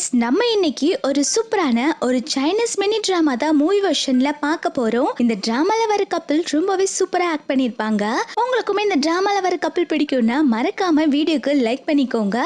Friends, நம்ம இன்னைக்கு ஒரு சூப்பரான ஒரு சைனீஸ் மினி டிராமா தான் மூவி வெர்ஷன்ல பார்க்க போறோம். இந்த டிராமால வர கப்பிள் ரொம்பவே சூப்பரா ஆக்ட் பண்ணிருப்பாங்க. உங்களுக்குமே இந்த டிராமால வர கப்பிள் பிடிக்கும்னா மறக்காம வீடியோக்கு லைக் பண்ணிக்கோங்க.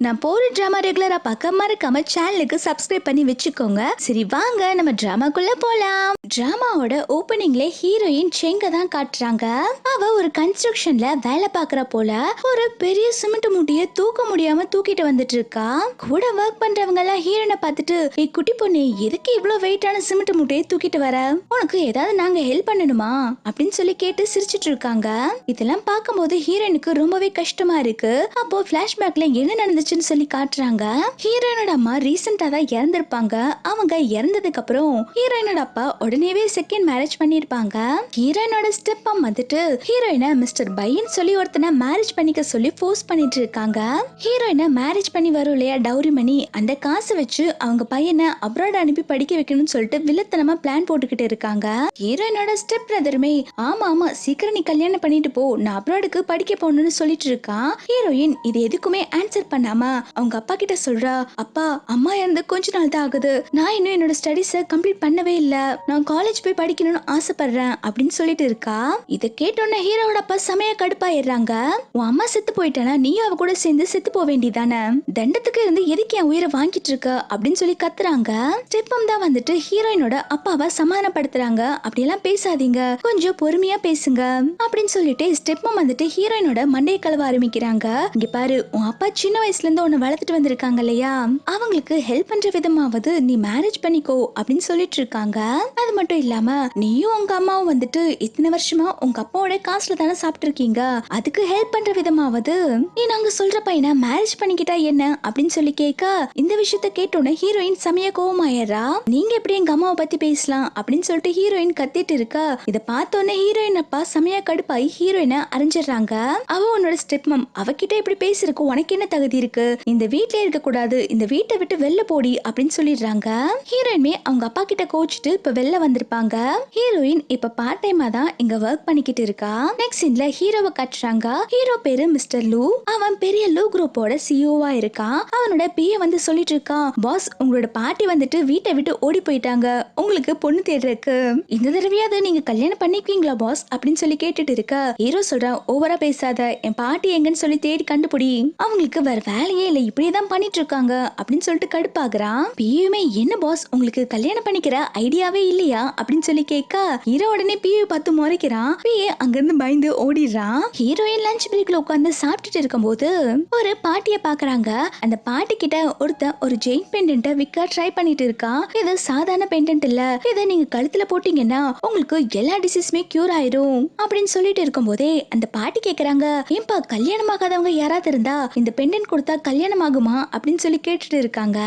நான் போற டிராமா ரெகுலரா பார்க்க மறக்காம சேனலுக்கு சப்ஸ்கிரைப் பண்ணி வச்சுக்கோங்க. சரி வாங்க நம்ம டிராமாக்குள்ள போலாம். டிராமாவோட ஓபனிங்ல ஹீரோயின் செங்க தான் காட்டுறாங்க. அவ ஒரு கன்ஸ்ட்ரக்ஷன்ல வேலை பார்க்கற போல ஒரு பெரிய சிமெண்ட் மூட்டைய தூக்க முடியாம தூக்கிட்டு வந்துட்டு இருக்கா. கூட ஒர்க் பண்றவங்க எல்லாம் ஹீரோனை பார்த்துட்டு, ஏய் குட்டி பொண்ணு, எதுக்கு இவ்வளவு வெயிட்டான சிமெண்ட் மூட்டையை தூக்கிட்டு வர? உனக்கு ஏதாவது நாங்க ஹெல்ப் பண்ணணுமா அப்படின்னு சொல்லி கேட்டு சிரிச்சிட்டு இருக்காங்க. இதெல்லாம் பார்க்கும்போது ஹீரோயினுக்கு ரொம்பவே கஷ்டமா இருக்கு. அப்போ பிளாஷ்பேக்ல என்ன நடந்துச்சுன்னு சொல்லி காட்டுறாங்க. ஹீரோயினோட அம்மா ரீசெண்டா தான் இறந்திருப்பாங்க. அவங்க இறந்ததுக்கு அப்புறம் ஹீரோயினோட அப்பா உடனேவே செகண்ட் மேரேஜ் பண்ணிருப்பாங்க. ஹீரோயினோட ஸ்டெப் வந்துட்டு ஹீரோயினை மிஸ்டர் பையன் சொல்லி ஒருத்தனை மேரேஜ் பண்ணிக்க சொல்லி ஃபோர்ஸ் பண்ணிட்டு இருக்காங்க. ஹீரோயினை மேரேஜ் பண்ணி வரும் இல்லையா டவுரி மணி, அந்த காசை வச்சு அவங்க பையனை அப்ராட் அனுப்பி படிக்க வைக்கணும்னு சொல்லிட்டு வில்லத்தனமா பிளான் போட்டுக்கிட்டு இருக்காங்க. ஹீரோயினோட ஸ்டெப் பிரதருமே, ஆமா ஆமா சீக்கிரம் நீ கல்யாணம் பண்ணிட்டு போ, நான் அப்ராடுக்கு படிக்க போகணும்னு சொல்லிட்டு இருக்கா. ஹீரோயின் இது எதுக்குமே ஆன்சர் பண்ணாம அவங்க அப்பா கிட்ட சொல்றா, அப்பா அம்மா இருந்து கொஞ்ச நாள் தான் ஆகுது, நான் இன்னும் என்னோட ஸ்டடிஸை கம்ப்ளீட் பண்ணவே இல்ல, நான் காலேஜ் போய் படிக்கணும்னு ஆசைப்படுறேன் அப்படின்னு சொல்லிட்டு இருக்கா. இதை கேட்டோன்னே ஹீரோட அப்பா செமையா கடுப்பாயிடுறாங்க. உன் அம்மா செத்து போயிட்டானா நீ அவ கூட சேர்ந்து செத்து போக வேண்டியதானே, தண்டத்துக்கு இருந்து எதுக்கு என் உயிரை வாங்கிட்டு இருக்க அப்படின்னு சொல்லி கத்துறாங்க. ஸ்டெப்பம் தான் வந்துட்டு ஹீரோயினோட அப்பாவை சமாதானப்படுத்துறாங்க. அப்படியெல்லாம் பேசாதீங்க, கொஞ்சம் பொறுமையா பேசுங்க அப்படின்னு சொல்லிட்டு ஸ்டெப்பம் வந்துட்டு ஹீரோயினோட மண்டையை கழுவ ஆரம்பிக்கிறாங்க. இங்க பாரு, உன் அப்பா சின்ன வயசுல இருந்து உன்னை வளர்த்துட்டு வந்திருக்காங்க இல்லையா, அவங்களுக்கு ஹெல்ப் பண்ற விதமாவது நீ மேரேஜ் பண்ணிக்கோ அப்படின்னு சொல்லிட்டு இருக்காங்க. அது மட்டும் இல்லாம நீயும் உங்க அம்மாவும் வந்துட்டு இத்தனை வருஷமா உங்க அப்பாவோட காசுல தானே சாப்பிட்டு இருக்கீங்க, அதுக்கு ஹெல்ப் பண்ற விதமாவது நீ நாங்க சொல்ற பையனை மேரேஜ் பண்ணிக்கிட்டா என்ன அப்படின்னு சொல்லி கேட்க, இந்த விஷயத்த கேட்டோன்னே ஹீரோயின் செமையா கோவமாயிரா. நீங்க எப்படி எங்க அம்மாவை பத்தி பேசலாம் அப்படின்னு சொல்லிட்டு ஹீரோயின் கத்திட்டு இருக்கா. இத பார்த்தோன்னே ஹீரோயின் அப்பா செமையா கடுப்பாய் ஹீரோயினை அரைஞ்சிடுறாங்க. அவ உன்னோட ஸ்டெப் மம், அவகிட்ட இப்படி பேசுறதுக்கு உனக்கு என்ன தகுதி இருக்கு, இந்த வீட்லயே இருக்க கூடாது, இந்த வீட்டை விட்டு வெளில போடி அப்படின்னு சொல்லிடுறாங்க. ஹீரோயின்மே அவங்க அப்பா கிட்ட கோச்சிட்டு இப்ப வெளில வந்திருப்பாங்க. ஹீரோயின் இப்ப பார்ட் டைமா தான் இங்க ஒர்க் பண்ணிக்கிட்டு இருக்கா. நெக்ஸ்ட் சீன்ல ஹீரோவை காட்டுறாங்க. ஹீரோ பேரு மிஸ்டர் லூ. அவன் பெரிய லூ குரூப்போட சிஇஓவா இருக்கான். அவனோட பிஏ வந்து சொல்லிட்டு இருக்கான், பாஸ் உங்களோட பாட்டி வந்துட்டு வீட்டை விட்டு ஓடி போயிட்டாங்க, உங்களுக்கு பொண்ணு தேடுறதுக்கு, இந்த தடவையாவது நீங்க கல்யாணம் பண்ணிக்குவீங்களா பாஸ் அப்படின்னு சொல்லி கேட்டுட்டு இருக்க. ஹீரோ சொல்றான், ஓவரா பேசாத, என் பாட்டி எங்கன்னு சொல்லி தேடி கண்டுபிடி, அவங்களுக்கு வேற வேலையே இல்ல, இப்படியேதான் பண்ணிட்டு இருக்காங்க அப்படின்னு சொல்லிட்டு கடுப்பாக்குறான். பிஏமே, என்ன பாஸ் உங்களுக்கு கல்யாணம் பண்ணிக்கிற ஐடியாவே இல்லையா அப்படின்னு சொல்லி கேட்க, ஹீரோ உடனே பிஏ பார்த்து முறைக்கிறான். பிஏ அங்கிருந்து பயந்து ஓடிடுறான். ஹீரோயின் லஞ்ச் பிரேக்ல உட்கார்ந்து சாப்பிட்டுட்டு இருக்கும்போது ஒரு பாட்டிய பாக்குறாங்க. அந்த பாட்டி கிட்ட ஒருத்தன் ஒரு ஜெயின் பெண்டன்ட்ட விற்க ட்ரை பண்ணிட்டு இருக்கான். இது சாதாரண பெண்டன்ட் இல்ல, இதை நீங்க கழுத்துல போட்டீங்கன்னா உங்களுக்கு எல்லா டிசீஸுமே கியூர் ஆயிரும் அப்படின்னு சொல்லிட்டு இருக்கும் போதே அந்த பாட்டி கேக்குறாங்க, ஏன்பா கல்யாணம் ஆகாதவங்க யாராவது இருந்தா இந்த பெண்டன்ட் கொடுத்தா கல்யாணம் ஆகுமா அப்படின்னு சொல்லி கேட்டுட்டு இருக்காங்க.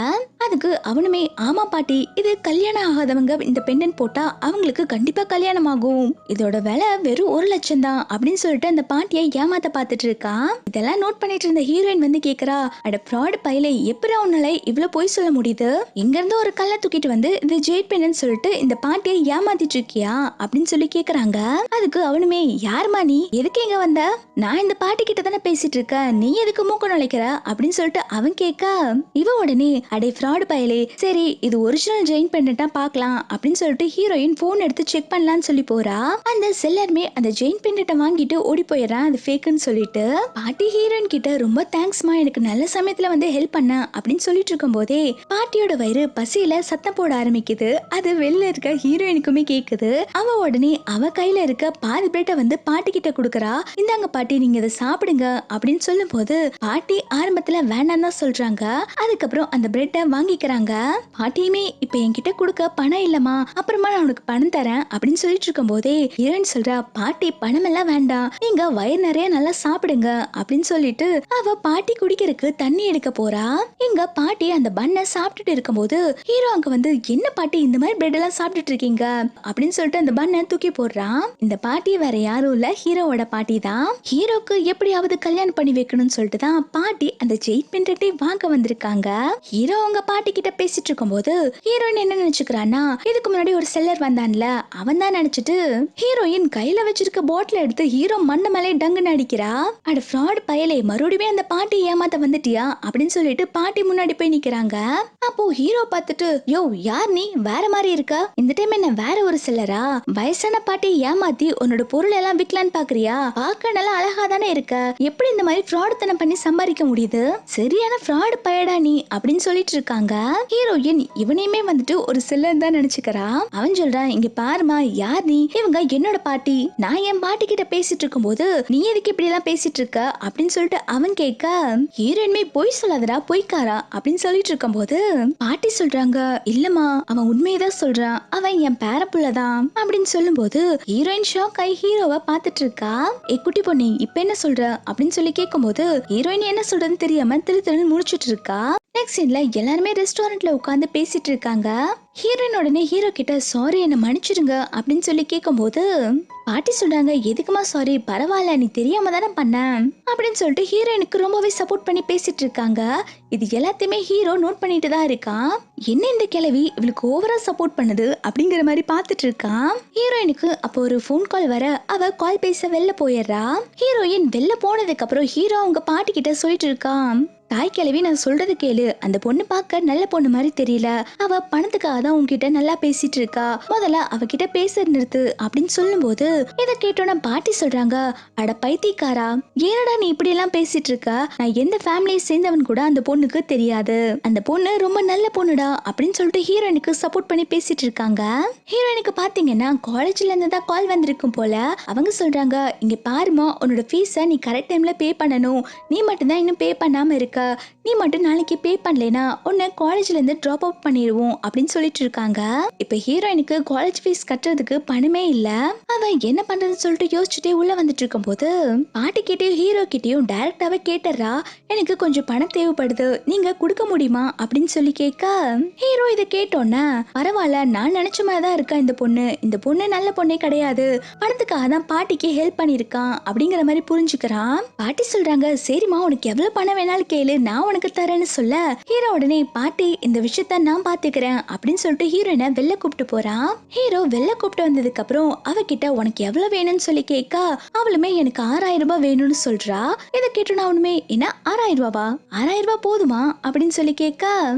அதுக்கு அவனுமே, ஆமா பாட்டி, இது கல்யாணம் ஆகாதவங்க இந்த பெண்டன்ட் போட்டா அவங்களுக்கு கண்டிப்பா கல்யாணம் ஆகும், இதோட விலை வெறும் 1 லட்சம் தான் அப்படின்னு சொல்லிட்டு அந்த பாட்டியை ஏமாத்த பார்த்துட்டு இருக்கான். இதெல்லாம் நோட் பண்ணிட்டு இருந்த ஹீரோயின் வந்து கேக்குறா, அட ஃப்ராட் பையலே, எப்படி உன்னால இவ்வளவு போய் சொல்ல முடியுது, இங்க இருந்து ஒரு கல்லை தூக்கிட்டு வந்து இது ஜெயிட் பென்னு சொல்லிட்டு இந்த பாட்டியை ஏமாத்திட்டு இருக்கியா அப்படின்னு சொல்லி கேக்குறாங்க. அதுக்கு அவனுமே, யாருமா நீ, எதுக்கு இங்க வந்த, நான் இந்த பாட்டி கிட்ட தானே பேசிட்டு இருக்கேன், நீ எதுக்கு மூக்க நுழைக்கிற அப்படின்னு சொல்லிட்டு அவன் கேட்க, இவ உடனே, அடே ஃப்ராட் பயலே, சரி இது ஒரிஜினல் ஜெயின் பெண்டா பார்க்கலாம் அப்படின்னு சொல்லிட்டு ஹீரோயின் போன் எடுத்து செக் பண்ணலாம்னு சொல்லி போறா. அந்த செல்லருமே அந்த ஜெயின் பெண்டை வாங்கிட்டு ஓடி போயிடறான், அது ஃபேக்குன்னு சொல்லிட்டு. பாட்டி ஹீரோயின் கிட்ட, ரொம்ப தேங்க்ஸ்மா, எனக்கு நல்ல சமயத்துல வந்து ஹெல்ப் பண்ண அப்படின்னு சொல்லிட்டு இருக்கும் போதே பாட்டியோட வயிறு பசியில சத்தம் போட ஆரம்பிக்குது. அது வெளில இருக்க ஹீரோயினுக்குமே கேக்குது. அவ உடனே அவ கையில இருக்க பாதி பிரெட்டை வந்து பாட்டி கிட்ட குடுக்கறா. இந்தாங்க பாட்டி, நீங்க இதை சாப்பிடுங்க அப்படின்னு சொல்லும் போது பாட்டி ஆரம்பத்துல வேண்டாம் தான் சொல்றாங்க. அதுக்கப்புறம் அந்த பிரெட்டை வாங்கிக்கிறாங்க. பாட்டியுமே, இப்ப என்கிட்ட கொடுக்க பணம் இல்லமா, அப்புறமா நான் உனக்கு பணம் தரேன் அப்படின்னு சொல்லிட்டு இருக்கும் போதே ஹீரோயின் சொல்றா, பாட்டி பணம் எல்லாம் வேண்டாம், நீங்க வயிறு நிறைய நல்லா சாப்பிடுங்க அப்படின்னு சொல்லிட்டு அவ பாட்டி குடிக்கிறதுக்கு தண்ணி எடுக்க போறா. எங்க பாட்டி அந்த பண்ணை சாப்பிட்டுட்டு இருக்கும்போது ஹீரோ அங்க வந்து, என்ன பாட்டி இந்த மாதிரி பிரெட் எல்லாம் சாப்பிட்டுட்டு இருக்கீங்க அப்படின்னு சொல்லிட்டு அந்த பண்ணை தூக்கி போடுறான். இந்த பாட்டி வேற யாரும் இல்ல, ஹீரோவோட பாட்டி தான். ஹீரோக்கு எப்படியாவது கல்யாணம் பண்ணி வைக்கணும்னு சொல்லிட்டு தான் பாட்டி அந்த ஜெயிட் பெண்டை வாங்க வந்திருக்காங்க. ஹீரோ அவங்க பாட்டி கிட்ட பேசிட்டு இருக்கும்போது ஹீரோயின் என்ன நினைச்சுக்கிறான்னா, இதுக்கு முன்னாடி ஒரு செல்லர் வந்தான்ல அவன் தான் நினைச்சிட்டு ஹீரோயின் கையில வச்சிருக்க பாட்டில் எடுத்து ஹீரோ மண்ண மேலே டங்குன்னு அடிக்கிறா. அட ஃப்ராட் பயலே, மறுபடியும் அந்த பாட்டி ஏமாத்த வந்துட்டியா அப்படின்னு சொல்லிட்டு பாட்டி முன்னாடி போய் நிக்கிறாங்க. அப்போ ஹீரோ பார்த்துட்டு, யோ யார் நீ, வேற மாதிரி இருக்க, இந்த டைம் என்ன வேற ஒரு செல்லரா, வயசான பாட்டி ஏமாத்தி உன்னோட பொருள் எல்லாம் விக்கலான்னு பாக்குறியா, பார்க்க நல்லா அழகா தானே இருக்க, எப்படி இந்த மாதிரி ஃப்ராடுத்தனம் பண்ணி சம்பாதிக்க முடியுது, சரியான ஃப்ராடு பயடா நீ அப்படின்னு சொல்லிட்டு இருக்காங்க. ஹீரோயின் இவனையுமே வந்துட்டு ஒரு செல்லர் தான் நினைச்சுக்கிறா. அவன் சொல்றான், இங்க பாருமா யார் நீ, இவங்க என்னோட பாட்டி, நான் என் பாட்டி கிட்ட பேசிட்டு இருக்கும் போது நீ எதுக்கு இப்படி எல்லாம் பேசிட்டு இருக்க அப்படின்னு சொல்லிட்டு அவன் கேட்க, ஹீரோயின்மே பொய் சொல்லாதடா பொய்க்காரா அப்படின்னு சொல்லிட்டு இருக்கும் போது பாட்டி சொல்றாங்க, இல்லம்மா அவன் உண்மையதான் சொல்றான், அவன் என் பேரப்புள்ளதான் அப்படின்னு சொல்லும் போது ஹீரோயின் ஷாக் ஆகி ஹீரோவை பார்த்துட்டு இருக்கா. ஏ குட்டி பொண்ணு இப்ப என்ன சொல்ற அப்படின்னு சொல்லி கேட்கும் போது ஹீரோயின் என்ன சொல்றதுன்னு தெரியாம திரு திருன்னு முடிச்சிட்டு இருக்கா. நெக்ஸ்ட் சீன்ல எல்லாருமே ரெஸ்டாரண்ட்ல உட்காந்து பேசிட்டு இருக்காங்க. ஹீரோயின் உடனே ஹீரோ கிட்ட சாரி என்ன மன்னிச்சிருங்க அப்படின்னு சொல்லி கேட்கும் போது பாட்டி சொல்றாங்க, எதுக்குமா சாரி, பரவாயில்ல நீ தெரியாம தானே பண்ண அப்படின்னு சொல்லிட்டு ஹீரோயினுக்கு ரொம்பவே சப்போர்ட் பண்ணி பேசிட்டு இருக்காங்க. இது எல்லாத்தையுமே ஹீரோ நோட் பண்ணிட்டு தான் இருக்கான். என்ன இந்த கிழவி இவளுக்கு ஓவரா சப்போர்ட் பண்ணுது அப்படிங்கிற மாதிரி பார்த்துட்டு இருக்கான். ஹீரோயினுக்கு அப்போ ஒரு போன் கால் வர அவ கால் பேச வெளில போயிடுறா. ஹீரோயின் வெளில போனதுக்கு அப்புறம் ஹீரோ அவங்க பாட்டி கிட்ட சொல்லிட்டு இருக்கான், தாய் கிழவி நான் சொல்றது கேளு, அந்த பொண்ணு பார்க்க நல்ல பொண்ணு மாதிரி தெரியல, அவ பணத்துக்காக தான் உங்ககிட்ட நல்லா பேசிட்டு இருக்கா, முதல்ல அவகிட்ட பேச நிறுத்து அப்படின்னு சொல்லும் போது இதை கேட்டோன்னா பாட்டி சொல்றாங்க, அட பைத்தியக்காரா, ஏனடா நீ இப்படி எல்லாம் பேசிட்டு இருக்க, நான் எந்த ஃபேமிலியை சேர்ந்தவன் கூட அந்த பொண்ணுக்கு தெரியாது, அந்த பொண்ணு ரொம்ப நல்ல பொண்ணுடா அப்படின்னு சொல்லிட்டு ஹீரோயினுக்கு சப்போர்ட் பண்ணி பேசிட்டு இருக்காங்க. ஹீரோயினுக்கு பாத்தீங்கன்னா காலேஜ்ல இருந்து தான் கால் வந்திருக்கும் போல. அவங்க சொல்றாங்க, இங்க பாருமா உன்னோட ஃபீஸை நீ கரெக்ட் டைம்ல பே பண்ணணும், நீ மட்டும்தான் இன்னும் பே பண்ணாம இருக்க, நீ மட்டும் நாளைக்கு பே பண்ணலனா உன்னை காலேஜ்ல இருந்து டிராப் அவுட் பண்ணிடுவோம் அப்படின்னு சொல்லிட்டு இருக்காங்க. இப்ப ஹீரோயினுக்கு காலேஜ் ஃபீஸ் கட்டுறதுக்கு பணமே இல்ல. அவ என்ன பண்றதுன்னு சொல்லிட்டு யோசிச்சுட்டே உள்ள வந்துட்டு இருக்கும் போது பாட்டி கிட்டயும் ஹீரோ கிட்டயும் டைரக்டாவே கேட்டுறா, எனக்கு கொஞ்சம் பணம் தேவைப்படுது, நீங்க கொடுக்க முடியுமா அப்படின்னு சொல்லி கேட்க ஹீரோ இதை கேட்டோன்னே, பரவாயில்ல நான் நினைச்ச மாதிரிதான் இருக்கா இந்த பொண்ணு, இந்த பொண்ணு நல்ல பொண்ணே கிடையாது, பணத்துக்காக தான் பாட்டிக்கு ஹெல்ப் பண்ணிருக்கான் அப்படிங்கிற மாதிரி புரிஞ்சுக்கிறான். பாட்டி சொல்றாங்க, சரிம்மா உனக்கு எவ்வளவு பணம் வேணாலும் கேளு, நான் உனக்கு தரேன்னு சொல்ல ஹீரோ உடனே, பாட்டி இந்த விஷயத்த நான் பாத்துக்கிறேன் அப்படின்னு சொல்லிட்டு ஹீரோயினை வெளில கூப்பிட்டு போறான். ஹீரோ வெளில கூப்பிட்டு வந்ததுக்கு அப்புறம் அவகிட்ட உனக்கு எவ்வளவு வேணும்னு சொல்லி கேட்க அவளுமே எனக்கு 6000 ரூபாய் வேணும்னு சொல்றா. இதை கேட்டோன்னு அவனுமே, என்ன 6000 ரூபாவா, 6000 ரூபாய் போதுமா அப்படின்னு சொல்லி கேட்க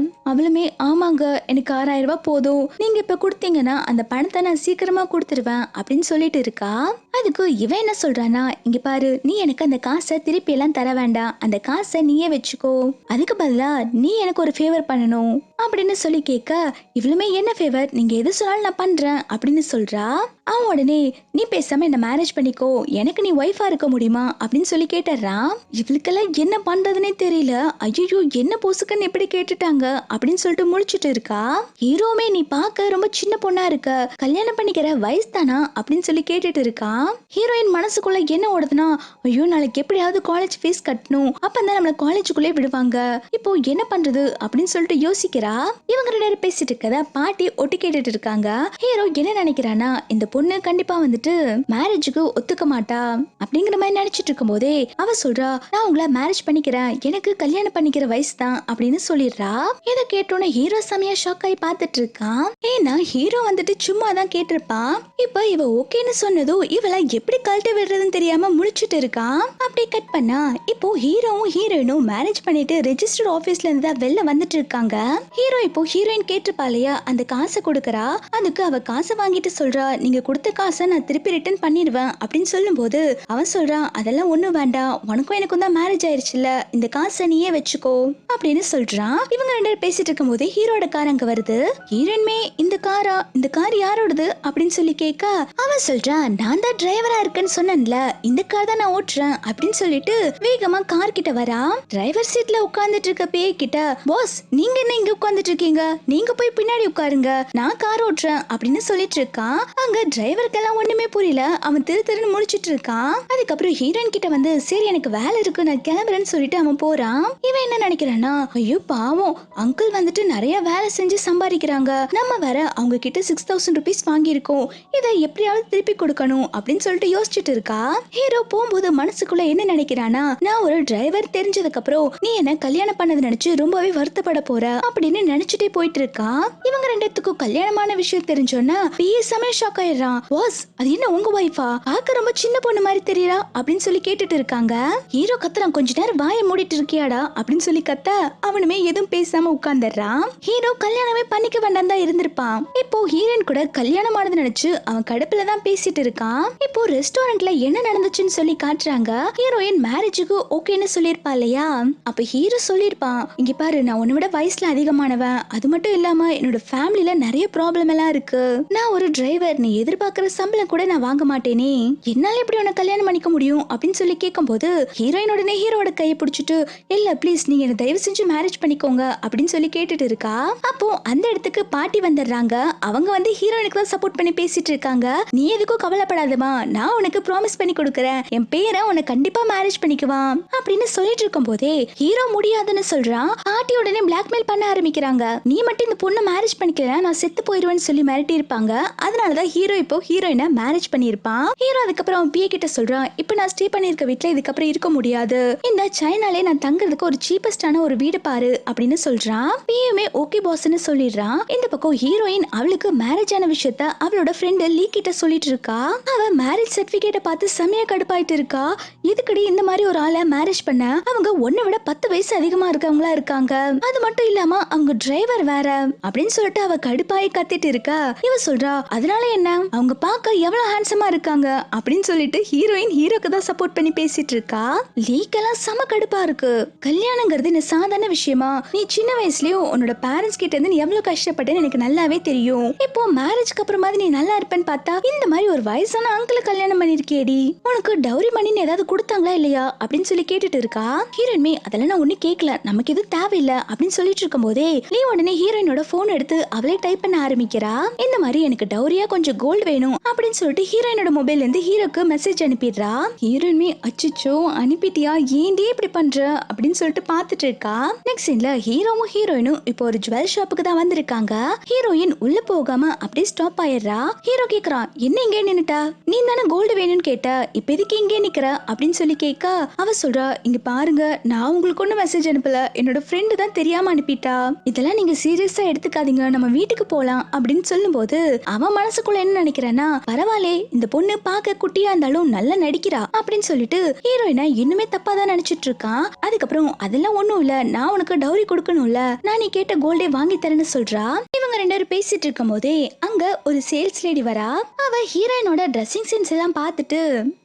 அவளுமே, ஆமாங்க எனக்கு 6000 ரூபாய் போதும், நீங்க இப்ப கொடுத்தீங்கன்னா அந்த பணத்தை நான் சீக்கிரமா கொடுத்துருவேன் அப்படின்னு சொல்லிட்டு இருக்கா. அதுக்கு இவன் என்ன சொல்றானா, இங்க பாரு நீ எனக்கு அந்த காசை திருப்பி எல்லாம் தர வேண்டாம், அந்த காசை நீயே வச்சுக்கோ, அதுக்கு பதிலா நீ எனக்கு ஒரு ஃபேவர் பண்ணணும் அப்படின்னு சொல்லி கேட்க இவளுமே, என்ன ஃபேவர், நீங்க எது சொன்னாலும் நான் பண்றேன் அப்படின்னு சொல்றா. அவன் உடனே, நீ பேசாம என்ன மேரேஜ் பண்ணிக்கோ, எனக்கு நீ ஒய்ஃபா இருக்க முடியுமா அப்படின்னு சொல்லி கேட்டுறான். இவளுக்கெல்லாம் என்ன பண்றதுன்னே தெரியல, ஐயோ என்ன பொசுக்குன்னு எப்படி கேட்டுட்டாங்க அப்படின்னு சொல்லிட்டு முழிச்சிட்டு இருக்கா. ஹீரோமே, நீ பார்க்க ரொம்ப சின்ன பொண்ணா இருக்க, கல்யாணம் பண்ணிக்கிற வயசு தானா அப்படின்னு சொல்லி கேட்டுட்டு இருக்கா. ஹீரோயின் மனசுக்குள்ள என்ன ஓடுதுன்னா, ஐயோ நாளைக்கு எப்படியாவது காலேஜ் ஃபீஸ் கட்டணும், அப்பதான் நம்மள காலேஜுக்குள்ளே விடுவாங்க, இப்போ என்ன பண்றது அப்படின்னு சொல்லிட்டு யோசிக்கிறா. இவங்க 2 பேரும் பேசிட்டு இருக்கத பாட்டி ஒட்டி கேட்டுட்டு இருக்காங்க. ஹீரோ என்ன நினைக்கிறானா, இந்த பொண்ணு கண்டிப்பா வந்துட்டு மேரேஜுக்கு ஒத்துக்க மாட்டா அப்படிங்கிற மாதிரி நினைச்சிட்டு இருக்கும் போதே அவ சொல்றா, நான் உங்களை மேரேஜ் பண்ணிக்கிறேன், எனக்கு கல்யாணம் பண்ணிக்கிற வயசு தான் அப்படின்னு சொல்லிடுறா. இதை கேட்டோன்னு ஹீரோ செமையா ஷாக் ஆகி பார்த்துட்டு இருக்கான். ஏன்னா ஹீரோ வந்துட்டு சும்மா தான் கேட்டிருப்பான். இப்ப இவ ஓகேன்னு சொன்னதும் இவளை எப்படி கழட்டி விடுறதுன்னு தெரியாம முழிச்சிட்டு இருக்கான். அப்படி கட் பண்ணா இப்போ ஹீரோவும் ஹீரோயினும் மேரேஜ் பண்ணிட்டு ரெஜிஸ்டர் ஆபீஸ்ல இருந்து தான் வெளில வந்துட்டு இருக்காங்க. ஹீரோ இப்போ ஹீரோயின் கேட்டிருப்பா இல்லையா அந்த காசை கொடுக்கறா. அதுக்கு அவ காசை வாங்கிட்டு சொல்றா, நீங்க கொடுத்த காசை நான் திருப்பி ரிட்டர்ன் பண்ணிடுவேன் அப்படின்னு சொல்லும் போது அவன் சொல்றான், அதெல்லாம் ஒண்ணும் வேண்டாம், உனக்கும் எனக்கும் தான் மேரேஜ் ஆயிடுச்சுல, இந்த காசை நீயே வச்சுக்கோ அப்படின்னு சொல்றான். இவங்க 2 பேரும் பேசிட்டு இருக்கும் போது ஹீரோட கார் அங்க வருது. ஹீரோயின்மே, இந்த கார் யாரோடது அப்படின்னு சொல்லி கேட்க அவன் சொல்றான், நான் தான் டிரைவரா இருக்கேன்னு சொன்னேன்ல, இந்த கார் தான் நான் ஓட்டுறேன் அப்படின்னு சொல்லிட்டு வேகமா கார் கிட்ட வரா. டிரைவர் சீட்ல உட்கார்ந்துட்டு இருக்க பேய் கிட்ட, பாஸ் நீங்க என்ன இங்க உட்கார்ந்துட்டு இருக்கீங்க, நீங்க போய் பின்னாடி உட்காருங்க, நான் கார் ஓட்டுறேன் அப்படின்னு சொல்லிட்டு இருக்கான். அங்க டிரைவருக்கெல்லாம் ஒண்ணுமே புரியல, அவன் திரு திருன்னு முடிச்சிட்டு இருக்கான். அதுக்கப்புறம் ஹீரோயின் கிட்ட வந்து, சரி எனக்கு வேலை இருக்கு நான் கிளம்புறேன்னு சொல்லிட்டு அவன் போறான். இவன் என்ன நினைக்கிறானா, ஐயோ பாவம் அங்கிள் வந்துட்டு நிறைய வேலை செஞ்சு சம்பாதிக்கிறாங்க, நம்ம வேற அவங்க கிட்ட 6000 rupees வாங்கியிருக்கோம், இதை எப்படியாவது திருப்பி கொடுக்கணும் அப்படின்னு சொல்லிட்டு யோசிச்சுட்டு இருக்கா. ஹீரோ போகும்போது மனசுக்குள்ள என்ன நினைக்கிறானா, நான் ஒரு டிரைவர் தெரிஞ்சதுக்கு அப்புறம் நீ என்ன கல்யாணம் பண்ணது நினைச்சு ரொம்பவே வருத்தப்பட போற அப்படின்னு அப்படின்னு நினைச்சிட்டே போயிட்டு இருக்கா. இவங்க ரெண்டுத்துக்கும் கல்யாணமான விஷயம் தெரிஞ்சோன்னா செமையா ஷாக் ஆயிடுறான். பாஸ், அது என்ன உங்க வைஃபா? பார்க்க ரொம்ப சின்ன பொண்ணு மாதிரி தெரியறா அப்படின்னு சொல்லி கேட்டுட்டு இருக்காங்க. ஹீரோ கத்துறான், கொஞ்ச நேரம் வாயை மூடிட்டு இருக்கியாடா அப்படின்னு சொல்லி கத்த அவனுமே எதுவும் பேசாம உட்கார்ந்துடுறான். ஹீரோ கல்யாணமே பண்ணிக்க வேண்டாம் தான் இருந்திருப்பான். இப்போ ஹீரோயின் கூட கல்யாணம் ஆனது நினைச்சு அவன் கடுப்புல தான் பேசிட்டு இருக்கான். இப்போ ரெஸ்டாரண்ட்ல என்ன நடந்துச்சுன்னு சொல்லி காட்டுறாங்க. ஹீரோயின் மேரேஜுக்கு ஓகேன்னு சொல்லிருப்பா இல்லையா? அப்ப ஹீரோ சொல்லிருப்பான், இங்க பாரு, நான் உன்னை விட வயசுல அதிகமானவன், அது மட்டும் இல்லாம என்னோட ஃபேமிலில நிறைய ப்ராப்ளம் எல்லாம் இருக்கு, நான் ஒரு டிரைவர், நீ எதிர்பார்க்கிற சம்பளம் கூட நான் வாங்க மாட்டேனே, என்னால எப்படி உன்னை கல்யாணம் பண்ணிக்க முடியும் அப்படின்னு சொல்லி கேட்கும் போது ஹீரோயின் உடனே ஹீரோட கையை பிடிச்சிட்டு, இல்ல ப்ளீஸ் நீங்க என்ன தயவு செஞ்சு மேரேஜ் பண்ணிக்கோங்க அப்படின்னு சொல்லி கேட்டுட்டு இருக்கா. அப்போ அந்த இடத்துக்கு பாட்டி வந்துடுறாங்க. அவங்க வந்து ஹீரோயினுக்கு தான் சப்போர்ட் பண்ணி பேசிட்டு இருக்காங்க. நீ எதுக்கும் கவலைப்படாதமா, நான் உனக்கு ப்ராமிஸ் பண்ணி கொடுக்கறேன், என் பேரை உனக்கு கண்டிப்பா மேரேஜ் பண்ணிக்குவான் அப்படின்னு சொல்லிட்டு இருக்கும் போதே ஹீரோ முடியாதுன்னு சொல்றான். பாட்டி உடனே பிளாக்மெயில் பண்ண ஆரம்பிக்கிறாங்க. நீ மட்டும் இந்த பொண்ணை மேரேஜ் பண்ணிக்கல, நான் செத்து போயிருவேன்னு சொல்லி மிரட்டி இருப்பாங்க. அதனாலதான் ஹீரோ இப்போ ஹீரோயினை மேரேஜ் பண்ணிருப்பான். ஹீரோ அதுக்கப்புறம் பிஏ கிட்ட சொல்றான், இப்ப நான் ஸ்டே பண்ணிருக்க வீட்டுல இதுக்கப்புறம் இருக்க முடியாது, இந்த சைனாலே நான் தங்குறதுக்கு ஒரு சீப்பஸ்டான ஒரு வீடு பாரு அப்படின்னு சொல்றான். பிஏமே ஓகே பாஸ்ன்னு சொல்லிடுறான். இந்த பக்கம் ஹீரோயின் அவளுக்கு மேரேஜ் ஆன விஷயத்த அவளோட ஃப்ரெண்ட் லீ கிட்ட சொல்லிட்டு இருக்கா. அவ மேரேஜ் சர்டிபிகேட்டை பார்த்து செமையா கடுப்பாயிட்டு இருக்கா. இதுக்கடி இந்த மாதிரி ஒரு ஆளை மேரேஜ் பண்ண, அவங்க ஒன்னை விட 10 வயசு அதிகமா இருக்கவங்களா இருக்காங்க, அது மட்டும் இல்லாம அவங்க டிரைவர் வேற அப்படின்னு சொல்லிட்டு அவ கடுப்பாயி கத்திட்டு இருக்கா. இவ சொல்றா, அதனால என்ன, அவங்க பார்க்க எவ்வளவு ஹேண்ட்ஸமா இருக்காங்க அப்படின்னு சொல்லிட்டு ஹீரோயின் ஹீரோக்கு தான் சப்போர்ட் பண்ணி பேசிட்டு இருக்கா. லீக்கெல்லாம் செம கடுப்பா இருக்கு. கல்யாணங்கிறது என்ன சாதாரண விஷயமா, நீ சின்ன வயசுலயும் உன்னோட பேரண்ட்ஸ் கிட்ட இருந்து நீ எவ்வளவு கஷ்டப்பட்டேன்னு எனக்கு நல்லாவே தெரியும். இப்போ மேரேஜ்க்கு அப்புறமா நீ நல்லா இருப்பேன்னு பார்த்தா இந்த மாதிரி ஒரு வயசான அங்கிள் கல்யாணம் பண்ணிருக்கேடி, உனக்கு டவுரி மணின்னு ஏதாவது கொடுத்தாங்களா இல்லையா அப்படின்னு சொல்லி கேட்டுட்டு இருக்கா. ஹீரோயின்மே அதெல்லாம் நான் ஒண்ணு கேட்கல, நமக்கு எதுவும் தேவையில்லை அப்படின்னு சொல்லிட்டு இருக்கும் போதே லீ உடனே ஹீரோயினோட போன் எடுத்து அவளே டைப் பண்ண ஆரம்பிக்கிறா. இந்த மாதிரி எனக்கு டவுரியா கொஞ்சம் கோல்டு வேணும் அப்படின்னு சொல்லிட்டு ஹீரோயினோட மொபைல்ல இருந்து ஹீரோக்கு மெசேஜ் அனுப்பிடுறா. ஹீரோயின்மே அச்சச்சோ அனுப்பிட்டியா, ஏன்டி இப்படி பண்ற அப்படின்னு சொல்லிட்டு பாத்துட்டு இருக்கா. நெக்ஸ்ட் சீன்ல ஹீரோவும் ஹீரோயினும் இப்போ ஒரு ஜுவல் ஷாப்புக்கு தான் வந்திருக்காங்க. ஹீரோயின் உள்ள போகாம அப்படியே ஸ்டாப் ஆயிடுறா. ஹீரோ கேக்குறான், என்ன இங்கே நின்னுட்டா, நீ தானே கோல்டு வேணும்னு கேட்ட, இப்ப எதுக்கு இங்கே நிக்கிற அப்படின்னு சொல்லி கேட்க அவ சொல்றா, இங்க பாருங்க, நான் உங்களுக்கு ஒண்ணு மெசேஜ் அனுப்பல, என்னோட ஃப்ரெண்டு தான் தெரியாம அனுப்பிட்டா, இதெல்லாம் நீங்க சீரியஸா எடுத்துக்காதீங்க, நம்ம வீட்டுக்கு போலாம் அப்படின்னு சொல்லும் போது அவன் மனசுக்குள்ள என்ன நினைக்கிறானா, பரவாயில்லே இந்த பொண்ணு பார்க்க குட்டியா இருந்தாலும் நல்லா நடிக்கிறா அப்படின்னு சொல்லிட்டு ஹீரோயினை இன்னுமே தப்பா தான் நினைச்சிட்டு இருக்கான். அதுக்கப்புறம் அதெல்லாம் ஒண்ணும் இல்ல, நான் உனக்கு டவுரி கொடுக்கணும்ல, நான் நீ கேட்ட கோல்டே வாங்கி தரேன்னு சொல்றா. இவங்க ரெண்டு பேரும் பேசிட்டு இருக்கும் போதே அங்க ஒரு சேல்ஸ் லேடி வரா. அவ ஹீரோயினோட ட்ரெஸ்ஸிங் சென்ஸ் எல்லாம் பார்த்துட்டு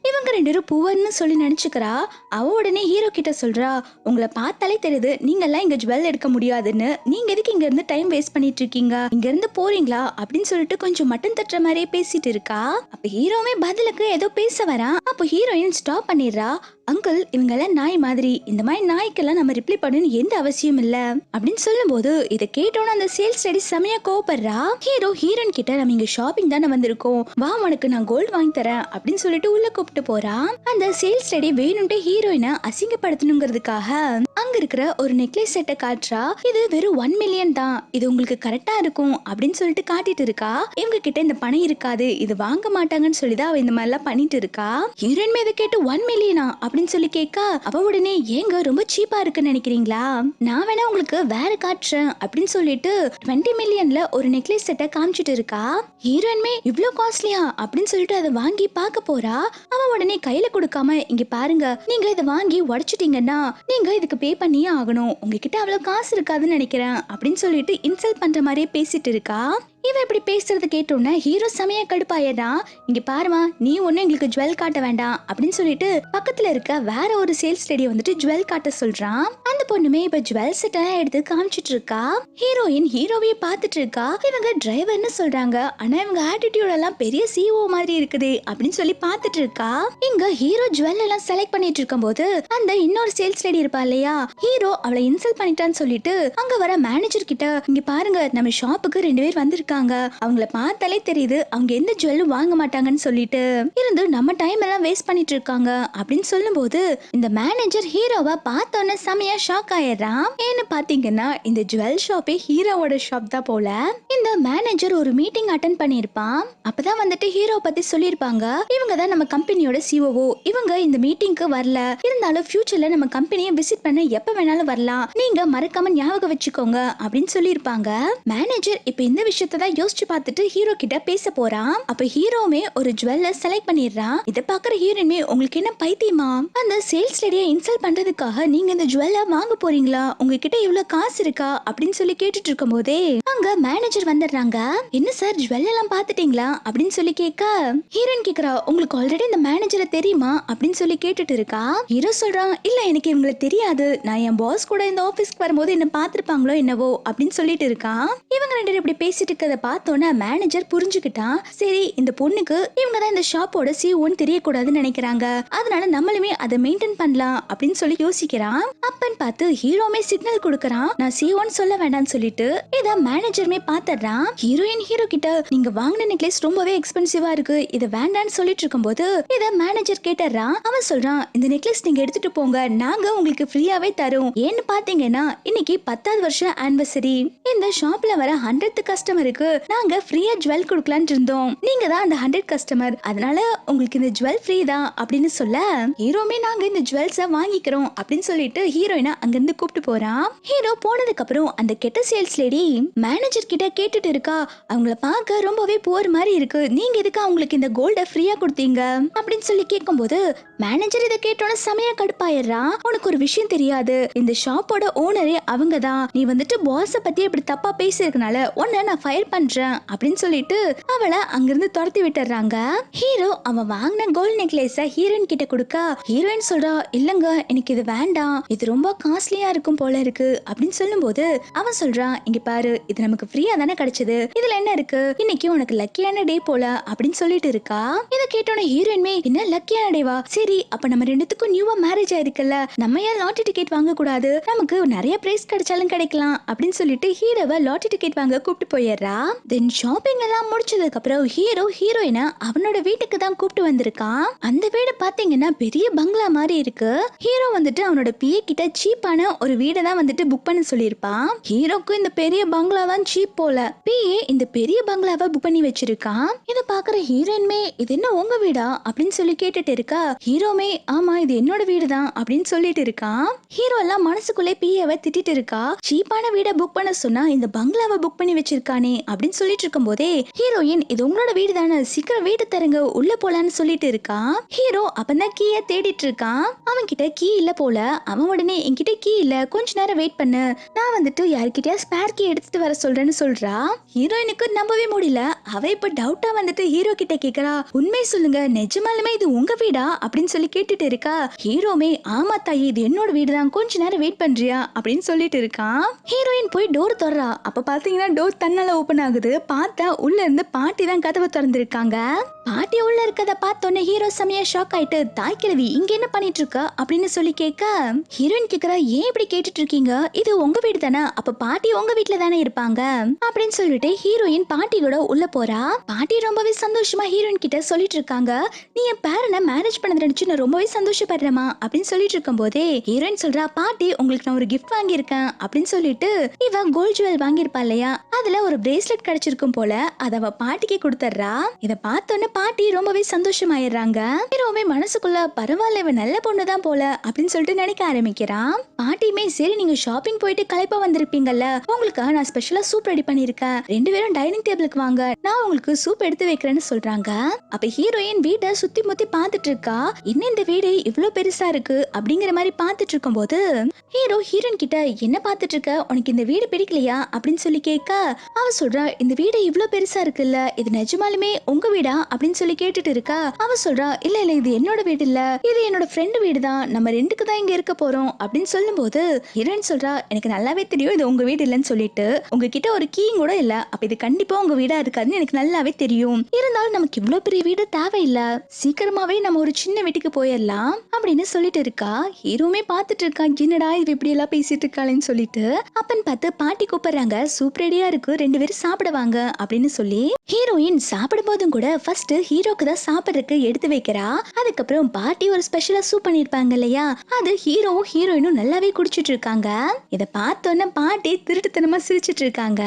இவங்க ரெண்டு பேரும் புவர்னு சொல்லி நினைச்சுக்கிறா. அவ உடனே ஹீரோ கிட்ட சொல்றா, உங்களை பார்த்தாலே தெரியுது நீங்க எல்லாம் இங்க ஜுவல் எடுக்க முடியாதுன்னு, நீங்க எதுக்கு இங்க இருந்து டைம் வேஸ்ட் பண்ணிட்டு இருக்கீங்க, இங்க இருந்து போறீங்களா அப்படின்னு சொல்லிட்டு கொஞ்சம் மட்டன் தட்டுற மாதிரியே பேசிட்டு இருக்கா. அப்ப ஹீரோவே பதிலுக்கு ஏதோ பேச வரா. அப்போ ஹீரோயின் ஸ்டாப் பண்ணிடுறா. அங்கிள், இவங்க எல்லாம் நாய் மாதிரி, இந்த மாதிரி நாய்க்கெல்லாம் நம்ம ரிப்ளை பண்ணணும்னு எந்த அவசியம் இல்ல அப்படின்னு சொல்லும் போது இதை கேட்டோன்னு அந்த சேல்ஸ் லேடி செமையா கோபப்படுறா. ஹீரோ ஹீரோயின் கிட்ட, நம்ம இங்க ஷாப்பிங் தானே வந்திருக்கோம், வா உனக்கு நான் கோல்டு வாங்கி தரேன் அப்படின்னு சொல்லிட்டு உள்ள கூப்பிட்டு போறா. அந்த சேல்ஸ் லேடி வேணும்ட்டு ஹீரோயினை அசிங்கப்படுத்தணுங்கிறதுக்காக அங்க இருக்கிற ஒரு நெக்லஸ் செட்டை காட்டுறா. இது வெறும் 1 மில்லியன் தான், இது உங்களுக்கு கரெக்டா இருக்கும் அப்படின்னு சொல்லிட்டு காட்டிட்டு இருக்கா. இவங்க கிட்ட இந்த பணம் இருக்காது, இது வாங்க மாட்டாங்கன்னு சொல்லிதான் அவ இந்த மாதிரி எல்லாம் பண்ணிட்டு இருக்கா. ஹீரோயின் இதை கேட்டு 1 மில்லியனா அப்படின்னு சொல்லி கேட்க அவ உடனே, ஏங்க ரொம்ப சீப்பா இருக்குன்னு நினைக்கிறீங்களா, நான் வேணா உங்களுக்கு வேற காட்டுறேன் அப்படின்னு சொல்லிட்டு 20 மில்லியன்ல ஒரு நெக்லஸ் செட்டை காமிச்சிட்டு இருக்கா. ஹீரோயின்மே இவ்ளோ காஸ்ட்லியா அப்படின்னு சொல்லிட்டு அதை வாங்கி பார்க்க போறா. அவ உடனே கையில கொடுக்காம, இங்க பாருங்க, நீங்க இதை வாங்கி உடைச்சிட்டீங்கன்னா நீங்க இதுக்கு பே பண்ணியே ஆகணும், உங்ககிட்ட அவ்வளவு காசு இருக்காதுன்னு நினைக்கிறேன் அப்படின்னு சொல்லிட்டு இன்சல்ட் பண்ற மாதிரியே பேசிட்டு இருக்கா. இவ இப்படி பேசுறது கேட்டோன்னா ஹீரோ செமையா கடுப்பாயதான். இங்க பாருமா, நீ ஒண்ணு எங்களுக்கு ஜுவல் காட்ட வேண்டாம் அப்படின்னு சொல்லிட்டு பக்கத்துல இருக்க வேற ஒரு சேல்ஸ் லேடி வந்துட்டு ஜுவல் காட்ட சொல்றான். அந்த பொண்ணுமே இப்ப ஜுவல் செட் எல்லாம் எடுத்து காமிச்சிட்டு இருக்கா. ஹீரோயின் ஹீரோவையே பார்த்துட்டு இருக்கா. இவங்க டிரைவர்னு சொல்றாங்க, ஆனா இவங்க ஆட்டிடியூட் எல்லாம் பெரிய சிஓ மாதிரி இருக்குது அப்படின்னு சொல்லி பார்த்துட்டு இருக்கா. இங்க ஹீரோ ஜுவல் எல்லாம் செலக்ட் பண்ணிட்டு இருக்கும் போது அந்த இன்னொரு சேல்ஸ் லேடி இருப்பா இல்லையா, ஹீரோ அவளை இன்சல்ட் பண்ணிட்டான்னு சொல்லிட்டு அங்க வர மேனேஜர் கிட்ட, இங்க பாருங்க, நம்ம ஷாப்புக்கு 2 பேர் வந்திருக்காங்க, இருக்காங்க, அவங்கள பார்த்தாலே தெரியுது அவங்க எந்த ஜுவல்லும் வாங்க மாட்டாங்கன்னு சொல்லிட்டு இருந்து நம்ம டைம் எல்லாம் வேஸ்ட் பண்ணிட்டு இருக்காங்க அப்படின்னு சொல்லும்போது இந்த மேனேஜர் ஹீரோவை பார்த்தோன்னே செமையா ஷாக் ஆயிடுறான். ஏன்னு பாத்தீங்கன்னா இந்த ஜுவல் ஷாப்பே ஹீரோவோட ஷாப் தான் போல. இந்த மேனேஜர் ஒரு மீட்டிங் அட்டென்ட் பண்ணிருப்பான். அப்பதான் வந்துட்டு ஹீரோ பத்தி சொல்லிருப்பாங்க. இவங்க தான் நம்ம கம்பெனியோட சிஓஓ. இவங்க இந்த மீட்டிங்க்கு வரல, இருந்தாலும் ஃபியூச்சர்ல நம்ம கம்பெனியை விசிட் பண்ண எப்ப வேணாலும் வரலாம், நீங்க மறக்காம ஞாபகம் வச்சுக்கோங்க அப்படின்னு சொல்லிருப்பாங்க. மேனேஜர் இப்ப இந்த விஷயத்தை தான் யோசிச்சு பார்த்துட்டு ஹீரோ கிட்ட பேச போறான். அப்ப ஹீரோமே ஒரு ஜுவல்ல செலக்ட் பண்ணிடுறான். இத பாக்குற ஹீரோயின்மே உங்களுக்கு என்ன பைத்தியமா, அந்த சேல்ஸ் லேடியை இன்சல்ட் பண்றதுக்காக நீங்க இந்த ஜுவல்ல வாங்க போறீங்களா, உங்ககிட்ட இவ்வளவு காசு இருக்கா அப்படின்னு சொல்லி கேட்டுட்டு இருக்கும் போதே அங்க மேனேஜர் வந்துடுறாங்க. என்ன சார் ஜுவல் எல்லாம் பாத்துட்டீங்களா அப்படின்னு சொல்லி கேட்க ஹீரோயின் கேக்குறா, உங்களுக்கு ஆல்ரெடி இந்த மேனேஜரை தெரியுமா அப்படின்னு சொல்லி கேட்டுட்டு இருக்கா. ஹீரோ சொல்றான், இல்ல எனக்கு இவங்களை தெரியாது, நான் என் பாஸ் கூட இந்த ஆபீஸ்க்கு வரும்போது என்ன பாத்திருப்பாங்களோ என்னவோ அப்படின்னு சொல்லிட்டு இருக்கான். இவங்க ரெண்டு பேரும் இப்படி பேசிட்டு இருக்கத பார்த்தோன்னா மேனேஜர் புரிஞ்சுக்கிட்டான். சரி இந்த பொண்ணுக்கு இவங்க தான் இந்த ஷாப்போட சிஓன்னு தெரியக்கூடாதுன்னு நினைக்கிறாங்க, அதனால நம்மளுமே அதை மெயின்டைன் பண்ணலாம் அப்படின்னு சொல்லி யோசிக்கிறான். அப்பன்னு பார்த்து ஹீரோமே சிக்னல் கொடுக்கறான், நான் சிஓன்னு சொல்ல வேண்டாம்னு சொல்லிட்டு இத மேனேஜருமே பாத்துறான். ஹீரோயின் ஹீரோ கிட்ட நீங்க வாங்கின நெக்லஸ் ரொம்பவே எக்ஸ்பென்சிவா இருக்கு, இத வேண்டான்னு சொல்லிட்டு இருக்கும்போது இத மேனேஜர் கேட்டறான். அவன் சொல்றான், இந்த நெக்லஸ் நீங்க எடுத்துட்டு போங்க, நாங்க உங்களுக்கு ஃப்ரீயாவே தரோம். ஏன்னு பாத்தீங்கன்னா இன்னைக்கு 10வது வருஷம் ஆனிவர்சரி, இந்த ஷாப்ல வர 100th கஸ்டமருக்கு நாங்க ஃப்ரீயா ஜுவல் கொடுக்கலாம்னு இருந்தோம், நீங்க தான் அந்த 100 கஸ்டமர், அதனால உங்களுக்கு இந்த ஜுவல் ஃப்ரீ தான் அப்படின்னு சொல்ல ஹீரோமே நாங்க இந்த ஜுவல்ஸ வாங்கிக்கிறோம் அப்படின்னு சொல்லிட்டு ஹீரோயினை அங்கிருந்து கூப்பிட்டு போறான். ஹீரோ போனதுக்கு அப்புறம் அந்த கெட்ட சேல்ஸ் லேடி மேனேஜர் கிட்ட கேட்டுட்டு இருக்கா, அவங்கள பார்க்க ரொம்பவே புவர் மாதிரி இருக்கு, நீங்க எதுக்கு அவங்களுக்கு இந்த கோல்ட ஃப்ரீயா கொடுத்தீங்க அப்படின்னு சொல்லி கேட்கும்போது மேனேஜர் இதை கேட்டோட செமையா கடுப்பாயிடுறான். உனக்கு ஒரு விஷயம் தெரியாது, இந்த ஷாப்போட ஓனரே அவங்க தான், நீ வந்துட்டு பாஸ பத்தி இப்படி தப்பா பேசிருக்கனால உன்னை நான் ஃபயர் பண்றேன் அப்படின்னு சொல்லிட்டு அவளை அங்கிருந்து துரத்தி விட்டுறாங்க. ஹீரோ அவன் வாங்கின கோல்ட் நெக்லஸ ஹீரோயின் கிட்ட கொடுக்க ஹீரோயின் சொல்றா, இல்லங்க எனக்கு இது வேண்டாம், இது ரொம்ப காஸ்ட்லியா இருக்கும் போல இருக்கு அப்படின்னு சொல்லும்போது அவன் சொல்றான், இங்க பாரு இது நமக்கு ஃப்ரீயா தானே கிடைச்சது, இதுல என்ன இருக்கு, இன்னைக்கு உனக்கு லக்கியான டே போல அப்படின்னு சொல்லிட்டு இருக்கா. இத கேட்டோட ஹீரோயின்மே என்ன லக்கியான டேவா, சரி அப்ப நம்ம ரெண்டுத்துக்கும் நியூவா மேரேஜ் ஆயிருக்குல்ல, நம்ம ஏன் லாட்டரி டிக்கெட் வாங்க கூடாது, நமக்கு நிறைய பிரைஸ் கிடைச்சாலும் கிடைக்கலாம் அப்படின்னு சொல்லிட்டு ஹீரோவை லாட்டரி டிக்கெட் வாங்க கூப்பிட்டு போயிடுறா. தென் ஷாப்பிங் எல்லாம் முடிச்சதுக்கு அப்புறம் ஹீரோ ஹீரோயினை அவனோட வீட்டுக்கு தான் கூப்பிட்டு வந்திருக்கான். அந்த வீடு பாத்தீங்கன்னா பெரிய பங்களா மாதிரி இருக்கு. ஹீரோ வந்துட்டு அவனோட பிஏ கிட்ட சீப்பான ஒரு வீடை தான் வந்துட்டு புக் பண்ண சொல்லியிருப்பான். ஹீரோக்கு இந்த பெரிய பங்களா தான் சீப் போல, பிஏ இந்த பெரிய பங்களாவை புக் பண்ணி வச்சிருக்கான். இத பாக்குற ஹீரோயின்மே இது என்ன உங்க வீடா அப்படின்னு சொல்லி கேட்டுட்டு இருக்கா. ஹீரோமே ஆமா இது என்னோட வீடு தான் அப்படின்னு சொல்லிட்டு இருக்கான். ஹீரோ எல்லாம் மனசுக்குள்ளே பிஏவை திட்டிட்டு இருக்கா, சீப்பான வீடை புக் பண்ண சொன்னா இந்த பங்களாவை புக் பண்ணி வச்சிருக்கானே அப்படின்னு சொல்லிட்டு இருக்கும் போதே ஹீரோயின் இது உங்களோட வீடு தானே, சீக்கிரம் வீடு தருங்க உள்ள போலான்னு சொல்லிட்டு இருக்கான். ஹீரோ அப்பதான் கீயை தேடிட்டு இருக்கான். அவன் கிட்ட கீ இல்ல போல. அவன் உடனே என்கிட்ட கீ இல்ல, கொஞ்ச நேரம் வெயிட் பண்ணு, நான் வந்துட்டு யார்கிட்டயா ஸ்பேர் கீ எடுத்துட்டு வர சொல்றேன்னு சொல்றா. ஹீரோயினுக்கு நம்பவே முடியல. அவ இப்ப டவுட்டா வந்துட்டு ஹீரோ கிட்ட கேக்குறா, உண்மை சொல்லுங்க நிஜமாலுமே இது உங்க வீடா அப்படின்னு சொல்லி கேட்டுட்டு இருக்கா. ஹீரோமே ஆமா தாயி இது என்னோட வீடு தான், கொஞ்ச நேரம் வெயிட் பண்றியா அப்படின்னு சொல்லிட்டு இருக்கான். ஹீரோயின் போய் டோர் திறறா. அப்ப பாத்தீங்கன்னா டோர் தன்னால ஓபன் ஆகுது. பார்த்தா உள்ள இருந்து பாட்டி தான் கதவை திறந்திருக்காங்க. பாட்டி உள்ள இருக்கத பார்த்தோன்னே ஹீரோ செமையா ஷாக் ஆயிட்டு, தாய் கிழவி இங்க என்ன பண்ணிட்டு இருக்க அப்படின்னு சொல்லி கேட்க ஹீரோயின் கேக்குறா, ஏன் இப்படி கேட்டுட்டு இருக்கீங்க, இது உங்க வீடு தானே, அப்ப பாட்டி உங்க வீட்டுல தானே இருப்பாங்க அப்படின்னு சொல்லிட்டு ஹீரோயின் பாட்டி கூட உள்ள போறா. பாட்டி ரொம்பவே சந்தோஷமா ஹீரோயின் கிட்ட சொல்லிட்டு இருக்காங்க, நீ என் பேரனை மேரேஜ் பண்ணது நினைச்சு நான் ரொம்பவே சந்தோஷப்படுறேமா அப்படின்னு சொல்லிட்டு இருக்கும் போதே ஹீரோயின் சொல்றா, பாட்டி உங்களுக்கு நான் ஒரு கிஃப்ட் வாங்கியிருக்கேன் அப்படின்னு சொல்லிட்டு இவ கோல்ட் ஜுவல் வாங்கியிருப்பா இல்லையா, அதுல ஒரு பிரேஸ்லெட் கிடைச்சிருக்கும் போல, அத அவ பாட்டிக்கு கொடுத்துட்றா. இத பார்த்தோன்னே பாட்டி ரொம்பவே சந்தோஷமாயிடுறாங்க. ஹீரோவே மனசுக்குள்ள பரவாயில்ல இவ நல்ல பொண்ணுதான் போல அப்படின்னு சொல்லிட்டு நினைக்க ஆரம்பிக்கிறான். பாட்டியுமே சரி நீங்க ஷாப்பிங் போயிட்டு களைப்பா வந்திருப்பீங்கல்ல, உங்களுக்காக நான் ஸ்பெஷலா சூப் ரெடி பண்ணிருக்கேன், ரெண்டு பேரும் டைனிங் டேபிளுக்கு வாங்க, நான் உங்களுக்கு சூப் எடுத்து வைக்கிறேன்னு சொல்றாங்க. அப்ப ஹீரோயின் வீட்டை சுத்தி முத்தி பாத்துட்டு இருக்கா. என்ன இந்த வீடு இவ்வளவு பெருசா இருக்கு அப்படிங்கிற மாதிரி பாத்துட்டு இருக்கும் போது ஹீரோ ஹீரோயின் கிட்ட என்ன பாத்துட்டு இருக்க, உனக்கு இந்த வீடு பிடிக்கலையா அப்படின்னு சொல்லி கேட்க அவ சொல்றா, இந்த வீடு இவ்வளவு பெருசா இருக்குல்ல, இது நிஜமாலுமே உங்க வீடா அப்படின்னு சொல்லி கேட்டுட்டு இருக்கா. அவ சொல்றா, இல்ல இல்ல இது என்னோட வீடு இல்ல, இது என்னோட ஃப்ரெண்டு வீடு தான், நம்ம ரெண்டுக்கு தான் இங்க இருக்க போறோம் அப்படின்னு சொல்லும் போது ஹீரோயின் சொல்றா, எனக்கு நல்லாவே தெரியும் இது உங்க வீடு இல்லன்னு சொல்லிட்டு, உங்ககிட்ட ஒரு கீயும் கூட இல்ல, அப்ப இது கண்டிப்பா உங்க வீடா இருக்காதுன்னு எனக்கு நல்லாவே தெரியும், இருந்தாலும் நமக்கு இவ்வளவு பெரிய வீடு தேவையில்ல, சீக்கிரமாவே நம்ம ஒரு சின்ன வீட்டுக்கு போயிடலாம் அப்படின்னு சொல்லிட்டு இருக்கா. ஹீரோமே பாத்துட்டு இருக்கான், என்னடா இது இப்படி எல்லாம் பேசிட்டு இருக்காளேன்னு சொல்லிட்டு. அப்பன்னு பார்த்து பாட்டி கூப்பிடுறாங்க, சூப் ரெடியா இருக்கு ரெண்டு பேரும் சாப்பிடுவாங்க அப்படின்னு சொல்லி ஹீரோயின் சாப்பிடும் போதும் கூட ஃபர்ஸ்ட் ஹீரோக்கு தான் சாப்பிடறதுக்கு எடுத்து வைக்கிறா. அதுக்கப்புறம் பாட்டி ஒரு ஸ்பெஷலா சூப் பண்ணிருப்பாங்க இல்லையா, அது ஹீரோவும் ஹீரோயினும் நல்லாவே குடிச்சிட்டு இருக்காங்க. இத பார்த்தோன்னே பாட்டி திருட்டுத்தனமா சிரிச்சிட்டு இருக்காங்க.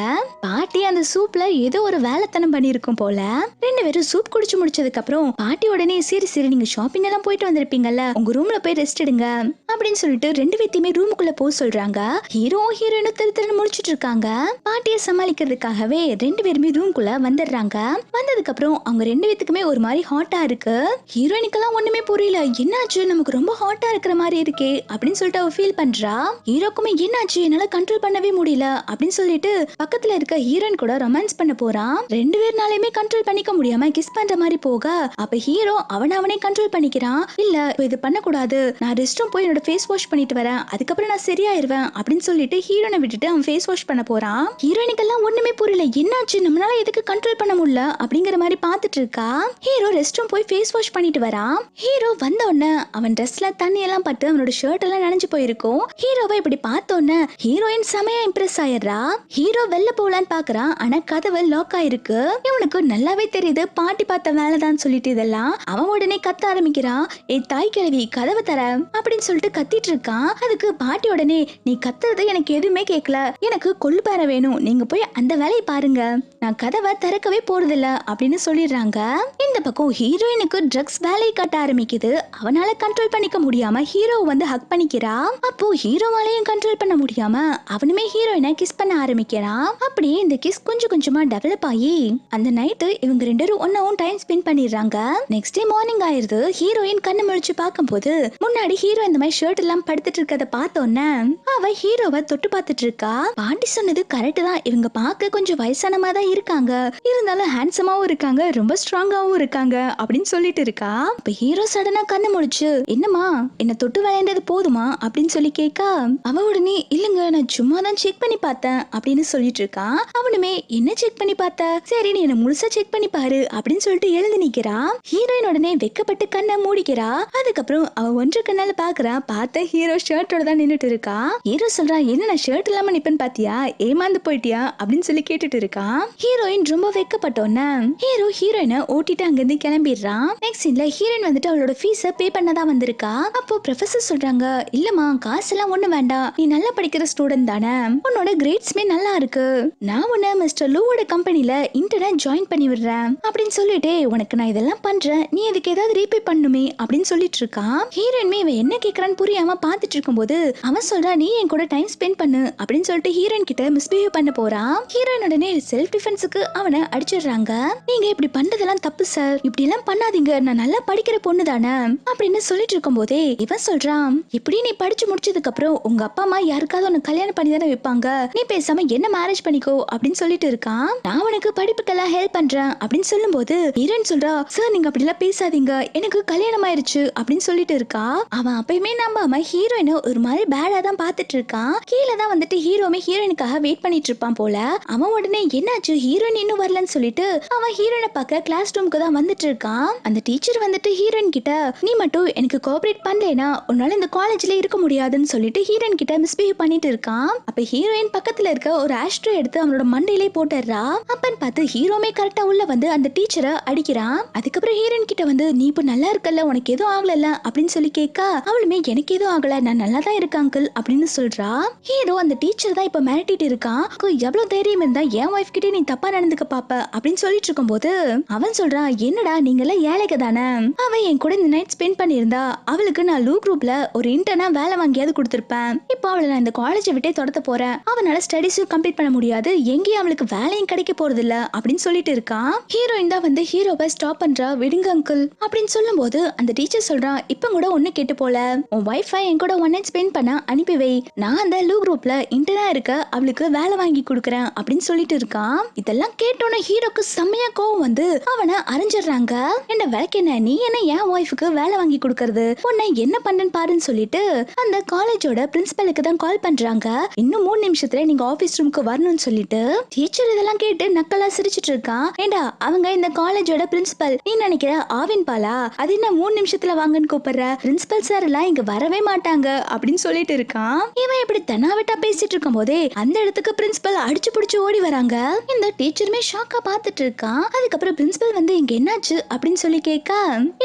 பாட்டி அந்த சூப்ல ஏதோ ஒரு வேலைத்தனம் பண்ணிருக்கும் போல. ரெண்டு பேரும் சூப் குடிச்சு முடிச்சதுக்கு அப்புறம் பாட்டி உடனே சரி சரி நீங்க ஷாப்பிங் எல்லாம் போயிட்டு வந்திருப்பீங்கல்ல, உங்க ரூம்ல போய் ரெஸ்ட் எடுங்க அப்படின்னு சொல்லிட்டு ரெண்டு பேத்தையுமே ரூமுக்குள்ள போக சொல்றாங்க. ஹீரோ ஹீரோயினும் திரு திருன்னு முடிச்சிட்டு இருக்காங்க. பாட்டியை சமாளிக்கிறதுக்காகவே ரெண்டு பேருமே ரூம்குள்ள வந்துடுறாங்க. வந்ததுக்கு அப்புறம் அவங்க ரெண்டு பேத்துக்குமே ஒரு மாதிரி ஹாட்டா இருக்கு. ஹீரோயினுக்கெல்லாம் ஒண்ணுமே புரியல, என்னாச்சு நமக்கு ரொம்ப ஹாட்டா இருக்கிற மாதிரி இருக்கே அப்படின்னு சொல்லிட்டு அவ ஃபீல் பண்றா. ஹீரோக்குமே என்னாச்சு என்னால கண்ட்ரோல் பண்ணவே முடியல அப்படின்னு சொல்லிட்டு பக்கத்துல இருக்க ஹீரோயின் கூட ரொமான்ஸ் பண்ண போறான். ரெண்டு பேர்னாலையுமே கண்ட்ரோல் பண்ணிக்க முடியாம கிஸ் பண்ற மாதிரி போக அப்ப ஹீரோ அவனே கண்ட்ரோல் பண்ணிக்கிறான். இல்ல இது பண்ணக்கூடாது, நான் ரெஸ்ட் ரூம் போய் என்னோட ஃபேஸ் வாஷ் பண்ணிட்டு வரேன், அதுக்கப்புறம் நான் சரியாயிருவேன் அப்படின்னு சொல்லிட்டு ஹீரோனை விட்டுட்டு அவன் ஃபேஸ் வாஷ் பண்ண போறான். ஹீரோயினுக்கெல்லாம் ஒண்ணுமே புரியல, என்னாச்சு நம்மளால எதுக்கு கண்ட்ரோல் பண்ண முடியல அப்படிங்கிற மாதிரி பாத்துட்டு இருக்கா. ஹீரோ ரெஸ்ட் ரூம் போய் ஃபேஸ் வாஷ் பண்ணிட்டு வரான். ஹீரோ வந்த உடனே அவன் ட்ரெஸ்ல தண்ணி எல்லாம் பட்டு அவனோட ஷர்ட் எல்லாம் நனைஞ்சு போயிருக்கும். ஹீரோவை இப்படி பார்த்த உடனே ஹீரோயின் செமையா இம்ப்ரெஸ் ஆயிடுறா. ஹீரோ வெளில போலான்னு பாக்குறான், ஆனா கதவு லாக் ஆயிருக்கு. இவனுக்கு நல்லாவே தெரியுது பாட்டி பார்த்த வேலைதான் சொல்லிட்டு இதெல்லாம் அவன் உடனே கத்த ஆரம்பிக்கிறான். ஏய் தாய் கிழவி கதவை தர அப்படின்னு சொல்லிட்டு கத்திட்டு இருக்கான். அதுக்கு பாட்டி உடனே நீ கத்துறது எனக்கு எதுவுமே கேட்கல, எனக்கு கொள்ளுப்பார வேணும், நீங்க போய் அந்த வேலையை பாருங்க, நான் கதவை திறக்கவே போறதில்ல அப்படின்னு சொல்லிடுறாங்க. இந்த பக்கம் ஹீரோயினுக்கு ட்ரக்ஸ் வேலையை காட்ட ஆரம்பிக்குது. அவனால கண்ட்ரோல் பண்ணிக்க முடியாம ஹீரோ வந்து ஹக் பண்ணிக்கிறா. அப்போ ஹீரோவாலையும் கண்ட்ரோல் பண்ண முடியாம அவனுமே ஹீரோயினை கிஸ் பண்ண ஆரம்பிக்கிறான். அப்படியே இந்த கிஸ் கொஞ்சம் கொஞ்சமா டெவலப் ஆகி அந்த நைட்டு இவங்க ரெண்டு பேரும் ஒன்னாவும் டைம் ஸ்பெண்ட் பண்ணிடுறாங்க. நெக்ஸ்ட் டே மார்னிங் ஆயிருது. ஹீரோயின் கண்ணு முழிச்சு பார்க்கும்போது முன்னாடி ஹீரோ இந்த மாதிரி ஷர்ட் எல்லாம் படுத்துட்டு இருக்கத பார்த்தோன்னே அவ ஹீரோவை தொட்டு பார்த்துட்டு இருக்கா. பாட்டி சொன்னது கரெக்ட் தான், இவங்க பார்க்க கொஞ்சம் வயசானமா தான் இருக்காங்க, இருந்தாலும் ஹேண்ட்ஸமாவும் இருக்காங்க, ரொம்ப ஸ்ட்ராங்காவும் இருக்காங்க அப்படின்னு சொல்லிட்டு இருக்கா. இப்ப ஹீரோ சடனா கண்ணு முடிச்சு என்னமா என்ன தொட்டு விளையாண்டது போதுமா அப்படின்னு சொல்லி கேட்கா. அவ உடனே இல்லங்க நான் சும்மா தான் செக் பண்ணி பார்த்தேன் அப்படின்னு சொல்லிட்டு இருக்கா. அவனுமே என்ன செக் பண்ணி பார்த்த, சரி நீ என்ன முழுசா செக் பண்ணி பாரு அப்படின்னு சொல்லிட்டு எழுந்து நிக்கிறா. ஹீரோயின் உடனே வெக்கப்பட்டு கண்ணை மூடிக்கிறா. அதுக்கப்புறம் அவ ஒன்று கண்ணால பாக்குறா. பார்த்த ஹீரோ ஷர்ட்டோட தான் நின்னுட்டு இருக்கா. ஹீரோ சொல்றா என்ன நான் ஷர்ட் இல்லாம நிப்பேன்னு பாத்தியா, ஏமாந்து போயிட்டியா அப்படின்னு சொல்லி கேட்டுட்டு இருக்கா. ஹீரோயின் ரொம்ப வெக்கப்பட்டோன்னு ஹீரோ ஹீரோயினை ஓட்டிட்டு அங்கிருந்து கிளம்பிடுறான். நெக்ஸ்ட் சீன்ல ஹீரோயின் வந்துட்டு அவளோட ஃபீஸ பே பண்ணதான் வந்திருக்கா. அப்போ ப்ரொஃபசர் சொல்றாங்க இல்லம்மா காசெல்லாம் ஒண்ணு வேண்டாம், நீ நல்லா படிக்கிற ஸ்டூடெண்ட் தானே, உன்னோட கிரேட்ஸ்மே நல்லா இருக்கு, நான் உன்னை மிஸ்டர் லூவோட கம்பெனில இன்டர்னா ஜாயின் பண்ணி விடுறேன் அப்படின்னு சொல்லிட்டு உனக்கு நான் இதெல்லாம் பண்றேன், நீ இதுக்கு ஏதாவது ரீபே பண்ணுமே அப்படின்னு சொல்லிட்டு இருக்கான். ஹீரோயின்மே இவன் என்ன கேக்குறான்னு புரியாம பாத்துட்டு இருக்கும்போது அவன் சொல்றா நீ என் கூட டைம் ஸ்பெண்ட் பண்ணு அப்படின்னு சொல்லிட்டு ஹீரோயின் கிட்ட மிஸ்பிஹேவ் பண்ண போறான். ஹீரோயின் உடனே செல்ஃப் டிஃபென்ஸுக்கு அவனை அடிச்சிடுறாங்க. நீங்க இப்படி பண்றதெல்லாம் தப்பு சார், இப்படி எல்லாம் பண்ணாதீங்க, நான் நல்லா படிக்கிற பொண்ணு தானே அப்படின்னு சொல்லிட்டு இருக்கும் போதே இவன் சொல்றான் இப்படி நீ படிச்சு முடிச்சதுக்கு அப்புறம் உங்க அப்பா அம்மா யாருக்காவது உனக்கு கல்யாணம் பண்ணி தானே வைப்பாங்க, நீ பேசாம என்ன மேரேஜ் பண்ணிக்கோ அப்படின்னு சொல்லிட்டு இருக்கான். நான் உனக்கு படிப்புக்கெல்லாம் ஹெல்ப் பண்றேன் அப்படின்னு சொல்லும் போது ஹீரோயின் சொல்றா சார் நீங்க அப்படி எல்லாம் பேசாதீங்க, எனக்கு கல்யாணம் ஆயிருச்சு அப்படின்னு சொல்லிட்டு இருக்கா. அவன் அப்பயுமே நம்பாம ஹீரோயினை ஒரு மாதிரி பேடா தான் பாத்துட்டு இருக்கான். கீழே தான் வந்துட்டு ஹீரோமே ஹீரோயினுக்காக வெயிட் பண்ணிட்டு இருப்பான் போல. அவன் உடனே என்னாச்சு ஹீரோயின் இன்னும் வரலன்னு சொல்லிட்டு அவன் ஹீரோயினை பார்க்க கிளாஸ் ரூமுக்கு தான் வந்துட்டு இருக்கான். அந்த டீச்சர் வந்துட்டு ஹீரோயின் கிட்ட நீ மட்டும் எனக்கு கோஆபரேட் பண்ணலைனா உன்னால இந்த காலேஜ்ல இருக்க முடியாதுன்னு சொல்லிட்டு ஹீரோயின் கிட்ட மிஸ்பிஹேவ் பண்ணிட்டு இருக்கான். அப்ப ஹீரோயின் பக்கத்துல இருக்க ஒரு ஆஸ்ட்ரோ எடுத்து அவனோட மண்டையிலே போட்டுறா. அப்பன்னு பார்த்து ஹீரோமே கரெக்டா உள்ள வந்து அந்த டீச்சரை அடிக்கிறான். அதுக்கப்புறம் ஹீரோயின் கிட்ட வந்து நீ இப்ப நல்லா இருக்கல, உனக்கு எதுவும் ஆகல அப்படின்னு சொல்லி கேட்க அவளுமே எனக்கு எதுவும் ஆகல, நான் நல்லா தான் இருக்கேன் அங்கிள் அப்படின்னு சொல்றா. ஹீரோ அந்த டீச்சர் தான் இப்ப மிரட்டிட்டு இருக்கான். எவ்வளவு தைரியம் இருந்தா என் ஒய்ஃப் கிட்டே நீ தப்பா நடந்துக்க பாப்ப அப்படின்னு சொல்லிட்டு இருக்கும் போது அவன் சொல்றான் என்னடா நீங்க எல்லாம் ஏழைக்கு தானே, அவன் என் கூட இந்த நைட் ஸ்பெண்ட் பண்ணியிருந்தா அவளுக்கு நான் லூ குரூப்ல ஒரு இன்டர்னா வேலை வாங்கியாவது கொடுத்திருப்பேன். இப்போ அவளை நான் இந்த காலேஜை விட்டே தொடத்த போறேன், அவனால ஸ்டடிஸும் கம்ப்ளீட் பண்ண முடியாது, எங்கேயும் அவளுக்கு வேலையும் கிடைக்க போறது இல்ல அப்படின்னு சொல்லிட்டு இருக்கான். ஹீரோயின் தான் வந்து ஹீரோவை ஸ்டாப் பண்றா. விடுங்க அங்கிள் அப்படின்னு சொல்லும் போது அந்த டீச்சர் சொல்றான் இப்ப கூட ஒண்ணு கேட்டு போல, உன் வைஃபை என் கூட ஒன் நைட் ஸ்பெண்ட் பண்ண அனுப்பி வை, நான் அந்த லூ குரூப்ல இன்டர்னா இருக்க அவளுக்கு வேலை வாங்கி கொடுக்குறேன் அப்படின்னு சொல்லிட்டு இருக்கான். இதெல்லாம் கேட்டோன்னு ஹீரோக்கு செம்மையா கோவம் வந்து அவனை அரைஞ்சிடுறாங்க. என்ன வேலைக்கு என்ன நீ என்ன என் ஒய்ஃபுக்கு வேலை வாங்கி கொடுக்கறது, உன்னை என்ன பண்ணன்னு பாருன்னு சொல்லிட்டு அந்த காலேஜோட பிரின்சிபலுக்கு தான் கால் பண்றாங்க. இன்னும் 3 நிமிஷத்துல நீங்க ஆபீஸ் ரூமுக்கு வரணும்னு சொல்லிட்டு டீச்சர் இதெல்லாம் கேட்டு நக்கலா சிரிச்சிட்டு இருக்கான். ஏண்டா அவங்க இந்த காலேஜோட பிரின்சிபல், நீ நினைக்கிற ஆவின் பாலா, அது என்ன 3 நிமிஷத்துல வாங்கன்னு கூப்பிடுற, பிரின்சிபல் சார் எல்லாம் இங்க வரவே மாட்டாங்க அப்படின்னு சொல்லிட்டு இருக்கான். இவன் இப்படி தெனாவட்டா பேசிட்டு இருக்கும் போதே அந்த இடத்துக்கு பிரின்சிபல் அடிச்சு புடிச்சு ஓடி வராங்க. இந்த டீச்சருமே ஷாக்கா பாத்துட்டு இருக்கான். அதுக்கப்புறம் பிரின்சிபல் வந்து இங்க என்னாச்சு அப்படின்னு சொல்லி கேட்க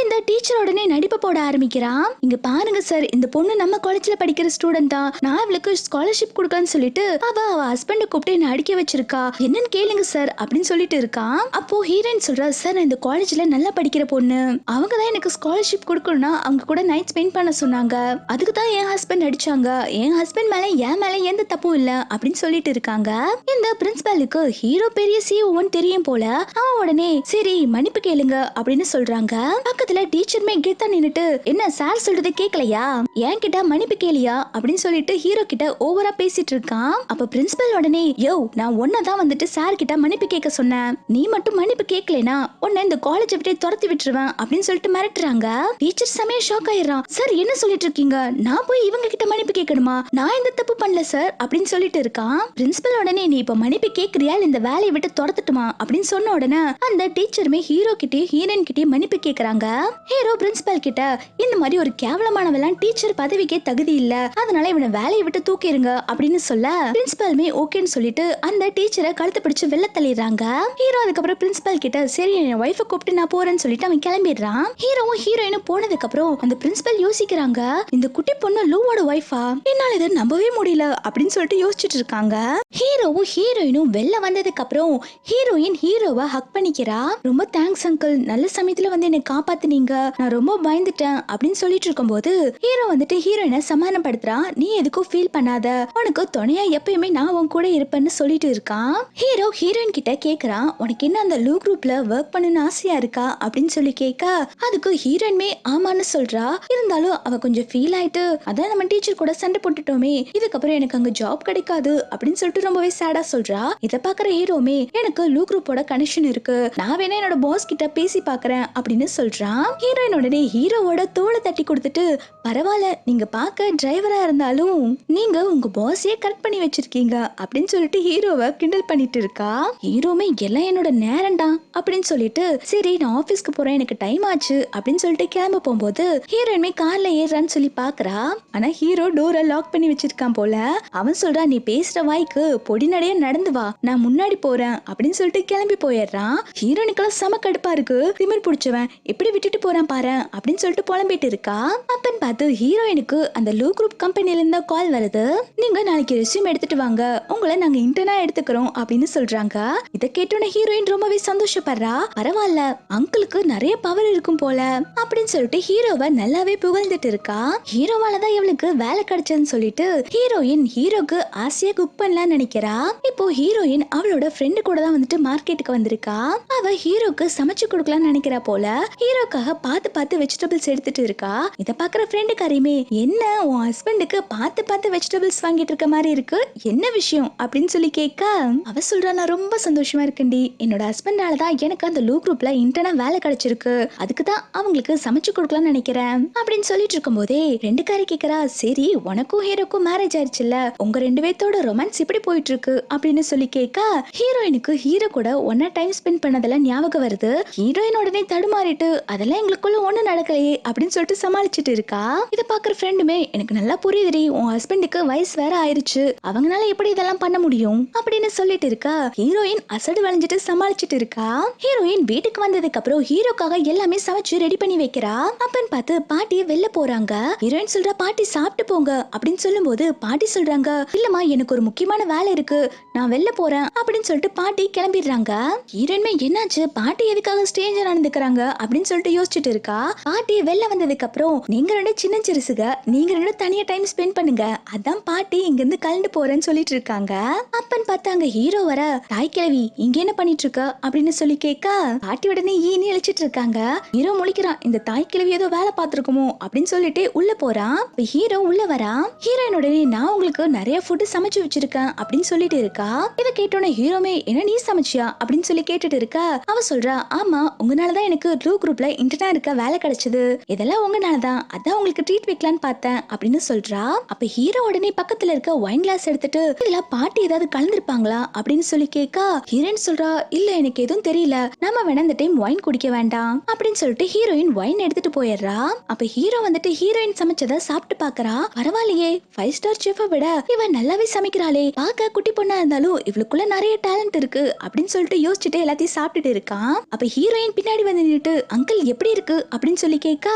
இந்த டீச்சர் உடனே நடிப்பு போட ஆரம்பிக்கிறான். இங்க பாருங்க சார், இந்த பொண்ணு நம்ம காலேஜ்ல படிக்கிற ஸ்டூடெண்ட் தான். நான் இவளுக்கு ஸ்காலர்ஷிப் கொடுக்கலான்னு சொல்லிட்டு அவ ஹஸ்பண்ட கூப்பிட்டு என்ன அடிக்க வச்சிருக்கா, என்னன்னு கேளுங்க சார் அப்படின்னு சொல்லிட்டு இருக்கான். அப்போ ஹீரோயின் சொல்றா, சார் நான் இந்த காலேஜ்ல நல்லா படிக்கிற பொண்ணு, அவங்க தான் எனக்கு ஸ்காலர்ஷிப் கொடுக்கணும்னா அவங்க கூட நைட் ஸ்பெண்ட் பண்ண சொன்னாங்க, அதுக்கு தான் என் ஹஸ்பண்ட் அடிச்சாங்க, என் ஹஸ்பண்ட் என் மேல எந்த தப்பும் இல்ல அப்படின்னு சொல்லிட்டு இருக்காங்க. இந்த பிரின்சிபலுக்கு ஹீரோ பெரிய சிஓன்னு தெரியும் போல. அவன் உடனே சரி மன்னிப்பு கேளுங்க அப்படின்னு சொல்றாங்க. பக்கத்துல டீச்சருமே கெத்தா நின்னுட்டு, என்ன சார் சொல்றது கேட்கலையா, என் கிட்ட மன்னிப்பு கேளியா அப்படின்னு சொல்லிட்டு ஹீரோ கிட்ட ஓவரா பேசிட்டு இருக்கான். அப்ப பிரின்சிபல் உடனே, யோ நான் ஒன்னதான் வந்துட்டு சார் கிட்ட மன்னிப்பு கேட்க சொன்னேன், நீ மட்டும் மன்னிப்பு கேட்கலனா உன்னை இந்த காலேஜ் விட்டு துரத்தி விட்டுருவேன் அப்படின்னு சொல்லிட்டு மிரட்டுறாங்க. டீச்சர் செமையா ஷாக் ஆயிடுறான். சார் என்ன சொல்லிட்டு இருக்கீங்க, நான் போய் இவங்க கிட்ட மன்னிப்பு கேட்கணுமா, நான் எந்த தப்பு பண்ணல சார் அப்படின்னு சொல்லிட்டு இருக்கான். பிரின்சிபல் உடனே நீ இப்ப மன்னிப்பு கேட்கறியா இந்த வேலையை விட்டு துரத்துட்டுமா அப்படின்னு சொன்ன உடனே அந்த டீச்சருமே ஹீரோ கிட்டே ஹீரோயின் கிட்டே மன்னிப்பு கேக்குறாங்க. ஹீரோ பிரின்சிபல் கிட்ட இந்த மாதிரி ஒரு கேவலமானவெல்லாம் டீச்சர் பதவிக்கே தகுதி இல்ல, அதனால இவனை வேலையை விட்டு தூக்கிடுங்க அப்படின்னு சொல்ல பிரின்சிபலுமே ஓகேன்னு சொல்லிட்டு அந்த டீச்சரை கழுத்து பிடிச்சு வெளில தள்ளிடுறாங்க. ஹீரோ அதுக்கப்புறம் பிரின்சிபல் கிட்ட சரி என் ஒய்ஃபை கூப்பிட்டு நான் போறேன்னு சொல்லிட்டு அவன் கிளம்பிடுறான். ஹீரோவும் ஹீரோயினும் போனதுக்கு அப்புறம் அந்த பிரின்சிபல் யோசிக்கிறாங்க, இந்த குட்டி பொண்ணு லூவோட ஒய்ஃபா, என்னால இதை நம்பவே முடியல அப்படின்னு சொல்லிட்டு யோசிச்சுட்டு இருக்காங்க. ஹீரோவும் ஹீரோயினும் வெளில வந்ததுக்கு அப்புறம் ஹீரோயின் ஹீரோவை ஹக் பண்ணிக்கிறா. ரொம்ப தேங்க்ஸ் அங்கிள், நல்ல சமயத்துல வந்து என்னை காப்பாத்துனீங்க, நான் ரொம்ப பயந்துட்டேன் அப்படின்னு சொல்லிட்டு இருக்கும்போது ஹீரோ வந்துட்டு ஹீரோயினை சமாதானப்படுத்துறான். நீ எதுக்கும் ஃபீல் பண்ணாத, உனக்கு துணையா எப்பயுமே நான் உன் கூட இருப்பேன்னு சொல்லிட்டு இருக்கான். ஹீரோ ஹீரோயின் கிட்ட கேக்குறான், உனக்கு என்ன அந்த லூ குரூப்ல ஒர்க் பண்ணணும்னு ஆசையா இருக்கா அப்படின்னு சொல்லி கேட்க அதுக்கு ஹீரோயின்மே ஆமான்னு சொல்றா. இருந்தாலும் அவ கொஞ்சம் ஃபீல் ஆயிட்டு, அதான் நம்ம டீச்சர் கூட சண்டை போட்டுட்டோமே, இதுக்கப்புறம் எனக்கு அங்க ஜாப் கிடைக்காது அப்படின்னு சொல்லிட்டு ரொம்பவே சேடா சொல்றா. இத பாக்குற ஹீரோமே எனக்கு லூ குரூப்போட கனெக்ஷன் இருக்கு, நான் வேணா என்னோட பாஸ் கிட்ட பேசி பாக்குறேன் அப்படின்னு சொல்றான். ஹீரோயின் உடனே ஹீரோவோட தோளை தட்டி கொடுத்துட்டு, பரவாயில்ல நீங்க பார்க்க டிரைவரா இருந்தாலும் நீங்க உங்க பாஸையே கரெக்ட் பண்ணி வச்சிருக்கீங்க அப்படின்னு சொல்லிட்டு ஹீரோவை கிண்டல் பண்ணிட்டு இருக்கா. ஹீரோமே எல்லாம் என்னோட நேரம்டா அப்படின்னு சொல்லிட்டு சரி நான் ஆபீஸ்க்கு போறேன் எனக்கு டைம் ஆச்சு அப்படின்னு சொல்லிட்டு கிளம்ப போகும்போது ஹீரோயின்மே கார்ல ஏறான்னு சொல்லி பாக்குறா. ஆனா ஹீரோ டோரை லாக் பண்ணி வச்சிருக்கான் போல. அவன் சொல்றா, நீ பேசுற வாய்க்கு பொடி நடைய நடந்து வா, நான் முன்னாடி போறேன் அப்படின்னு சொல்லிட்டு கிளம்பி போயிடுறான். ஹீரோனுக்கெல்லாம் செம கடுப்பா இருக்கு, திமிர் பிடிச்சவன் எப்படி விட்டுட்டு போறான் பாரு அப்படின்னு சொல்லிட்டு புலம்பிட்டு இருக்கா. அப்பன்னு பார்த்து ஹீரோயினுக்கு அந்த லூ குரூப் கம்பெனில இருந்து கால் வருது. நீங்க நாளைக்கு ரெஸ்யூம் எடுத்துட்டு வாங்க, உங்களை நாங்க இன்டர்னா எடுத்துக்கிறோம் அப்படின்னு சொல்றாங்க. இத கேட்டோன்னு ஹீரோயின் ரொம்பவே சந்தோஷப்படுறா. பரவாயில்ல அங்கிளுக்கு நிறைய பவர் இருக்கும் போல அப்படின்னு சொல்லிட்டு ஹீரோவை நல்லாவே புகழ்ந்துட்டு இருக்கா. ஹீரோவாலதான் இவளுக்கு வேலை கிடைச்சதுன்னு சொல்லிட்டு ஹீரோயின் ஹீரோக்கு ஆசையா குக் பண்ணலாம்னு நினைக்கிறா. இப்போ ஹீரோயின் அவளோட ஃப்ரெண்டு கூட தான் வந்துட்டு மார்க்கெட்டுக்கு வந்திருக்கா. அவ ஹீரோக்கு சமைச்சு கொடுக்கலாம்னு நினைக்கிறா போல. ஹீரோக்காக பார்த்து பார்த்து வெஜிடபிள்ஸ் எடுத்துட்டு இருக்கா. இத பாக்குற ஃப்ரெண்டு காரியுமே, என்ன உன் ஹஸ்பண்டுக்கு பார்த்து பார்த்து வெஜிடபிள்ஸ் வாங்கிட்டு இருக்க மாதிரி இருக்கு, என்ன விஷயம் அப்படின்னு சொல்லி கேட்க அவ சொல்றா, நான் ரொம்ப சந்தோஷமா இருக்கேன்டி, என்னோட ஹஸ்பண்டால தான் எனக்கு அந்த லூ குரூப்ல இன்டர்னா வேலை கிடைச்சிருக்கு, அதுக்கு தான் அவங்களுக்கு சமைச்சு கொடுக்கலாம்னு நினைக்கிறேன் அப்படின்னு சொல்லிட்டு இருக்கும் போதே ரெண்டு காரி கேக்குறா, சரி உனக்கும் ஹீரோக்கும் மேரேஜ் ஆயிடுச்சுல்ல, உங்க ரெண்டு பேத்தோட ரொமான்ஸ் இப்படி போயிட்டு இருக்கு அப்படின்னு சொல்லி கேட்க ஹீரோயினுக்கு ஹீரோ கூட ஒன்னா டைம் ஸ்பெண்ட் பண்ணதெல்லாம் ஞாபகம் வருது. ஹீரோயின் உடனே தடுமாறிட்டு, அதெல்லாம் எங்களுக்குள்ள ஒண்ணு நடக்கலையே அப்படின்னு சொல்லிட்டு சமாளிச்சுட்டு இருக்கா. இத பாக்குற ஃப்ரெண்டுமே, எனக்கு நல்லா புரியுதுடி, உன் ஹஸ்பண்டுக்கு வயசு வேற ஆயிருச்சு, அவங்களால எப்படி இதெல்லாம் பண்ண முடியும் அப்படின்னு சொல்லிட்டு இருக்கா. ஹீரோயின் அசடு வளைஞ்சிட்டு சமாளிச்சுட்டு இருக்கா. ஹீரோயின் வீட்டுக்கு வந்ததுக்கு அப்புறம் ஹீரோக்காக எல்லாமே சமைச்சு ரெடி பண்ணி வைக்கிறா. அப்பன்னு பார்த்து பாட்டி வெளில போறாங்க. ஹீரோயின் சொல்றா, பாட்டி சாப்பிட்டு போங்க அப்படின்னு சொல்லும் போது பாட்டி சொல்றாங்க, இல்லம்மா எனக்கு ஒரு முக்கியமான வேலை இருக்கு, நான் வெளில போறேன் அப்படின்னு சொல்லிட்டு பாட்டி கிளம்பிடுறாங்க. ஹீரோயின்மே என்னாச்சு, பாட்டி எதுக்காக ஸ்ட்ரேஞ்சர் நடந்துக்கிறாங்க அப்படின்னு சொல்லிட்டு யோசிச்சுட்டு இருக்கா. பாட்டி வெளில வந்ததுக்கு அப்புறம், நீங்க ரெண்டு சின்ன சிறுசுக, நீங்க ரெண்டு தனியா டைம் ஸ்பெண்ட் பண்ணுங்க, அதான் பாட்டி இங்க இருந்து கலந்து போறேன்னு சொல்லிட்டு இருக்காங்க. அப்பன்னு பார்த்தாங்க ஹீரோ வர, தாய் கிழவி இங்க என்ன பண்ணிட்டு இருக்க அப்படின்னு சொல்லி கேட்க பாட்டி உடனே ஈனி அழிச்சிட்டு இருக்காங்க. ஹீரோ முழிக்கிறான், இந்த தாய் கிழவி ஏதோ வேலை பார்த்திருக்குமோ அப்படின்னு சொல்லிட்டு உள்ள போறான். ஹீரோ உள்ள வரா. ஹீரோயின் உடனே, நான் உங்களுக்கு நிறைய ஃபுட் சமைச்சு வச்சிருக்கேன் அப்படின்னு சொல்லிட்டு இருக்கா. இதை கேட்டோன்னே ஹீரோமே, என்ன நீ சமைச்சியா அப்படின்னு சொல்லி கேட்டுட்டு இருக்கா. அவ சொல்றா, ஆமா உங்களாலதான் எனக்கு லூ குரூப்ல இன்டர்னா இருக்க வேலை கிடைச்சது, இதெல்லாம் உங்களாலதான், அதான் உங்களுக்கு ட்ரீட் வைக்கலான்னு பார்த்தேன் அப்படின்னு சொல்றா. அப்ப ஹீரோ உடனே பக்கத்துல இருக்க ஒயின் கிளாஸ் எடுத்துட்டு, இதுல பாட்டி ஏதாவது கலந்துருப்பாங்களா அப்படின்னு சொல்லி கேட்க ஹீரோயின் சொல்றா, இல்ல எனக்கு எதுவும் தெரியல, நம்ம வேணா இந்த டைம் ஒயின் குடிக்க வேண்டாம் அப்படின்னு சொல்லிட்டு ஹீரோயின் ஒயின் எடுத்துட்டு போயிடுறா. அப்ப ஹீரோ வந்துட்டு ஹீரோயின் சமைச்சதை சாப்பிட்டு பாக்குறா. பரவாயில்லையே, 5 ஸ்டார் செஃப்பை விட இவன் நல்லாவே சமைக்கிறாளே, பார்க்க குட்டி பொண்ணா இருந்தாலும் இவளுக்குள்ள நிறைய டேலண்ட் இருக்கு அப்படின்னு சொல்லிட்டு யோசிச்சுட்டு எல்லாத்தையும் சாப்பிட்டுட்டு இருக்கான். அப்ப ஹீரோயின் பின்னாடி வந்து நின்னுட்டு அங்கிள் எப்படி இருக்கு அப்படின்னு சொல்லி கேட்க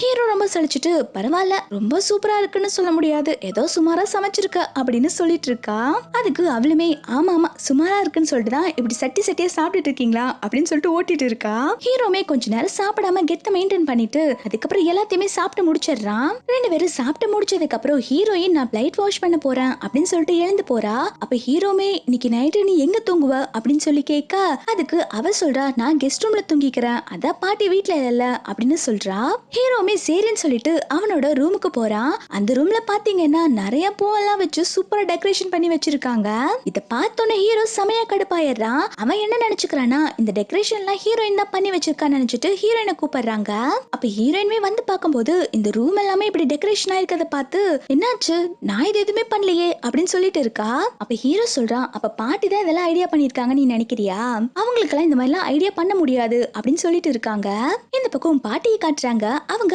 ஹீரோ ரொம்ப சலிச்சுட்டு பரவாயில்ல ரொம்ப சூப்பரா இருக்குன்னு சொல்ல முடியாது, ஏதோ சுமாரா சமைச்சிருக்க அப்படின்னு சொல்லிட்டு இருக்கா. அதுக்கு அவளுமே ஆமா ஆமா சுமாரா இருக்குன்னு சொல்லிட்டு தான் இப்படி சட்டி சட்டியா சாப்பிட்டுட்டு இருக்கீங்களா அப்படின்னு சொல்லிட்டு ஓட்டிட்டு இருக்கா. ஹீரோமே கொஞ்ச நேரம் சாப்பிடாம கெத்த மெயின்டைன் பண்ணிட்டு அதுக்கப்புறம் எல்லாத்தையுமே சாப்பிட்டு முடிச்சிடுறான். ரெண்டு பேரும் சாப்பிட்டு முடிச்சதுக்கு அப்புறம் ஹீரோயின் நான் பிளைட் வாஷ் பண்ண போறேன் அப்படின்னு சொல்லிட்டு எழுந்து போறா. அப்ப ஹீரோமே இன்னைக்கு நைட்டு நீ எங்க தூங்குவ அப்படின்னு சொல்லி கேட்க அதுக்கு அவ சொல்றா நான் கெஸ்ட் ரூம்ல தூங்கிக்கிறேன், அதான் பாட்டி வீட்ல இல்ல அப்படின்னு சொல்றா. ஹீரோமே சரின்னு சொல்லிட்டு அவனோட ரூமுக்கு போறான். அந்த ரூம்ல பாத்தீங்கன்னா நிறைய பூவெல்லாம் வச்சு சூப்பரா டெக்கரேஷன் பண்ணி வச்சிருக்காங்க. இத பார்த்தோன்னே ஹீரோ செமையா கடுப்பாயிடுறான். அவன் என்ன நினைச்சுக்கிறானா இந்த டெக்கரேஷன் எல்லாம் ஹீரோயின் தான் பண்ணி வச்சிருக்கான்னு நினைச்சிட்டு ஹீரோயினை கூப்பிடுறாங்க. அப்ப ஹீரோயின்மே வந்து பார்க்கும்போது இந்த ரூம் எல்லாமே இப்படி டெக்கரேஷன் ஆயிருக்கத பார்த்து என்னாச்சு நான் இது எதுவுமே பண்ணலையே அப்படின்னு சொல்லிட்டு இருக்கா. அப்ப ஹீரோ சொல்றான் அப்ப பாட்டி தான் இதெல்லாம் ஐடியா பண்ணிருக்காங்க நீ நினைக்கிறியா, அவங்களுக்கெல்லாம் இந்த மாதிரிலாம் ஐடியா பண்ண முடியாது அப்படின்னு சொல்லிட்டு இருக்காங்க. இந்த பக்கம் பாட்டியை காட்டுறாங்க.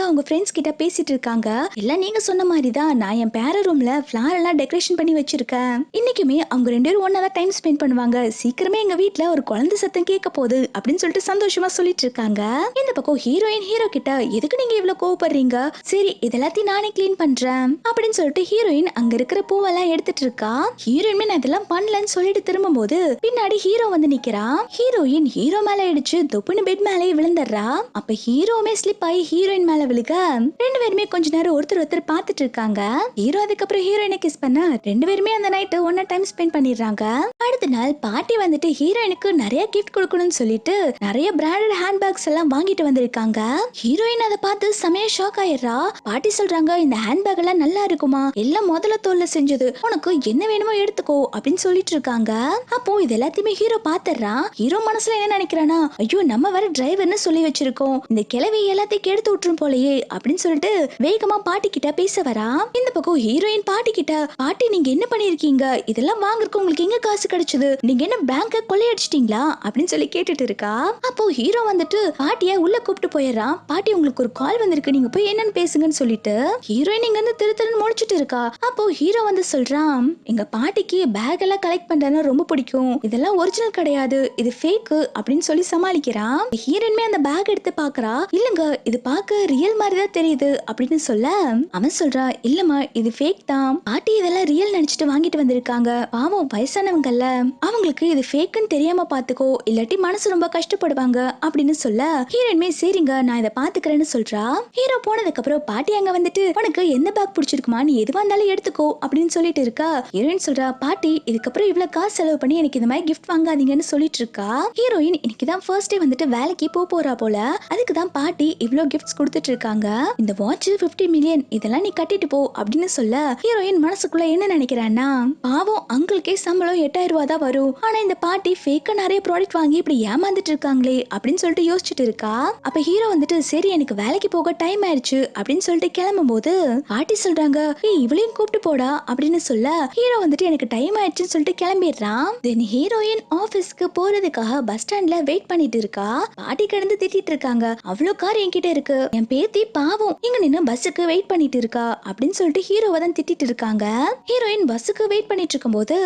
அவங்க ஃப்ரெண்ட்ஸ் கிட்ட பேசிட்டு இருக்காங்க. எல்லாம் நீங்க சொன்ன மாதிரி தான் நான் என் பேர ரூம்ல ஃபிளார் எல்லாம் டெக்கரேஷன் பண்ணி வச்சிருக்கேன். இன்னைக்குமே அவங்க ரெண்டு பேரும் ஒன்னா தான் டைம் ஸ்பெண்ட் பண்ணுவாங்க. சீக்கிரமே எங்க வீட்ல ஒரு குழந்தை சத்தம் கேட்க போகுது அப்படின்னு சொல்லிட்டு சந்தோஷமா சொல்லிட்டு இருக்காங்க. இந்த பக்கம் ஹீரோயின் ஹீரோ கிட்ட எதுக்கு நீங்க இவ்வளவு கோவப்படுறீங்க, சரி இதெல்லாத்தையும் நானே கிளீன் பண்றேன் அப்படின்னு சொல்லிட்டு ஹீரோயின் அங்க இருக்கிற பூவெல்லாம் எடுத்துட்டு இருக்கா. ஹீரோயின் நான் இதெல்லாம் பண்ணலன்னு சொல்லிட்டு திரும்பும் போது பின்னாடி ஹீரோ வந்து நிக்கிறான். ஹீரோயின் ஹீரோ மேல இடிச்சு தொப்புன்னு பெட் மேலே விழுந்துடுறா. அப்ப ஹீரோமே ஸ்லிப் ஆகி ஹீரோயின் மேல விழுக ரெண்டு பேருமே கொஞ்ச நேரம் ஒருத்தர் பார்த்துட்டு இருக்காங்க. ஹீரோ அதுக்கப்புறம் ஹீரோயினை கிஸ் பண்ண ரெண்டு பேருமே அந்த நைட் ஒன்னா டைம் ஸ்பெண்ட் பண்ணிடுறாங்க. அடுத்த நாள் பாட்டி வந்துட்டு ஹீரோயினுக்கு நிறைய கிஃப்ட் கொடுக்கணும்னு சொல்லிட்டு நிறைய பிராண்டட் ஹேண்ட் பேக்ஸ் எல்லாம் வாங்கிட்டு வந்திருக்காங்க. ஹீரோயின் அதை பார்த்து செமையா ஷாக் ஆயிடுறா. பாட்டி சொல்றாங்க இந்த ஹேண்ட் பேக் எல்லாம் நல்லா இருக்குமா, எல்லாம் முதல்ல தோல்ல செஞ்சது, உனக்கு என்ன வேணுமோ எடுத்துக்கோ அப்படின்னு சொல்லிட்டு இருக்காங்க. அப்போ இது எல்லாத்தையுமே ஹீரோ பாத்துறான். ஹீரோ மனசுல என்ன நினைக்கிறானா ஐயோ நம்ம வர டிரைவர்னு சொல்லி வச்சிருக்கோம், இந்த கிளவி எல்லாத்தையும் கெடுத்து விட்டுரும் போலயே அப்படின்னு சொல்லிட்டு வேகமா பாட்டி கிட்ட பேச வரா. இந்த பக்கம் ஹீரோயின் பாட்டி கிட்ட பாட்டி நீங்க என்ன பண்ணிருக்கீங்க, இதெல்லாம் வாங்குறதுக்கு உங்களுக்கு எங்க காசு கிடைச்சது, நீங்க என்ன பேங்க கொள்ளையடிச்சிட்டீங்களா அப்படின்னு சொல்லி கேட்டுட்டு இருக்கா. அப்போ ஹீரோ வந்துட்டு பாட்டிய உள்ள கூப்பிட்டு போயிடுறான். பாட்டி உங்களுக்கு ஒரு கால் வந்திருக்கு, நீங்க போய் என்னன்னு பேசுங்கன்னு சொல்லிட்டு ஹீரோயின் இங்க இருந்து திருத்தன்னு முடிச்சிட்டு இருக்கா. அப்போ ஹீரோ வந்து சொல்றான் எங்க பாட்டிக்கு பேக் எல்லாம் கலெக்ட் பண்றதுன்னா ரொம்ப பிடிக்கும், இதெல்லாம் ஒரிஜினல் கிடையாது இது ஃபேக் அப்படின்னு சொல்லி சமாளிக்கிறான். ஹீரோயின்மே அந்த பேக் எடுத்து பாக்குறா. இல்லங்க இது பார்க்க ரியல் மாதிரி தான் தெரியுது அப்படின்னு சொல்ல அவன் சொல்றா இல்லம்மா இது ஃபேக் தான், பாட்டி இதெல்லாம் ரியல் நினைச்சிட்டு வாங்கிட்டு வந்திருக்காங்க, பாவம் வயசானவங்கல்ல அவங்களுக்கு இது ஃபேக்குன்னு தெரியாம பாத்துக்கோ இல்லாட்டி மனசு ரொம்ப கஷ்டப்படுவாங்க அப்படின்னு சொல்ல ஹீரோயின்மே சரிங்க நான் இதை பாத்துக்கிறேன்னு சொல்றா. ஹீரோ போனதுக்கு அப்புறம் பாட்டி அங்க வந்துட்டு உனக்கு எந்த பேக் பிடிச்சிருக்குமா நீ எதுவா இருந்தாலும் எடுத்துக்கோ அப்படின்னு சொல்லிட்டு இருக்கா. ஹீரோயின் சொல்றா பாட்டி இதுக்கப்புறம் இவ்வளவு காசு செலவு பண்ணி எனக்கு இந்த மாதிரி கிஃப்ட் வாங்காதீங்கன்னு சொல்லிட்டு இருக்கா. ஹீரோயின் இன்னைக்குதான் ஃபர்ஸ்ட் டே வந்துட்டு வேலைக்கு போறா போல, அதுக்குதான் பாட்டி இவ்வளவு கிஃப்ட்ஸ் கொடுத்துட்டு இருக்காங்க. இந்த வாட்ச் 50 மில்லியன் இதெல்லாம் நீ கட்டிட்டு போ அப்படின்னு சொல்ல ஹீரோயின் மனசுக்குள்ள என்ன நினைக்கிறான்னா பாவம் அங்கிளுக்கே சம்பளம் 8000 ரூபாய் தான் வரும், ஆனா இந்த பாட்டி ஃபேக்கா நிறைய ப்ராடக்ட் வாங்கி இப்படி ஏமாந்துட்டு இருக்காங்களே அப்படின்னு சொல்லிட்டு யோசிச்சுட்டு இருக்கா. அப்ப ஹீரோ வந்துட்டு சரி எனக்கு வேலைக்கு போக டைம் ஆயிடுச்சு அப்படின்னு சொல்லிட்டு கிளம்பும் போது பாட்டி சொல்றாங்க ஏய் இவளையும் கூப்பிட்டு போடா அப்படின்னு சொல்ல ஹீரோ வந்துட்டு எனக்கு டைம் ஆயிடுச்சுன்னு சொல்லிட்டு கிளம்பிடுறான். தென் ஹீரோயின் ஆபீஸ்க்கு போறதுக்காக பஸ் ஸ்டாண்ட்ல வெயிட் பண்ணிட்டு இருக்கா. பாட்டி கிடந்து திட்டிட்டு இருக்காங்க அவ்வளவு கார் என்கிட்ட இருக்கு, என் பேத்தி பாவம் இங்க நின்னு பஸ்ஸுக்கு வெயிட் பண்ணிட்டு இருக்கா அப்படின்னு சொல்லிட்டு ஹீரோவை தான் திட்டிட்டு இருக்காங்க. ஹீரோயின் பஸ்ஸுக்கு வெயிட் பண்ணிட்டு இருக்கும் போது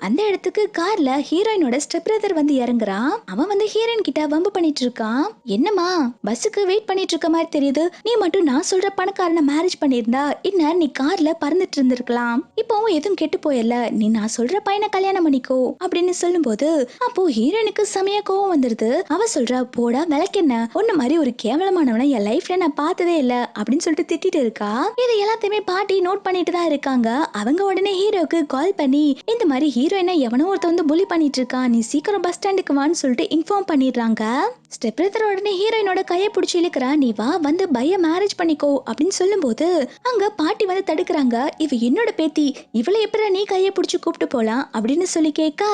அந்த இடத்துக்கு கார்ல ஹீரோயினோட ஸ்டெப் பிரதர் வந்து இறங்குறான். அவன் வந்து ஹீரோயின் கிட்ட வம்பு பண்ணிட்டு இருக்கான். என்னமா பஸ்ஸுக்கு வெயிட் பண்ணிட்டு இருக்க மாதிரி தெரியுது, நீ மட்டும் நான் சொல்ற பணக்காரனை மேரேஜ் பண்ணிருந்தா இன்னும் நீ கார்ல பறந்துட்டு இருந்திருக்கலாம், இப்பவும் எதுவும் கெட்டு போயல, நீ நான் சொல்ற பையனை கல்யாணம் பண்ணிக்கோ அப்படின்னு சொல்லும் போது அப்போ ஹீரோயினுக்கு செமையா கோவம் வந்துருது. அவ சொல்றா போடா விளக்கென்ன, ஒன்னு மாதிரி ஒரு கேவலமானவனை என் லைஃப்ல நான் பார்த்ததே இல்ல அப்படின்னு சொல்லிட்டு திட்டிட்டு இருக்கா. இது எல்லாத்தையுமே பாட்டி நோட் பண்ணிட்டு தான் இருக்காங்க. அவங்க உடனே ஹீரோக்கு கால் பண்ணி இந்த மாதிரி ஹீரோயினை எவனோ ஒருத்த வந்து புலி பண்ணிட்டு இருக்கான், நீ சீக்கிரம் பஸ் ஸ்டாண்டுக்கு வான்னு சொல்லிட்டு இன்ஃபார்ம் பண்ணிடுறாங்க. ஸ்டெப் பிரதர் உடனே ஹீரோயினோட கையை பிடிச்சி இழுக்கிறா, நீ வா வந்து பைய மேரேஜ் பண்ணிக்கோ அப்படின்னு சொல்லும் போது அங்க பாட்டி வந்து தடுக்கிறாங்க. இவ என்னோட பேத்தி, இவளை எப்படி நீ கையை பிடிச்சி கூப்பிட்டு போலாம் அப்படின்னு சொல்லி கேட்க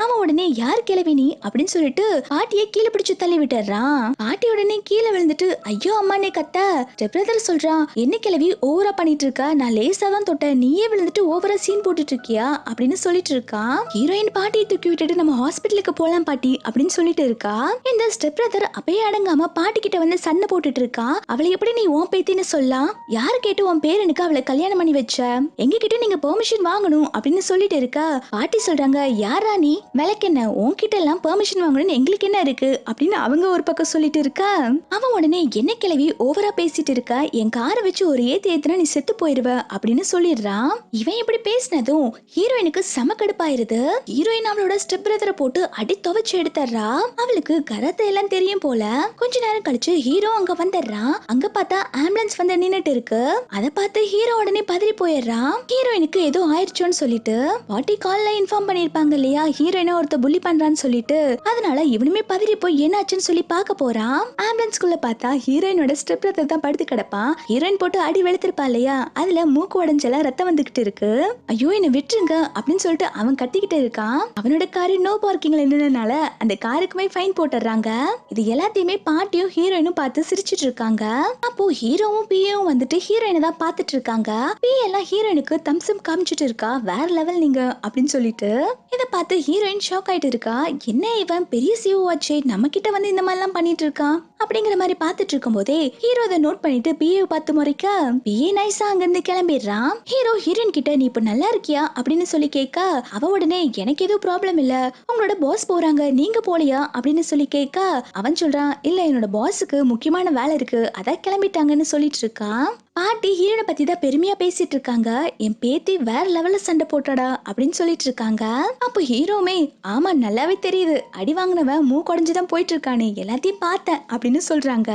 அவன் உடனே யார் கிளவி நீ அப்படின்னு சொல்லிட்டு பாட்டியை கீழே பிடிச்சு தள்ளி விட்டுறான். பாட்டி உடனே கீழே விழுந்துட்டு ஐயோ அம்மானே கத்த ஸ்டெப் பிரதர் சொல்றான் என்ன கிளவி ஓவரா பண்ணிட்டு இருக்க, நான் லேசா தான் தொட்டேன், நீயே விழுந்துட்டு ஓவரா சீன் போட்டுட்டு இருக்கியா அப்படின்னு சொல்லிட்டு இருக்கான். ஹீரோயின் பாட்டியை தூக்கி விட்டுட்டு நம்ம ஹாஸ்பிட்டலுக்கு போலாம் பாட்டி அப்படின்னு சொல்லிட்டு இருக்கா. இந்த ஸ்டெப் பிரதர் அப்பயே அடங்காம பாட்டி கிட்ட வந்து சண்டை போட்டுட்டு இருக்கா. அவளை எப்படி நீ உன் பேத்தின்னு சொல்லலாம்? யாரு கேட்டு உன் பேரனுக்கு அவளை கல்யாணம் பண்ணி வச்ச? எங்க கிட்ட நீங்க பெர்மிஷன் வாங்கணும் அப்படின்னு சொல்லிட்டு இருக்கா. பாட்டி சொல்றாங்க, யாரா நீ? விளக்கென்ன உன்கிட்ட எல்லாம் பெர்மிஷன் வாங்கணும்னு எங்களுக்கு என்ன இருக்கு அப்படின்னு அவங்க ஒரு பக்கம் சொல்லிட்டு இருக்கா. அவன் உடனே என்ன கிளவி ஓவரா பேசிட்டு இருக்கா, என் காரை வச்சு ஒரு ஏத்துனா நீ செத்து போயிருவ அப்படின்னு சொல்லிடுறான். இவன் இப்படி பேசினதும் ஹீரோயினுக்கு செம கடுப்பாயிருது. ஹீரோயின் அவளோட ஸ்டெப் பிரதரை போட்டு அடி துவைச்சு எடுத்துறா. அவளுக்கு கராத்தே எல்லாம் தெரியும் போல. கொஞ்ச நேரம் கழிச்சு ஹீரோ அங்க வந்துடுறான். அங்க பார்த்தா ஆம்புலன்ஸ் வந்து நின்னுட்டு இருக்கு. அதை பார்த்து ஹீரோ உடனே பதறி போயிடுறான். ஹீரோயினுக்கு ஏதோ ஆயிடுச்சோன்னு சொல்லிட்டு பாட்டி கால்ல இன்ஃபார்ம் பண்ணிருப்பாங்க இல்லையா, ஹீரோயினை ஒருத்த புள்ளி பண்றான்னு சொல்லிட்டு. அதனால இவனுமே பதறி போய் என்னாச்சுன்னு சொல்லி பார்க்க போறான். ஆம்புலன்ஸ்குள்ள பார்த்தா ஹீரோயினோட ஸ்டெப் பிரதர் தான் படுத்து கிடப்பான். ஹீரோயின் போட்டு அடி வெளுத்திருப்பா இல்லையா, அதுல மூக்கு உடஞ்செல்லாம் ரத்தம் வந்துகிட்டு இருக்கு. ஐயோ என்ன விட்டுருங்க அப்படின்னு சொல்லிட்டு அவன் கத்திக்கிட்டு இருக்கான். அவனோட காரு நோ பார்க்கிங்ல நின்னனால அந்த காருக்குமே ஃபைன் போட்டுறாங்க. இது எல்லாத்தையுமே பாட்டியும் ஹீரோயினும் பார்த்து சிரிச்சிட்டு இருக்காங்க. அப்போ ஹீரோவும் பியும் வந்துட்டு ஹீரோயினை தான் பார்த்துட்டு இருக்காங்க. பி எல்லாம் ஹீரோயினுக்கு தம்சம் காமிச்சிட்டு இருக்கா, வேற லெவல் நீங்க அப்படின்னு சொல்லிட்டு. இதை பார்த்து ஹீரோயின் ஷாக் ஆயிட்டு இருக்கா. என்ன இவன் பெரிய சிஓ ஆச்சே, நம்ம கிட்ட வந்து இந்த மாதிரி எல்லாம் பண்ணிட்டு இருக்கான் அப்படிங்கிற மாதிரி பார்த்துட்டு இருக்கும் போதே ஹீரோ அதை நோட் பண்ணிட்டு பிஏ பார்த்து முறைக்க பிஏ நைஸா அங்க இருந்து கிளம்பிடுறான். ஹீரோ ஹீரோயின் கிட்ட நீ இப்ப நல்லா இருக்கியா அப்படின்னு சொல்லி கேட்க, அவ உடனே எனக்கு எதுவும் ப்ராப்ளம் இல்ல, உங்களோட பாஸ் போறாங்க நீங்க போலியா அப்படின்னு சொல்லி கேட்க, அவன் சொல்றான் இல்ல என்னோட பாஸுக்கு முக்கியமான வேலை இருக்கு அதான் கிளம்பிட்டாங்கன்னு சொல்லிட்டு இருக்கான். பாட்டி ஹீரோனை பத்தி தான் பெருமையா பேசிட்டு இருக்காங்க. என் பேத்தி வேற லெவல்ல சண்டை போட்டாடா அப்படின்னு சொல்லிட்டு இருக்காங்க. அப்போ ஹீரோமே ஆமா நல்லாவே தெரியுது, அடி வாங்கினவன் மூக்குடைஞ்சுதான் போயிட்டு இருக்கானே, எல்லாத்தையும் பார்த்தேன் அப்படின்னு சொல்றாங்க.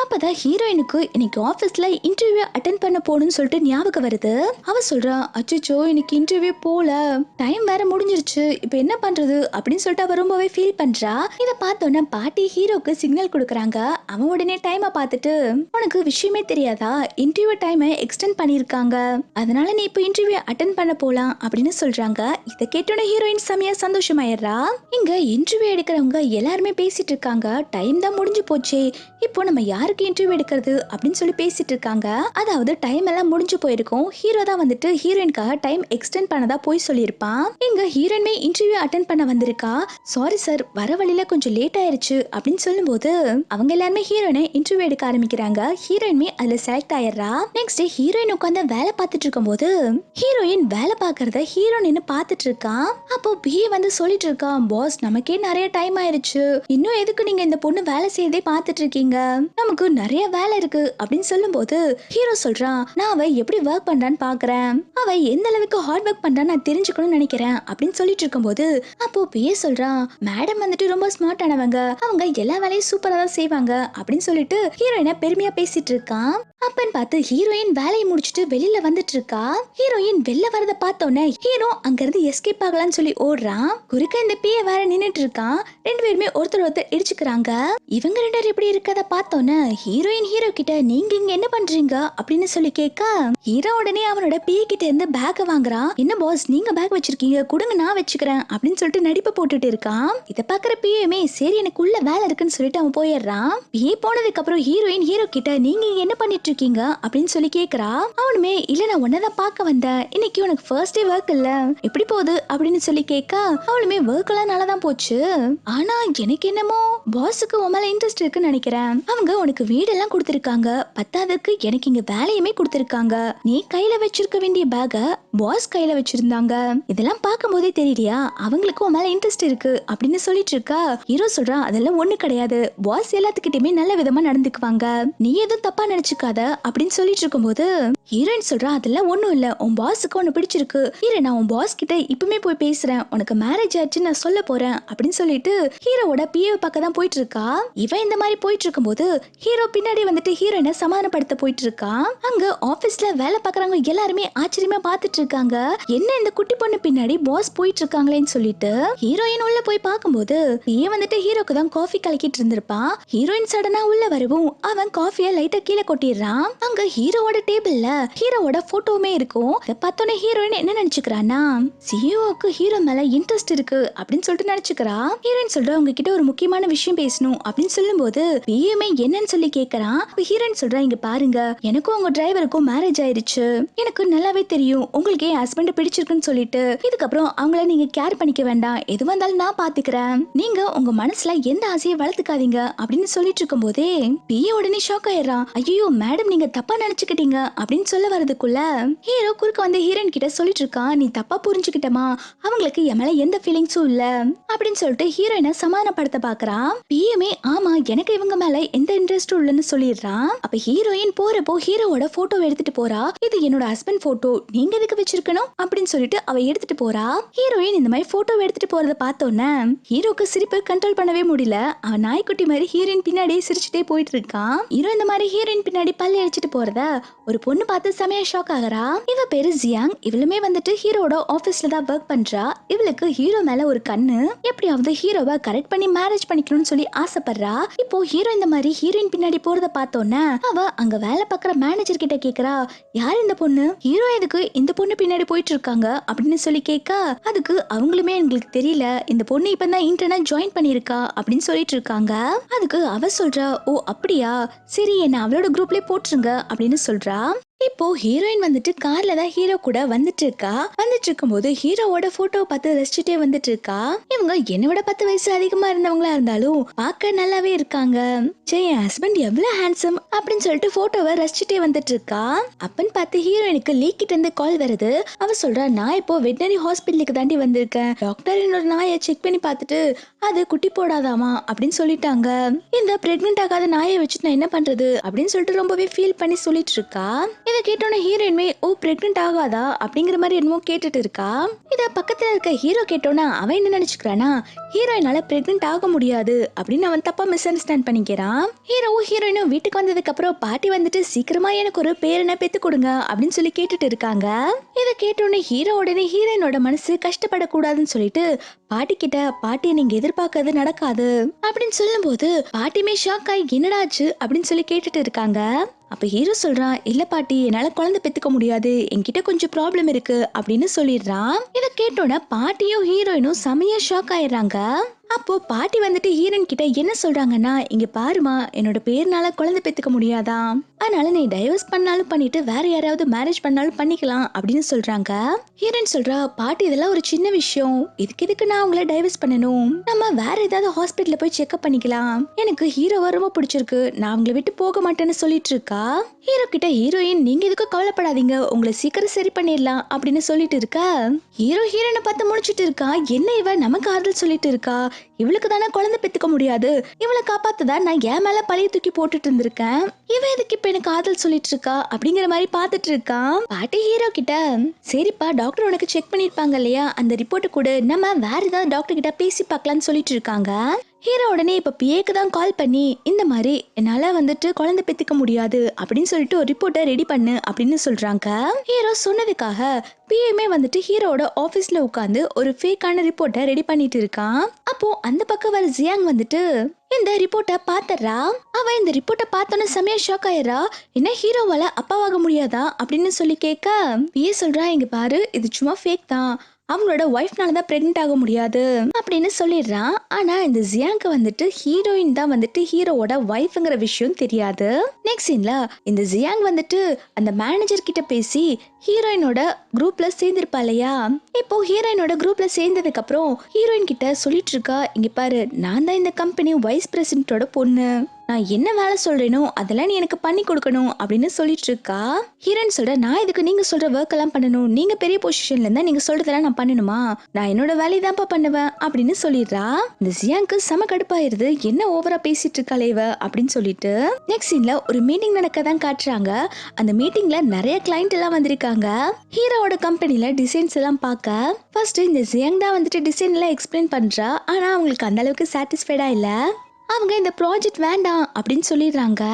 அப்பதான் ஹீரோயினுக்கு இன்னைக்கு ஆபீஸ்ல இன்டர்வியூ அட்டென்ட் பண்ண போகணும்னு சொல்லிட்டு ஞாபகம் வருது. அவ சொல்றா, அச்சோ இன்னைக்கு இன்டர்வியூ போல, டைம் வேற முடிஞ்சிருச்சு, இப்ப என்ன பண்றது அப்படின்னு சொல்லிட்டு அவ ரொம்பவே ஃபீல் பண்றா. இத பார்த்தோன்னா பாட்டி ஹீரோக்கு சிக்னல் கொடுக்குறாங்க. அவன் உடனே டைமை பார்த்துட்டு, உனக்கு விஷயமே தெரியாதா, இன்டர்வியூ டைமை எக்ஸ்டெண்ட் பண்ணிருக்காங்க, அதனால நீ இப்போ இன்டர்வியூ அட்டென்ட் பண்ண போலாம் அப்படின்னு சொல்றாங்க. இத கேட்டோட ஹீரோயின் செமையா சந்தோஷமாயிடுறா. இங்க இன்டர்வியூ எடுக்கிறவங்க எல்லாருமே பேசிட்டு இருக்காங்க. டைம் தான் முடிஞ்சு போச்சே, இப்போ நம்ம யாருக்கு இன்டர்வியூ எடுக்கிறது அப்படின்னு சொல்லி பேசிட்டு இருக்காங்க. அதாவது டைம் எல்லாம் முடிஞ்சு போயிருக்கும். ஹீரோ தான் வந்துட்டு ஹீரோயின்காக டைம் எக்ஸ்டெண்ட் பண்ணதா போய் சொல்லியிருப்பான். இங்க ஹீரோயின்மே இன்டர்வியூ அட்டென்ட் பண்ண வந்திருக்கா. சாரி சார் வர வழியில கொஞ்சம் லேட் ஆயிருச்சு அப்படின்னு சொல்லும் போது அவங்க எல்லாருமே ஹீரோயினை இன்டர்வியூ எடுக்க ஆரம்பிக்கிறாங்க. ஹீரோயின்மே அதுல செலக்ட் ஆயிடுறா. நெக்ஸ்ட் ஹீரோயின் உட்காந்து வேலை பார்த்துட்டு இருக்கும் போது ஹீரோயின் வேலை பார்க்கறத ஹீரோயின் பார்த்துட்டு இருக்கான். அப்போ பிஏ வந்து சொல்லிட்டு இருக்கான், பாஸ் நமக்கே நிறைய டைம் ஆயிருச்சு, இன்னும் எதுக்கு நீங்க இந்த பொண்ணு வேலை செய்யதே பார்த்துட்டு இருக்கீங்க, நமக்கு நிறைய வேலை இருக்கு அப்படின்னு சொல்லும் போது ஹீரோ சொல்றான், நான் அவ எப்படி ஒர்க் பண்றான்னு பாக்குறேன், அவ எந்த அளவுக்கு ஹார்ட் ஒர்க் பண்றான்னு நான் தெரிஞ்சுக்கணும்னு நினைக்கிறேன் அப்படின்னு சொல்லிட்டு இருக்கும் போது அப்போ பிஏ சொல்றான், மேடம் வந்துட்டு ரொம்ப ஸ்மார்ட் ஆனவங்க, அவங்க எல்லா வேலையும் சூப்பரா தான் செய்வாங்க அப்படின்னு சொல்லிட்டு ஹீரோயினை பெருமையா பேசிட்டு இருக்கான். அப்பன்னு பார்த்து ஹீரோயின் வேலையை முடிச்சுட்டு வெளியில வந்துட்டு இருக்கா. ஹீரோயின் வெளில வரத பார்த்தோன்னே ஹீரோ அங்க இருந்து எஸ்கேப் ஆகலாம்னு சொல்லி ஓடுறான். குறுக்க இந்த பிய வேற நின்னுட்டு இருக்கான். ரெண்டு பேருமே ஒருத்தர் இடிச்சுக்கிறாங்க. இவங்க ரெண்டு பேரும் இப்படி இருக்கத பார்த்தோன்னே ஹீரோயின் ஹீரோ கிட்ட நீங்க இங்க என்ன பண்றீங்க அப்படின்னு சொல்லி கேட்க, ஹீரோ உடனே அவனோட பிய கிட்ட இருந்து பேக்க வாங்குறான். என்ன பாஸ் நீங்க பேக் வச்சிருக்கீங்க, கொடுங்க நான் வச்சுக்கிறேன் அப்படின்னு சொல்லிட்டு நடிப்பு போட்டுட்டு இருக்கான். இத பாக்குற பியுமே சரி எனக்கு உள்ள வேலை இருக்குன்னு சொல்லிட்டு அவன் போயிடுறான். பிய போனதுக்கு அப்புறம் ஹீரோயின் ஹீரோ கிட்ட நீங்க இங்க என்ன பண்ணிட்டு இருக்கீங்க அப்படின்னு சொல்லி கேக்குறா. அவனுமே இல்ல நான் உன்னதான் பார்க்க வந்தேன், இன்னைக்கு உனக்கு ஃபர்ஸ்ட் டே ஒர்க் இல்ல, எப்படி போகுது அப்படின்னு சொல்லி கேட்க, அவளுமே ஒர்க் எல்லாம் நல்லா தான் போச்சு, ஆனா எனக்கு என்னமோ பாஸுக்கு உன் மேல இன்ட்ரெஸ்ட் இருக்குன்னு நினைக்கிறேன், அவங்க உனக்கு வீடெல்லாம் கொடுத்திருக்காங்க, பத்தாவதுக்கு எனக்கு இங்க வேலையுமே கொடுத்திருக்காங்க, நீ கையில வச்சிருக்க வேண்டிய பேக பாஸ் கையில வச்சிருந்தாங்க, இதெல்லாம் பார்க்கும் போதே தெரியலையா அவங்களுக்கு உன் மேல இன்ட்ரெஸ்ட் இருக்கு அப்படின்னு சொல்லிட்டு இருக்கா. ஹீரோ சொல்றான், அதெல்லாம் ஒண்ணு கிடையாது, பாஸ் எல்லாத்துக்கிட்டயுமே நல்ல விதமா நடந்துக்குவாங்க, நீ எதுவும் தப்பா நினைச்சுக்காத அப்படின்னு சொல்லிட்டு இருக்கும்போது ஹீரோயின் சொல்றா, அதெல்லாம் ஒண்ணும் இல்ல, உன் பாஸுக்கு ஒன்னு பிடிச்சிருக்கு, இரு நான் உன் பாஸ் கிட்ட இப்பவுமே போய் பேசுறேன், உனக்கு மேரேஜ் ஆச்சு நான் சொல்ல போறேன் அப்படின்னு சொல்லிட்டு ஹீரோவோட பிஏ பக்கம் தான் போயிட்டு இருக்கா. இவன் இந்த மாதிரி போயிட்டு இருக்கும்போது ஹீரோ பின்னாடி வந்துட்டு ஹீரோயினை சமாதானப்படுத்த போயிட்டு இருக்கா. அங்க ஆபீஸ்ல வேலை பாக்குறவங்க எல்லாருமே ஆச்சரியமா பாத்துட்டு இருக்காங்க, என்ன இந்த குட்டி பொண்ணு பின்னாடி பாஸ் போயிட்டு இருக்காங்களேன்னு சொல்லிட்டு. ஹீரோயின் உள்ள போய் பார்க்கும்போது பிஏ வந்துட்டு ஹீரோக்கு தான் காஃபி கலக்கிட்டு இருந்திருப்பான். ஹீரோயின் சடனா உள்ள வரவும் அவன் காஃபியை லைட்டா கீழே கொட்டிடுறான். அங்க ஹீரோவோட டேபிள்ல ஹீரோவோட போட்டோவுமே இருக்கும். அதை பார்த்தோன்னே ஹீரோயின் என்ன நினைச்சுக்கிறான்னா, சிஇஓக்கு ஹீரோ மேல இன்ட்ரெஸ்ட் இருக்கு அப்படின்னு சொல்லிட்டு நினைச்சுக்கிறா. ஹீரோயின் சொல்றா, உங்ககிட்ட ஒரு முக்கியமான விஷயம் பேசணும் அப்படின்னு சொல்லும்போது பிஏமே என்னன்னு சொல்லி கேக்குறான். ஹீரோயின் சொல்றா, இங்க பாருங்க, எனக்கும் உங்க டிரைவருக்கும் மேரேஜ் ஆயிருச்சு. எனக்கு நல்லாவே தெரியும் உங்களுக்கு என் ஹஸ்பண்ட் பிடிச்சிருக்குன்னு சொல்லிட்டு. இதுக்கப்புறம் அவங்கள நீங்க கேர் பண்ணிக்க வேண்டாம், எது வந்தாலும் நான் பாத்துக்கிறேன். நீங்க உங்க மனசுல எந்த ஆசையை வளர்த்துக்காதீங்க அப்படின்னு சொல்லிட்டு இருக்கும் போதே பிஏ உடனே ஷாக் ஆயிடுறான். ஐயோ மேடம், நீங்க தப்பா நினைச்சுக்கிட்டீங்க அப்படின்னு சொல்ல வரதுக்குள்ள ஹீரோ குறுக்க வந்து ஹீரோயின் கிட்ட சொல்லிட்டு இருக்கான், நீ தப்பா புரிஞ்சுக்கிட்டமா, அவங்களுக்கு என் மேல எந்த ஃபீலிங்ஸும் இல்ல அப்படின்னு சொல்லிட்டு ஹீரோயினை சமாதானப்படுத்த பாக்குறான். பிஏமே ஆமா, எனக்கு இவங்க மேல எந்த இன்ட்ரெஸ்டும் இல்லைன்னு சொல்லிடுறான். அப்ப ஹீரோயின் போறப்போ ஹீரோவோட போட்டோ எடுத்துட்டு போறா. இது என்னோட ஹஸ்பண்ட் போட்டோ, நீங்க எதுக்கு வச்சிருக்கணும் அப்படின்னு சொல்லிட்டு அவ எடுத்துட்டு போறா. ஹீரோயின் இந்த மாதிரி போட்டோ எடுத்துட்டு போறத பார்த்தோன்னே ஹீரோக்கு சிரிப்பு கண்ட்ரோல் பண்ணவே முடியல. அவன் நாய்க்குட்டி மாதிரி ஹீரோயின் பின்னாடியே சிரிச்சுட்டே போயிட்டு இருக்கான். ஹீரோ இந்த மாதிரி ஹீரோயின் பின்னாடி பல்லு அடிச்சிட்டு போறத ஒரு பொண்ணு பார்த்து செமையா ஷாக் ஆகுறா. இவ பேரு ஜியாங். இவளுமே வந்துட்டு ஹீரோட ஆபீஸ்ல தான் ஒர்க் பண்றா. இவளுக்கு ஹீரோ மேல ஒரு கண்ணு, எப்படியாவது ஹீரோவை கரெக்ட் பண்ணி மேரேஜ் பண்ணிக்கணும்னு சொல்லி ஆசைப்படுறா. இப்போ ஹீரோ இந்த மாதிரி ஹீரோயின் பின்னாடி போறத பார்த்தோன்னே அவ அங்க வேலை பார்க்குற மேனேஜர் கிட்ட கேக்குறா, யார் இந்த பொண்ணு, ஹீரோ எதுக்கு இந்த பொண்ணு பின்னாடி போயிட்டு இருக்காங்க அப்படின்னு சொல்லி கேட்க, அதுக்கு அவங்களுமே எங்களுக்கு தெரியல, இந்த பொண்ணு இப்பதான் இன்டர்னா ஜாயின் பண்ணிருக்கா அப்படின்னு சொல்லிட்டு இருக்காங்க. அதுக்கு அவ சொல்றா, ஓ அப்படியா, சரி என்ன அவளோட குரூப்லயே போட்டுருங்க அப்படின்னு சொல்றா. இப்போ ஹீரோயின் வந்துட்டு கார்ல தான் ஹீரோ கூட வந்துட்டு இருக்கா. வந்துட்டு இருக்கும்போது ஹீரோவோட போட்டோ பார்த்து ரசிச்சுட்டே வந்துட்டு இருக்கா. இவங்க என்னோட 10 வயசு அதிகமா இருந்தவங்களா இருந்தாலும் பார்க்க நல்லாவே இருக்காங்க. சே, என் ஹஸ்பண்ட் எவ்வளவு ஹேண்ட்ஸம் அப்படின்னு சொல்லிட்டு போட்டோவை ரசிச்சுட்டே வந்துட்டு இருக்கா. அப்பன்னு பார்த்து ஹீரோயினுக்கு லீக் கிட்ட இருந்து கால் வருது. அவ சொல்றா, நான் இப்போ வெட்டனரி ஹாஸ்பிட்டலுக்கு தாண்டி வந்திருக்கேன். டாக்டர் என்னோட நாயை செக் பண்ணி பார்த்துட்டு அது குட்டி போடாதாமா அப்படின்னு சொல்லிட்டாங்க. இந்த பிரெக்னென்ட் ஆகாத நாயை வச்சுட்டு நான் என்ன பண்றது அப்படின்னு சொல்லிட்டு ரொம்பவே ஃபீல் பண்ணி சொல்லிட்டு இருக்கா. இதை கேட்டோன்னே ஹீரோயின்மே, ஓ பிரெக்னென்ட் ஆகாதா அப்படிங்கிற மாதிரி என்னமோ கேட்டுட்டு இருக்கா. இத பக்கத்துல இருக்க ஹீரோ கேட்டோன்னா அவன் என்ன நினைச்சுக்கிறானா, ஹீரோயினால பிரெக்னென்ட் ஆக முடியாது அப்படின்னு அவன் தப்பா மிஸ் அண்டர்ஸ்டாண்ட் பண்ணிக்கிறான். ஹீரோவும் ஹீரோயினும் வீட்டுக்கு வந்ததுக்கு அப்புறம் பாட்டி வந்துட்டு சீக்கிரமா எனக்கு ஒரு பேரனை பெத்து கொடுங்க அப்படின்னு சொல்லி கேட்டுட்டு இருக்காங்க. இதை கேட்டோன்னே ஹீரோ உடனே ஹீரோயினோட மனசு கஷ்டப்படக்கூடாதுன்னு சொல்லிட்டு பாட்டி கிட்ட, பாட்டி நீங்க எதிர்பார்க்கறது நடக்காது அப்படின்னு சொல்லும் போது பாட்டியுமே ஷாக் ஆகி என்னடாச்சு அப்படின்னு சொல்லி கேட்டுட்டு இருக்காங்க. அப்ப ஹீரோ சொல்றான், இல்ல பாட்டி, என்னால குழந்தை பெத்துக்க முடியாது, என்கிட்ட கொஞ்சம் ப்ராப்ளம் இருக்கு அப்படின்னு சொல்லிடுறான். இத கேட்டோன்னா பாட்டியும் ஹீரோயினும் செமையா ஷாக் ஆயிடுறாங்க. அப்போ பாட்டி வந்துட்டு ஹீரோயின் கிட்ட என்ன சொல்றாங்கன்னா, இங்க பாருமா, என்னோட பேர்னால குழந்தை பெத்துக்க முடியாதான், அதனால நீ டைவர்ஸ் பண்ணாலும் பண்ணிட்டு வேற யாராவது மேரேஜ் பண்ணாலும் பண்ணிக்கலாம் அப்படின்னு சொல்றாங்க. ஹீரோயின் சொல்றா, பாட்டி இதெல்லாம் ஒரு சின்ன விஷயம், இதுக்கு நான் உங்களை டைவர்ஸ் பண்ணணும், நம்ம வேற ஏதாவது ஹாஸ்பிட்டல்ல போய் செக்அப் பண்ணிக்கலாம், எனக்கு ஹீரோவை ரொம்ப பிடிச்சிருக்கு, நான் அவங்களை விட்டு போக மாட்டேன்னு சொல்லிட்டு இருக்கா. ஹீரோ கிட்ட ஹீரோயின், நீங்க எதுக்கு கவலைப்படாதீங்க, உங்களை சீக்கிரம் சரி பண்ணிடலாம் அப்படின்னு சொல்லிட்டு இருக்கா. ஹீரோ ஹீரோயினை பார்த்து முடிச்சிட்டு இருக்கா. என்ன இவ நமக்கு ஆறுதல் சொல்லிட்டு இருக்கா, இவளுக்கு தானே குழந்தை பெத்துக்க முடியாது, இவளை காப்பாத்துதான் நான் என் மேல பழைய தூக்கி போட்டுட்டு இருந்திருக்கேன், இவ எதுக்கு இப்ப எனக்கு ஆறுதல் சொல்லிட்டு இருக்கா அப்படிங்கிற மாதிரி பாத்துட்டு இருக்கான். பாட்டி ஹீரோ கிட்ட, சரிப்பா டாக்டர் உனக்கு செக் பண்ணிருப்பாங்க இல்லையா, அந்த ரிப்போர்ட் கூட நம்ம வேற ஏதாவது டாக்டர் கிட்ட பேசி பார்க்கலாம்னு சொல்லிட்டு இருக்காங்க. ஹீரோ உடனே இப்ப பிஏக்கு தான் கால் பண்ணி, இந்த மாதிரி என்னால வந்துட்டு குழந்தை பெத்துக்க முடியாது அப்படின்னு சொல்லிட்டு ஒரு ரிப்போர்ட்டை ரெடி பண்ணு அப்படின்னு சொல்றாங்க. ஹீரோ சொன்னதுக்காக பிஏமே வந்துட்டு ஹீரோட ஆபீஸ்ல உட்காந்து ஒரு ஃபேக்கான ரிப்போர்ட்டை ரெடி பண்ணிட்டு இருக்கான். அப்போ அந்த பக்கம் வர ஜியாங் வந்துட்டு இந்த ரிப்போர்ட்டை பாத்துறா. அவ இந்த ரிப்போர்ட்டை பார்த்தோன்னு செமையா ஷாக் ஆயிரா. என்ன ஹீரோவால அப்பாவாக முடியாதா அப்படின்னு சொல்லி கேட்க, பிஏ சொல்றா, இங்க பாரு, இது சும்மா ஃபேக் தான், அவங்களோட ஒய்ஃப்னால தான் பிரெக்னென்ட் ஆக முடியாது அப்படின்னு சொல்லிடுறான். ஆனா இந்த ஜியாங்க்கு வந்துட்டு ஹீரோயின் தான் வந்துட்டு ஹீரோவோட ஒய்ஃப்ங்கிற விஷயம் தெரியாது. நெக்ஸ்ட் சீன்ல இந்த ஜியாங் வந்துட்டு அந்த மேனேஜர் கிட்ட பேசி ஹீரோயினோட குரூப்ல சேர்ந்திருப்பா இல்லையா, இப்போ ஹீரோயினோட குரூப்ல சேர்ந்ததுக்கு அப்புறம் ஹீரோயின் கிட்ட சொல்லிட்டு இருக்கா, இங்க பாரு, நான் தான் இந்த கம்பெனி வைஸ் பிரசிடென்ட்டோட பொண்ணு, நான் என்ன வேலை சொல்றேனோ அதெல்லாம் நீ எனக்கு பண்ணி கொடுக்கணும் அப்படின்னு சொல்லிட்டு இருக்கா. ஹீரோயின் சொல்ற, நான் இதுக்கு நீங்க சொல்ற ஒர்க் எல்லாம் பண்ணணும், நீங்க பெரிய பொசிஷன்ல இருந்தா நீங்க சொல்றதெல்லாம் நான் பண்ணணுமா, நான் என்னோட வேலையை தான்ப்பா பண்ணுவேன் அப்படின்னு சொல்லிடுறா. இந்த ஜியாங்க்கு செம கடுப்பாயிருது, என்ன ஓவரா பேசிட்டு இருக்காளே இவ அப்படின்னு சொல்லிட்டு. நெக்ஸ்ட் சீன்ல ஒரு மீட்டிங் நடக்க தான் காட்டுறாங்க. அந்த மீட்டிங்ல நிறைய கிளைண்ட் எல்லாம் வந்திருக்காங்க. ஹீரோவோட கம்பெனில டிசைன்ஸ் எல்லாம் பார்க்க ஃபர்ஸ்ட் இந்த ஜியாங் தான் வந்துட்டு டிசைன் எல்லாம் எக்ஸ்பிளைன் பண்றா. ஆனா அவங்களுக்கு அந்த அளவுக்கு சாட்டிஸ்ஃபைடா இல்ல, அவங்க இந்த ப்ராஜெக்ட் வேண்டாம் அப்படின்னு சொல்லிடுறாங்க.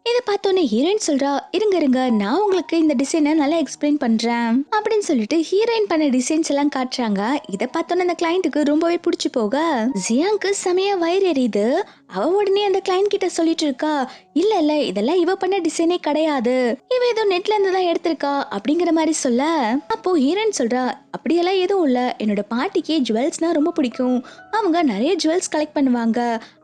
இதை பார்த்தோன்னே ஹீரோயின் சொல்றா, இருங்க நான் உங்களுக்கு இந்த டிசைனை நல்லா எக்ஸ்பிளைன் பண்றேன் அப்படின்னு சொல்லிட்டு ஹீரோயின் பண்ண டிசைன்ஸ் எல்லாம் காட்டுறாங்க. இதை பார்த்தோன்னே அந்த கிளைண்ட்டுக்கு ரொம்பவே பிடிச்சி போக ஜியாங்க்கு செமையா வயிறு எரியுது. அவ உடனே அந்த கிளைண்ட் கிட்ட சொல்லிட்டு இருக்கா, இல்ல இல்ல இதெல்லாம் இவ பண்ண டிசைனே கிடையாது, இவ ஏதோ நெட்ல இருந்து தான் எடுத்திருக்கா அப்படிங்கிற மாதிரி சொல்ல, அப்போ ஹீரோயின் சொல்றா, அப்படியெல்லாம் எதுவும் இல்ல, என்னோட பாட்டிக்கு ஜுவல்ஸ்னா ரொம்ப பிடிக்கும், அவங்க நிறைய ஜுவல்ஸ் கலெக்ட் பண்ணுவாங்க,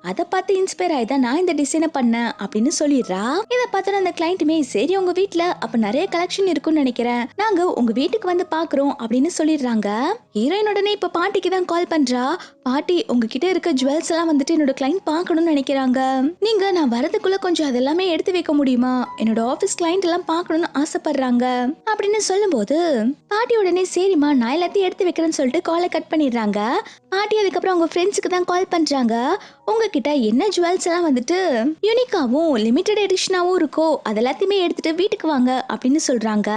அதை பார்த்து இன்ஸ்பயர் ஆகி தான் நான் இந்த டிசைனை பண்ணேன் அப்படின்னு சொல்லிடுறா. இதை பார்த்தோன்னா அந்த கிளைண்ட்டுமே, சரி உங்க வீட்ல அப்ப நிறைய கலெக்ஷன் இருக்கும்னு நினைக்கிறேன், நாங்க உங்க வீட்டுக்கு வந்து பாக்குறோம் அப்படின்னு சொல்லிடுறாங்க. ஹீரோயின் உடனே இப்ப பாட்டிக்கு தான் கால் பண்றா, பாட்டி உங்ககிட்ட இருக்க ஜுவல்ஸ் எல்லாம் வந்துட்டு என்னோட கிளைண்ட் பார்க்கணும்னு நினைக்கிறாங்க, நீங்க நான் வரதுக்குள்ள கொஞ்சம் அதெல்லாமே எடுத்து வைக்க முடியுமா, என்னோட ஆபீஸ் கிளைண்ட் எல்லாம் பார்க்கணும்னு ஆசைப்படுறாங்க அப்படின்னு சொல்லும்போது பாட்டி உடனே சரிம்மா நான் எல்லாத்தையும் எடுத்து வைக்கிறேன்னு சொல்லிட்டு காலை கட் பண்ணிடுறாங்க. பாட்டி அதுக்கப்புறம் அவங்க ஃப்ரெண்ட்ஸுக்கு தான் கால் பண்றாங்க, உங்ககிட்ட என்ன ஜுவல்ஸ் எல்லாம் வந்துட்டு யூனிக்காவும் லிமிடெட் எடிஷனாவும் இருக்கோ அது எல்லாத்தையுமே எடுத்துட்டு வீட்டுக்கு வாங்க அப்படின்னு சொல்றாங்க.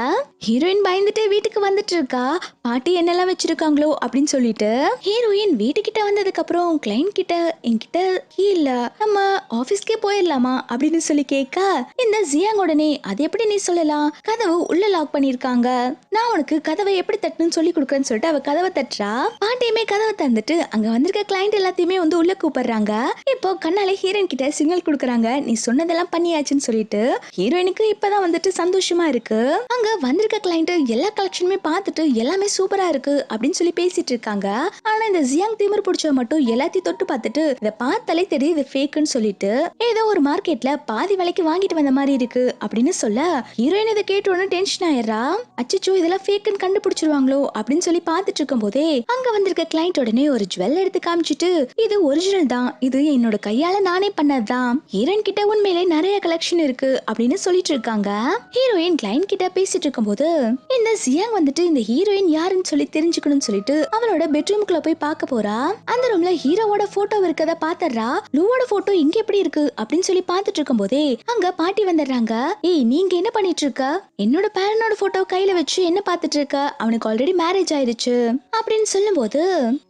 ஹீரோயின் பயந்துட்டு வீட்டுக்கு வந்துட்டு இருக்கா, பாட்டி என்னெல்லாம் வச்சிருக்காங்களோ அப்படின்னு சொல்லிட்டு. ஹீரோயின் வீட்டுக்கிட்ட வந்ததுக்கு அப்புறம் கிளைண்ட் கிட்ட, என்கிட்ட கீ இல்ல, நம்ம ஆபீஸ்க்கே போயிடலாமா அப்படின்னு சொல்லி கேட்க, இந்த ஜியாங் உடனே அது எப்படி நீ சொல்லலாம், கதவு உள்ள லாக் பண்ணிருக்காங்க, நான் உனக்கு கதவை எப்படி தட்டணும்னு சொல்லி கொடுக்குறேன்னு சொல்லிட்டு அவ கதவை தட்டுறா. பாட்டியுமே கதவை தந்துட்டு அங்க வந்திருக்க கிளைண்ட் எல்லாத்தையுமே வந்து உள்ள கூப்பிடுறாங்க. இப்போ கண்ணால ஹீரோயின் கிட்ட சிக்னல் கொடுக்குறாங்க, நீ சொன்னதெல்லாம் பண்ணியாச்சுன்னு சொல்லிட்டு. ஹீரோயினுக்கு இப்பதான் வந்துட்டு சந்தோஷமா இருக்கு. அங்க வந்திருக்க கிளைண்ட் எல்லா கலெக்ஷனுமே பார்த்துட்டு எல்லாமே சூப்பரா இருக்கு அப்படின்னு சொல்லி பேசிட்டு இருக்காங்க. ஆனா இந்த ஜியாங் திமிர் பிடிச்ச மட்டும் எல்லாத்தையும் தொட்டு பார்த்துட்டு இதை பார்த்தாலே தெரியுது இது ஃபேக்குன்னு சொல்லிட்டு ஏதோ ஒரு மார்க்கெட்ல பாதி விலைக்கு வாங்கிட்டு வந்த மாதிரி இருக்கு அப்படின்னு சொல்ல, ஹீரோயின் இதை கேட்ட உடனே டென்ஷன் ஆயிடுறா, அச்சச்சோ இதெல்லாம் ஃபேக்குன்னு கண்டுபிடிச்சிருவாங்களோ அப்படின்னு சொல்லி பார்த்துட்டு இருக்கும் போதே அங்க வந்திருக்க கிளைண்ட் உடனே ஒரு ஜுவல் எடுத்து காமிச்சிட்டு, இது ஒரிஜினல் தான், இது என்னோட கையால நானே பண்ணதுதான், ஹீரோயின் கிட்ட உண்மையிலே நிறைய கலெக்ஷன் இருக்கு அப்படின்னு சொல்லிட்டு இருக்காங்க. ஹீரோயின் கிளைண்ட் கிட்ட பேசிட்டு இருக்கும்போது இந்த ஜியாங் வந்துட்டு இந்த ஹீரோயின் யாருன்னு சொல்லி தெரிஞ்சுக்கணும்னு சொல்லிட்டு அவளோட பெட்ரூமுக்குள்ள போய் பார்க்க போறா. அந்த ரூம்ல ஹீரோவோட போட்டோ இருக்கத பாத்துறா. லூவோட போட்டோ இங்க எப்படி இருக்கு அப்படின்னு சொல்லி பார்த்துட்டு இருக்கும் போதே அங்க பாட்டி வந்துடுறாங்க. ஏய் நீங்க என்ன பண்ணிட்டு இருக்க, என்னோட பேரனோட போட்டோ கையில வச்சு என்ன பார்த்துட்டு இருக்க, அவனுக்கு ஆல்ரெடி மேரேஜ் ஆயிருச்சு அப்படின்னு சொல்லும் போது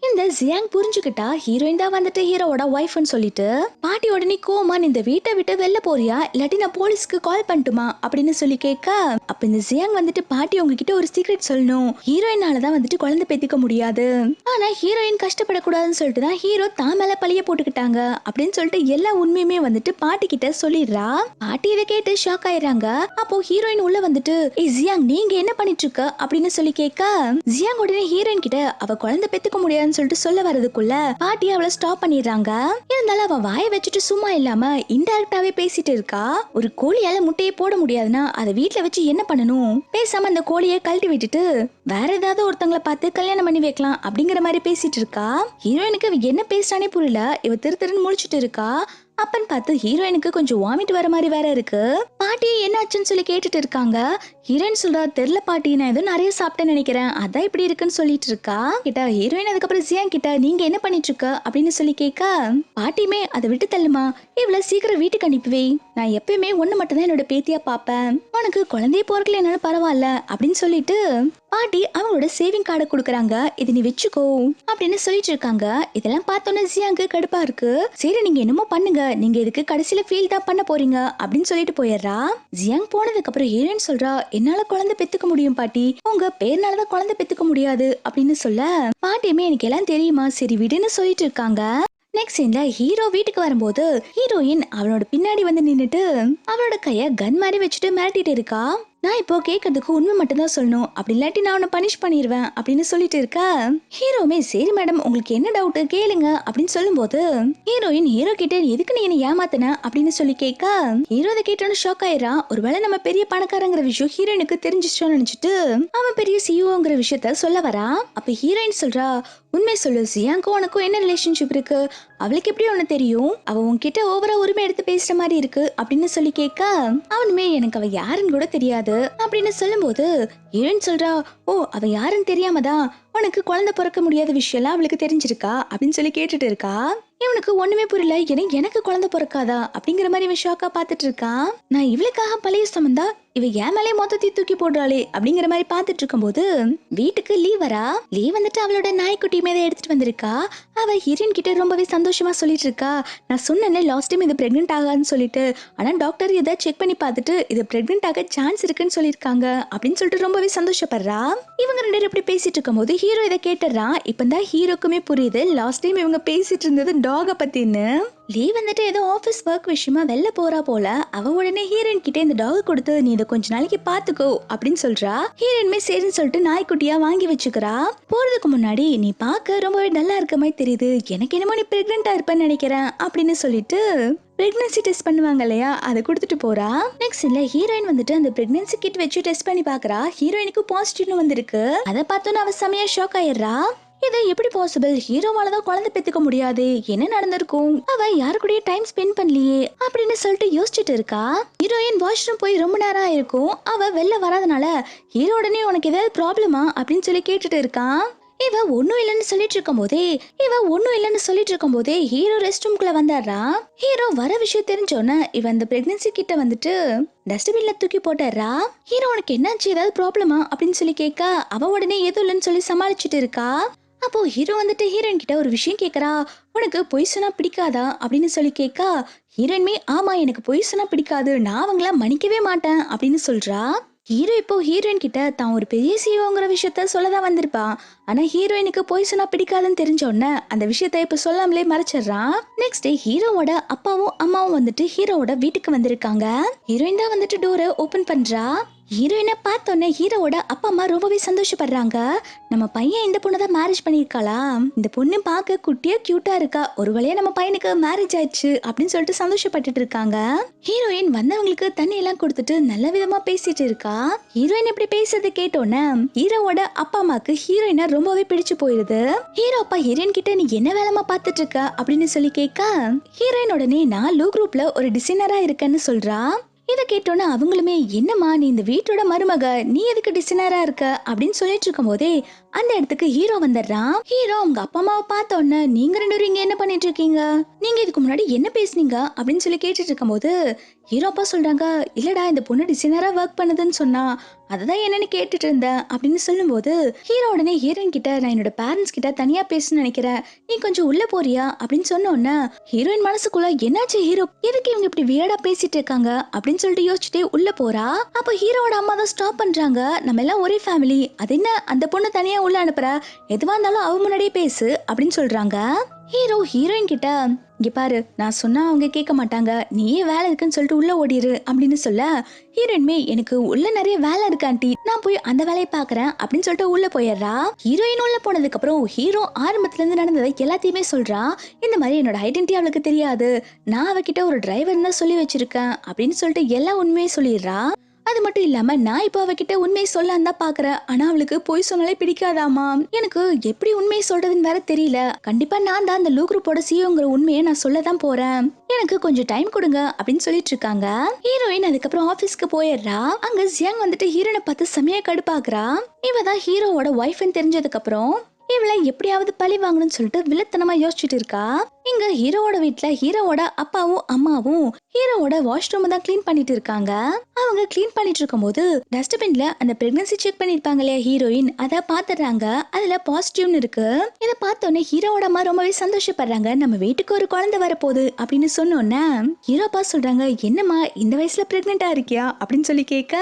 இந்த ஜியாங் புரிஞ்சுக்கிட்டா ஹீரோயின் தான் வந்துட்டு ஹீரோவோட ஒய்ஃப்னு சொல்லிட்டு. பாட்டி உடனே கோமா இந்த வீட்டை விட்டு வெளில போறியா இல்லாட்டி நான் போலீஸ்க்கு கால் பண்ணட்டுமா அப்படின்னு சொல்லி கேட்க, அப்ப இந்த ஜியாங் வந்துட்டு பாட்டி உங்ககிட்ட ஒரு சீக்ரெட் சொல்லணும், ஹீரோயினாலதான் வந்துட்டு குழந்தை பெத்துக்க முடியாது, ஆனா ஹீரோயின் கஷ்டப்படக்கூடாதுன்னு சொல்லிட்டு தான் ஹீரோ தான் மேல பழிய போட்டுக்கிட்டாங்க அப்படின்னு சொல்லிட்டு எல்லா உண்மையுமே வந்துட்டு பாட்டி கிட்ட சொல்லிடுறா. பாட்டி இதை கேட்டு ஷாக் ஆயிடுறாங்க. அப்போ ஹீரோயின் உள்ள வந்துட்டு, ஏய் ஜியாங் நீங்க என்ன பண்ணிட்டு இருக்க அப்படின்னு சொல்லி கேட்க, ஜியாங் உடனே ஹீரோயின் கிட்ட அவ குழந்தை பெத்துக்க முடியாதுன்னு சொல்லிட்டு சொல்ல வரதுக்குள்ள பாட்டி அவளை ஸ்டாப் பண்ணிடுறாங்க. இருந்தாலும் அவ வாயை வச்சுட்டு சும்மா இல்லாம இன்டைரக்டாவே பேசிட்டு இருக்கா. ஒரு கோழியால முட்டையை போட முடியாதுன்னா அதை வீட்டுல வச்சு என்ன பண்ணணும், பேசாம அந்த கோழியை கழட்டி விட்டுட்டு வேற ஏதாவது ஒருத்தங்களை பார்த்து கல்யாணம் பண்ணி வைக்கலாம் அப்படிங்கிற மாதிரி பேசிட்டு இருக்கா. ஹீரோயினுக்கு என்ன பேசுறானே புரியல, இவ திரு திருன்னு முழிச்சிட்டு இருக்கா. அப்பன்னு பார்த்து ஹீரோயினுக்கு கொஞ்சம் வாமிட் வர மாதிரி வேற இருக்கு. பாட்டி என்ன ஆச்சுன்னு சொல்லி கேட்டுட்டு இருக்காங்க. ஹீரோயின் சொல்றா, தெரியல பாட்டி நான் ஏதோ நிறைய சாப்பிட்டேன்னு நினைக்கிறேன், அதான் இப்படி இருக்குன்னு சொல்லிட்டு இருக்கா. கிட்ட ஹீரோயின் அதுக்கப்புறம் ஜியாங் கிட்ட நீங்க என்ன பண்ணிட்டு இருக்க அப்படின்னு சொல்லி கேட்க, பாட்டியுமே அதை விட்டு தள்ளுமா, இவ்வளவு சீக்கிரம் வீட்டுக்கு அனுப்புவே, நான் எப்பயுமே ஒண்ணு மட்டும் தான் என்னோட பேத்தியா பாப்பேன், உனக்கு குழந்தைய போறதுல என்னால பரவாயில்ல அப்படின்னு சொல்லிட்டு பாட்டி அவங்களோட சேவிங் கார்டை கொடுக்குறாங்க, இது நீ வச்சுக்கோ அப்படின்னு சொல்லிட்டு இருக்காங்க. இதெல்லாம் பார்த்தோன்னா ஜியாங்கு கடுப்பா இருக்கு. சரி நீங்க என்னமோ பண்ணுங்க, நீங்க இதுக்கு கடைசியில ஃபீல் தான் பண்ண போறீங்க அப்படின்னு சொல்லிட்டு போயிடுறா. ஜியாங் போனதுக்கு அப்புறம் ஹீரோயின் சொல்றா, என்னால குழந்தை பெத்துக்க முடியும் பாட்டி, உங்க பேர்னாலதான் குழந்தை பெத்துக்க முடியாது அப்படின்னு சொல்ல, பாட்டியுமே எனக்கு எல்லாம் தெரியுமா சரி விடுன்னு சொல்லிட்டு இருக்காங்க. நெக்ஸ்ட் சீன்ல ஹீரோ வீட்டுக்கு வரும்போது ஹீரோயின் அவளோட பின்னாடி வந்து நின்னுட்டு அவளோட கைய கன் மாதிரி வச்சுட்டு மிரட்டிட்டு இருக்கா. நான் இப்போ கேட்கறதுக்கு உண்மை மட்டும் தான் சொல்லணும், அப்படி இல்லாட்டி நான் உன்னை பனிஷ் பண்ணிடுவேன் அப்படின்னு சொல்லிட்டு இருக்க. ஹீரோமே சரி மேடம் உங்களுக்கு என்ன டவுட் கேளுங்க அப்படின்னு சொல்லும் போது ஹீரோயின் ஹீரோ கிட்ட எதுக்கு நீ என்ன ஏமாத்தின அப்படின்னு சொல்லி கேட்க, ஹீரோ அதை கேட்டோன்னு ஷாக் ஆயிடுறான். ஒருவேளை நம்ம பெரிய பணக்காரங்கிற விஷயம் ஹீரோயினுக்கு தெரிஞ்சிச்சோன்னு நினைச்சிட்டு அவன் பெரிய சிஇஓங்கிற விஷயத்த சொல்ல வரா. அப்ப ஹீரோயின் சொல்றா, உண்மை சொல்லு ஜியாங்கும் உனக்கும் என்ன ரிலேஷன்ஷிப் இருக்கு, அவளுக்கு எப்படி ஒண்ணு தெரியும், அவ உன்கிட்ட ஓவரா உரிமை எடுத்து பேசுற மாதிரி இருக்கு அப்படின்னு சொல்லி கேட்க, அவனுமே எனக்கு அவ யாருன்னு கூட தெரியாது அப்படின்னு சொல்லும் போது ஹீரோயின் சொல்றா, ஓ அவ யாருன்னு தெரியாமதான் உனக்கு குழந்தை பிறக்க முடியாத விஷயம் எல்லாம் அவளுக்கு தெரிஞ்சிருக்கா அப்படின்னு சொல்லி கேட்டுட்டு இருக்கா. இவனுக்கு ஒண்ணுமே புரியல, எனக்கு குழந்தை பிறக்காதா அப்படிங்கிற மாதிரி இவன் ஷாக்கா பாத்துட்டு இருக்கான். நான் இவளுக்காக பழைய சம்பந்தா இவ ஏன் மேலே மொத்தத்தையும் தூக்கி போடுறாளே அப்படிங்கிற மாதிரி பாத்துட்டு இருக்கும் போது வீட்டுக்கு லீவ் வரா. லீவ் வந்துட்டு அவளோட நாய்க்குட்டியுமே தான் எடுத்துட்டு வந்திருக்கா. அவ ஹீரோயின் கிட்ட ரொம்பவே சந்தோஷமா சொல்லிட்டு இருக்கா, நான் சொன்னேன்ல லாஸ்ட் டைம் இது பிரெக்னென்ட் ஆகாதுன்னு சொல்லிட்டு, ஆனா டாக்டர் இதை செக் பண்ணி பார்த்துட்டு இது பிரெக்னென்ட் ஆக சான்ஸ் இருக்குன்னு சொல்லியிருக்காங்க அப்படின்னு சொல்லிட்டு ரொம்பவே சந்தோஷப்படுறா. இவங்க ரெண்டு எப்படி பேசிட்டு இருக்கும் போது ஹீரோ இதை கேட்டுறான். இப்பதான் ஹீரோக்குமே புரியுது லாஸ்ட் டைம் இவங்க பேசிட்டு இருந்தது டாக பத்தின்னு. லீவ் வந்துட்டு ஏதோ ஆபீஸ் ஒர்க் விஷயமா வெளில போறா போல. அவ உடனே ஹீரோயின் கிட்ட இந்த டாக் கொடுத்து நீ இதை கொஞ்ச நாளைக்கு பாத்துக்கோ அப்படின்னு சொல்றா. ஹீரோயின்மே சரின்னு சொல்லிட்டு நாய்க்குட்டியா வாங்கி வச்சுக்கிறா. போறதுக்கு முன்னாடி நீ பாக்க ரொம்பவே நல்லா இருக்க மாதிரி தெரியுது, எனக்கு என்னமோ நீ பிரெக்னெண்டா இருப்பேன்னு நினைக்கிறேன் அப்படின்னு சொல்லிட்டு பிரெக்னன்சி டெஸ்ட் பண்ணுவாங்க இல்லையா, அதை கொடுத்துட்டு போறா. நெக்ஸ்ட் இல்ல ஹீரோயின் வந்துட்டு அந்த பிரெக்னன்சி கிட் வச்சு டெஸ்ட் பண்ணி பாக்குறா. ஹீரோயினுக்கு பாசிட்டிவ்னு வந்திருக்கு. அதை பார்த்தோன்னு அவ செமையா ஷாக் ஆயிடுறா. இது எப்படி பாசிபிள்? ஹீரோவால தான் குழந்தை பெத்துக்க முடியாது, என்ன நடந்திருக்கும், அவ யாரு கூடயே டைம் ஸ்பெண்ட் பண்ணலையே அப்படின்னு சொல்லிட்டு யோசிச்சுட்டு இருக்கா. ஹீரோயின் வாஷ்ரூம் போய் ரொம்ப நேரம் ஆயிருக்கும். அவ வெளில வராதனால ஹீரோ உடனே உனக்கு ஏதாவது ப்ராப்ளமா அப்படின்னு சொல்லி கேட்டுட்டு இருக்கான். இவ ஒன்னும் இல்லைன்னு சொல்லிட்டு இருக்கும் போதே ஹீரோ ரெஸ்ட் ரூம்குள்ள வந்தாரா. ஹீரோ வர விஷயம் தெரிஞ்சோன்னு இவ அந்த பிரெக்னன்சி கிட்ட வந்துட்டு டஸ்ட்பின்ல தூக்கி போட்டுறா. ஹீரோ உனக்கு என்னாச்சு, ஏதாவது ப்ராப்ளமா அப்படின்னு சொல்லி கேட்க அவ உடனே எதுவும் இல்லைன்னு சொல்லி சமாளிச்சுட்டு இருக்கா. அப்போ ஹீரோ வந்துட்டு ஹீரோயின் கிட்ட ஒரு விஷயம் கேக்குறா. உனக்கு பொய் சொன்னா பிடிக்காதா அப்படின்னு சொல்லி கேட்கா. ஹீரோயின்மே ஆமா எனக்கு பொய் சொன்னா பிடிக்காது, நான் அவங்கள மன்னிக்கவே மாட்டேன் அப்படின்னு சொல்றா. ஹீரோ இப்போ ஹீரோயின் கிட்ட தான் ஒரு பெரிய சிஓங்கிற விஷயத்த சொல்லதான் வந்திருப்பா. ஆனா ஹீரோயினுக்கு பொய் சொன்னா பிடிக்காதுன்னு தெரிஞ்சோடனே அந்த விஷயத்த இப்ப சொல்லாமலே மறைச்சிடுறான். நெக்ஸ்ட் டே ஹீரோவோட அப்பாவும் அம்மாவும் வந்துட்டு ஹீரோவோட வீட்டுக்கு வந்திருக்காங்க. ஹீரோயின் தான் வந்துட்டு டோரை ஓபன் பண்றா. ஹீரோயினை பார்த்தோன்னே ஹீரோவோட அப்பா அம்மா ரொம்பவே சந்தோஷப்படுறாங்க. நம்ம பையன் இந்த பொண்ணை தான் மேரேஜ் பண்ணிருக்காளா, இந்த பொண்ணு பார்க்க குட்டியா கியூட்டா இருக்கா, ஒரு வழியா நம்ம பையனுக்கு மேரேஜ் ஆயிடுச்சு அப்படின்னு சொல்லிட்டு சந்தோஷப்பட்டுட்டு இருக்காங்க. ஹீரோயின் வந்தவங்களுக்கு தண்ணி எல்லாம் கொடுத்துட்டு நல்ல விதமா பேசிட்டு இருக்கா. ஹீரோயின் இப்படி பேசுறது கேட்டோன்னே ஹீரோவோட அப்பா அம்மாக்கு ஹீரோயினை ரொம்பவே பிடிச்சு போயிருது. ஹீரோ அப்பா ஹீரோயின் கிட்ட நீ என்ன வேலைமா பார்த்துட்டு இருக்க அப்படின்னு சொல்லி கேட்க ஹீரோயின் உடனே நான் லோ குரூப்ல ஒரு டிசைனரா இருக்கேன்னு சொல்றா. இதை கேட்டோன்னா அவங்களுமே என்னம்மா நீ இந்த வீட்டோட மருமக, நீ எதுக்கு டிசைனரா இருக்க அப்படின்னு சொல்லிட்டு இருக்கும் போதே அந்த இடத்துக்கு ஹீரோ வந்துடுறான். ஹீரோ அவங்க அப்பா அம்மாவை பார்த்தோன்னே நீங்க ரெண்டு பேரும் இங்க என்ன பண்ணிட்டு இருக்கீங்க, நீங்க இதுக்கு முன்னாடி என்ன பேசுனீங்க அப்படின்னு சொல்லி கேட்டுட்டு இருக்கும் போது ஹீரோ அப்பா சொல்றாங்க இல்லடா இந்த பொண்ணு டிசைனரா ஒர்க் பண்ணுதுன்னு சொன்னா அததான் என்னன்னு கேட்டுட்டு இருந்தேன் அப்படின்னு சொல்லும் போது ஹீரோ உடனே ஹீரோயின் கிட்ட நான் என்னோட பேரண்ட்ஸ் கிட்ட தனியா பேசணும்னு நினைக்கிறேன், நீ கொஞ்சம் உள்ள போறியா அப்படின்னு சொன்னோன்னே ஹீரோயின் மனசுக்குள்ள என்னாச்சு ஹீரோ எதுக்கு இவங்க இப்படி வியர்டா பேசிட்டு இருக்காங்க அப்படின்னு சொல்லிட்டு யோசிச்சுட்டே உள்ள போறா. அப்ப ஹீரோட அம்மா தான் ஸ்டாப் பண்றாங்க. நம்ம எல்லாம் ஒரே ஃபேமிலி, அது என்ன அந்த பொண்ணு தனியா உள்ள அனுப்புற, எதுவா இருந்தாலும் அவ முன்னாடியே பேசு அப்படின்னு சொல்றாங்க. ஹீரோ ஹீரோயின் கிட்ட இங்க பாரு நான் சொன்னா அவங்க கேட்க மாட்டாங்க, நீயே வேலை இருக்குன்னு சொல்லிட்டு உள்ள ஓடிரு அப்படின்னு சொல்ல ஹீரோயின்மே எனக்கு உள்ள நிறைய வேலை இருக்கு ஆண்டி, நான் போய் அந்த வேலையை பாக்குறேன் அப்படின்னு சொல்லிட்டு உள்ள போயிடுறா. ஹீரோயின் உள்ள போனதுக்கு அப்புறம் ஹீரோ ஆரம்பத்துல இருந்து நடந்ததை எல்லாத்தையுமே சொல்றா. இந்த மாதிரி என்னோட ஐடென்டிட்டி அவளுக்கு தெரியாது, நான் அவகிட்ட ஒரு டிரைவர் தான் சொல்லி வச்சிருக்கேன் அப்படின்னு சொல்லிட்டு எல்லா உண்மையே சொல்லிடுறா. அது மட்டும் இல்லாம நான் இப்போ அவகிட்ட உண்மையை சொல்லலாம் தான் பாக்குறேன், ஆனா அவளுக்கு பொய் சொன்னாலே பிடிக்காதாமா, எனக்கு எப்படி உண்மையை சொல்றதுன்னு வேற தெரியல, கண்டிப்பா நான் தான் அந்த லூ குரூப்போட சிஓங்கிற உண்மையை நான் சொல்லதான் போறேன், எனக்கு கொஞ்சம் டைம் கொடுங்க அப்படின்னு சொல்லிட்டு இருக்காங்க. ஹீரோயின் அதுக்கப்புறம் ஆபீஸ்க்கு போயிடுறா. அங்க ஜியாங் வந்துட்டு ஹீரோனை பார்த்து செமையா கடுப்பாக்குறா. இவதான் ஹீரோவோட ஒய்ஃப்னு தெரிஞ்சதுக்கு அப்புறம் இவளை எப்படியாவது பழி வாங்கணும்னு சொல்லிட்டு வில்லத்தனமா யோசிச்சுட்டு இருக்கா. இங்க ஹீரோவோட வீட்டுல ஹீரோவோட அப்பாவும் அம்மாவும் ஹீரோவோட வாஷ்ரூம் தான் கிளீன் பண்ணிட்டு இருக்காங்க. அவங்க கிளீன் பண்ணிட்டு இருக்கும் போது டஸ்ட்பின்ல அந்த பிரெக்னன்சி செக் பண்ணிருப்பாங்க இல்லையா ஹீரோயின், அத பாத்துறாங்க. அதுல பாசிட்டிவ்னு இருக்கு. இதை பார்த்தோன்னே ஹீரோவோட அம்மா ரொம்பவே சந்தோஷப்படுறாங்க, நம்ம வீட்டுக்கு ஒரு குழந்தை வரப்போகுது அப்படின்னு சொன்னோன்னே ஹீரோ அப்பா சொல்றாங்க என்னம்மா இந்த வயசுல பிரெக்னெண்டா இருக்கியா அப்படின்னு சொல்லி கேட்க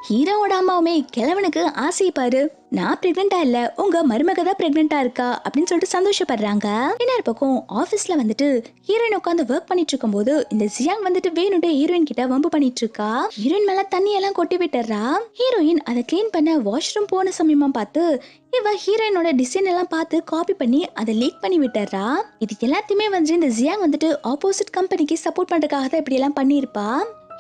ஹீரோவோட அம்மாவுமே கிழவனுக்கு ஆசை பாரு, நான் பிரெக்னெண்டா இல்ல உங்க மருமக தான் பிரெக்னெண்டா இருக்கா அப்படின்னு சொல்லிட்டு சந்தோஷப்படுறாங்க. இன்னொரு பக்கம் ஆபீஸ்ல வந்துட்டு ஹீரோயின் உட்காந்து ஒர்க் பண்ணிட்டு இருக்கும் போது இந்த ஜியாங் வந்துட்டு வேணுட்டே ஹீரோயின் கிட்ட வம்பு பண்ணிட்டு இருக்கா. ஹீரோயின் மேல தண்ணி எல்லாம் கொட்டி விட்டுறா. ஹீரோயின் அதை கிளீன் பண்ண வாஷ்ரூம் போன சமயமா பார்த்து இவ ஹீரோயினோட டிசைன் எல்லாம் பார்த்து காப்பி பண்ணி அதை லீக் பண்ணி விட்டுறா. இது எல்லாத்தையுமே வந்து இந்த ஜியாங் வந்துட்டு ஆப்போசிட் கம்பெனிக்கு சப்போர்ட் பண்றதுக்காக தான் இப்படி எல்லாம் பண்ணிருப்பா.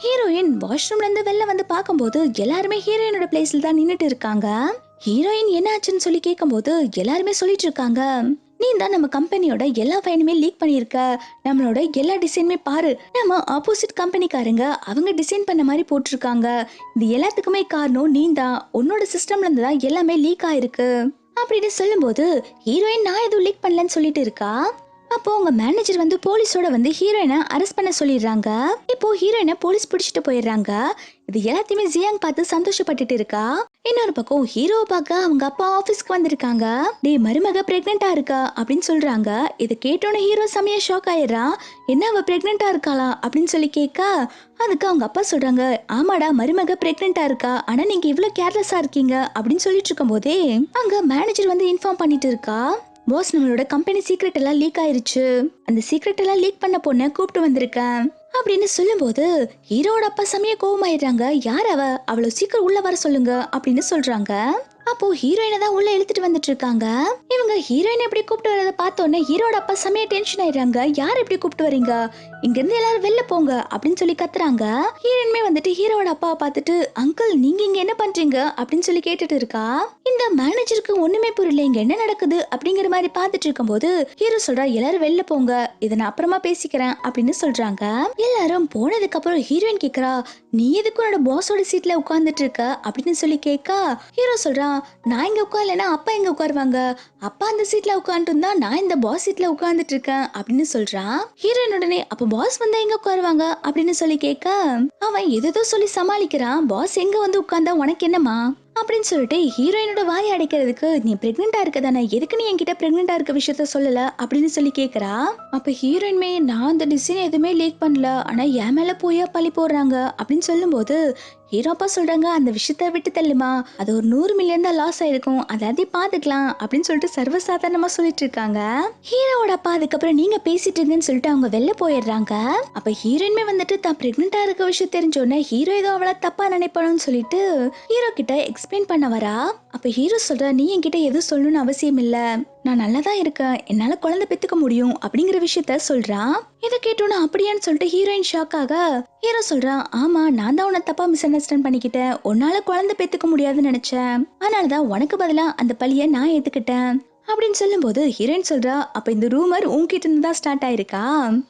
ஹீரோயின் வாஷ்ரூம்ல இருந்து வெளில வந்து பார்க்கும்போது எல்லாருமே ஹீரோயினோட பிளேஸ்ல தான் நின்னுட்டு இருக்காங்க. ஹீரோயின் என்ன ஆச்சுன்னு சொல்லி கேட்கும்போது எல்லாருமே சொல்லிட்டு இருக்காங்க நீ தான் நம்ம கம்பெனியோட எல்லா ஃபைனுமே லீக் பண்ணிருக்க, நம்மளோட எல்லா டிசைனுமே பாரு நம்ம ஆப்போசிட் கம்பெனிக்காரங்க அவங்க டிசைன் பண்ண மாதிரி போட்டிருக்காங்க, இது எல்லாத்துக்குமே காரணம் நீ தான், உன்னோட சிஸ்டம்ல இருந்து தான் எல்லாமே லீக் ஆயிருக்கு அப்படின்னு சொல்லும் போது ஹீரோயின் நான் எதுவும் லீக் பண்ணலன்னு சொல்லிட்டு இருக்கா. அப்போ உங்க மேனேஜர் வந்து போலீஸோட வந்து ஹீரோயினை அரெஸ்ட் பண்ண சொல்லிடுறாங்க. இப்போ ஹீரோயினை போலீஸ் பிடிச்சிட்டு போயிடுறாங்க. இது எல்லாத்தையுமே ஜியாங் பார்த்து சந்தோஷப்பட்டுட்டு இருக்கா. இன்னொரு பக்கம் ஹீரோவை பார்க்க அவங்க அப்பா ஆபீஸ்க்கு வந்திருக்காங்க. டேய் மருமக பிரெக்னெண்டா இருக்கா அப்படின்னு சொல்றாங்க. இதை கேட்டோன்னு ஹீரோ செமையா ஷாக் ஆயிடுறா. என்ன அவ பிரெக்னெண்டா இருக்காளா அப்படின்னு சொல்லி கேட்க அதுக்கு அவங்க அப்பா சொல்றாங்க ஆமாடா மருமக பிரெக்னெண்டா இருக்கா, ஆனா நீங்க இவ்வளவு கேர்லெஸ்ஸா இருக்கீங்க அப்படின்னு சொல்லிட்டு இருக்கும் போதே அங்க மேனேஜர் வந்து இன்ஃபார்ம் பண்ணிட்டு இருக்கா. பாஸ் நம்மளோட கம்பெனி சீக்ரெட் எல்லாம் லீக் ஆயிருச்சு, அந்த சீக்ரெட் எல்லாம் லீக் பண்ண பொண்ண கூப்பிட்டு வந்திருக்கேன் அப்படின்னு சொல்லும்போது ஹீரோட அப்பா செமையா கோவமாயிடுறாங்க. யார் அவ்வளவு சீக்கிரம் உள்ள வர சொல்லுங்க அப்படின்னு சொல்றாங்க. அப்போ ஹீரோயினை தான் உள்ள இழுத்துட்டு வந்துட்டு இருக்காங்க. இவங்க ஹீரோயின் எப்படி கூப்பிட்டு வரத பார்த்தோன்னே ஹீரோட அப்பா செமையா டென்ஷன் ஆயிடுறாங்க. யார் எப்படி கூப்பிட்டு வரீங்க, இங்க இருந்து எல்லாரும் வெளில போங்க அப்படின்னு சொல்லி கத்துறாங்க. ஹீரோயினுமே வந்துட்டு ஹீரோட அப்பாவை பார்த்துட்டு அங்கிள் நீங்க இங்க என்ன பண்றீங்க அப்படின்னு சொல்லி கேட்டுட்டு இருக்கா. இந்த மேனேஜருக்கு ஒண்ணுமே புரியல இங்க என்ன நடக்குது அப்படிங்கிற மாதிரி பார்த்துட்டு இருக்கும்போது ஹீரோ சொல்றா எல்லாரும் வெளில போங்க, இதை நான் அப்புறமா பேசிக்கிறேன் அப்படின்னு சொல்றாங்க. எல்லாரும் போனதுக்கு அப்புறம் ஹீரோயின் கேக்குறா நீ எதுக்கு உன்னோட பாஸோட சீட்ல உட்கார்ந்துட்டு இருக்க அப்படின்னு சொல்லி கேட்கா. ஹீரோ சொல்றான் நான் இங்க உட்கார்லன்னா அப்பா எங்க உட்காருவாங்க, அப்பா அந்த சீட்ல உட்காந்துட்டு இருந்தா நான் இந்த பாஸ் சீட்ல உட்கார்ந்துட்டு இருக்கேன் அப்படின்னு சொல்றான். ஹீரோயின் உடனே அப்ப பாஸ் வந்தா எங்க உட்காருவாங்க அப்படின்னு சொல்லி கேட்க அவன் எதோ சொல்லி சமாளிக்கிறான். பாஸ் எங்க வந்து உட்கார்ந்தா உனக்கு என்னமா அப்படின்னு சொல்லிட்டு ஹீரோயினோட வாயை அடைக்கிறதுக்கு நீ பிரெக்னெண்டா இருக்க தானே, எதுக்கு நீ என்கிட்ட பிரெக்னெண்டா இருக்க விஷயத்த சொல்லல அப்படின்னு சொல்லி கேக்குறா. அப்ப ஹீரோயின்மே நான் அந்த டிசைன் எதுவுமே லீக் பண்ணல, ஆனா என் மேல போயா பழி போடுறாங்க அப்படின்னு சொல்லும்போது ஹீரோப்பா சொல்றாங்க அந்த விஷயத்த விட்டு தள்ளுமா, அது ஒரு 100 மில்லியன் தான் லாஸ் ஆயிருக்கும், அதாவது பாத்துக்கலாம் அப்படின்னு சொல்லிட்டு சர்வசாதாரணமா சொல்லிட்டு இருக்காங்க. ஹீரோவோட அப்பா அதுக்கப்புறம் நீங்க பேசிட்டு இருங்கன்னு சொல்லிட்டு அவங்க வெளில போயிடுறாங்க. அப்ப ஹீரோயின்மே வந்துட்டு தான் பிரெக்னெண்டா இருக்க விஷயம் தெரிஞ்சோடனே ஹீரோ ஏதோ அவளை தப்பா நினைப்பானு சொல்லிட்டு ஹீரோ கிட்ட எக்ஸ்பிளைன் பண்ண வரா. அப்ப ஹீரோ சொல்ற நீ என்கிட்ட எதுவும் சொல்லணும்னு அவசியம் இல்ல, நான் நல்லாதான் இருக்கேன், என்னால குழந்தை பெத்துக்க முடியும் அப்படிங்கிற விஷயத்த சொல்றான். இதை கேட்டோன்னு அப்படியான்னு சொல்லிட்டு ஹீரோயின் ஷாக் ஆக ஹீரோ சொல்றான் ஆமா நான் தான் உன்னை தப்பா மிஸ் அண்டர்ஸ்டாண்ட் பண்ணிக்கிட்டேன், உன்னால குழந்தை பெத்துக்க முடியாதுன்னு நினைச்சேன், அதனாலதான் உனக்கு பதிலா அந்த பழிய நான் ஏத்துக்கிட்டேன் அப்படின்னு சொல்லும்போது ஹீரோயின் சொல்றா அப்ப இந்த ரூமர் உன்கிட்ட இருந்து தான் ஸ்டார்ட் ஆயிருக்கா,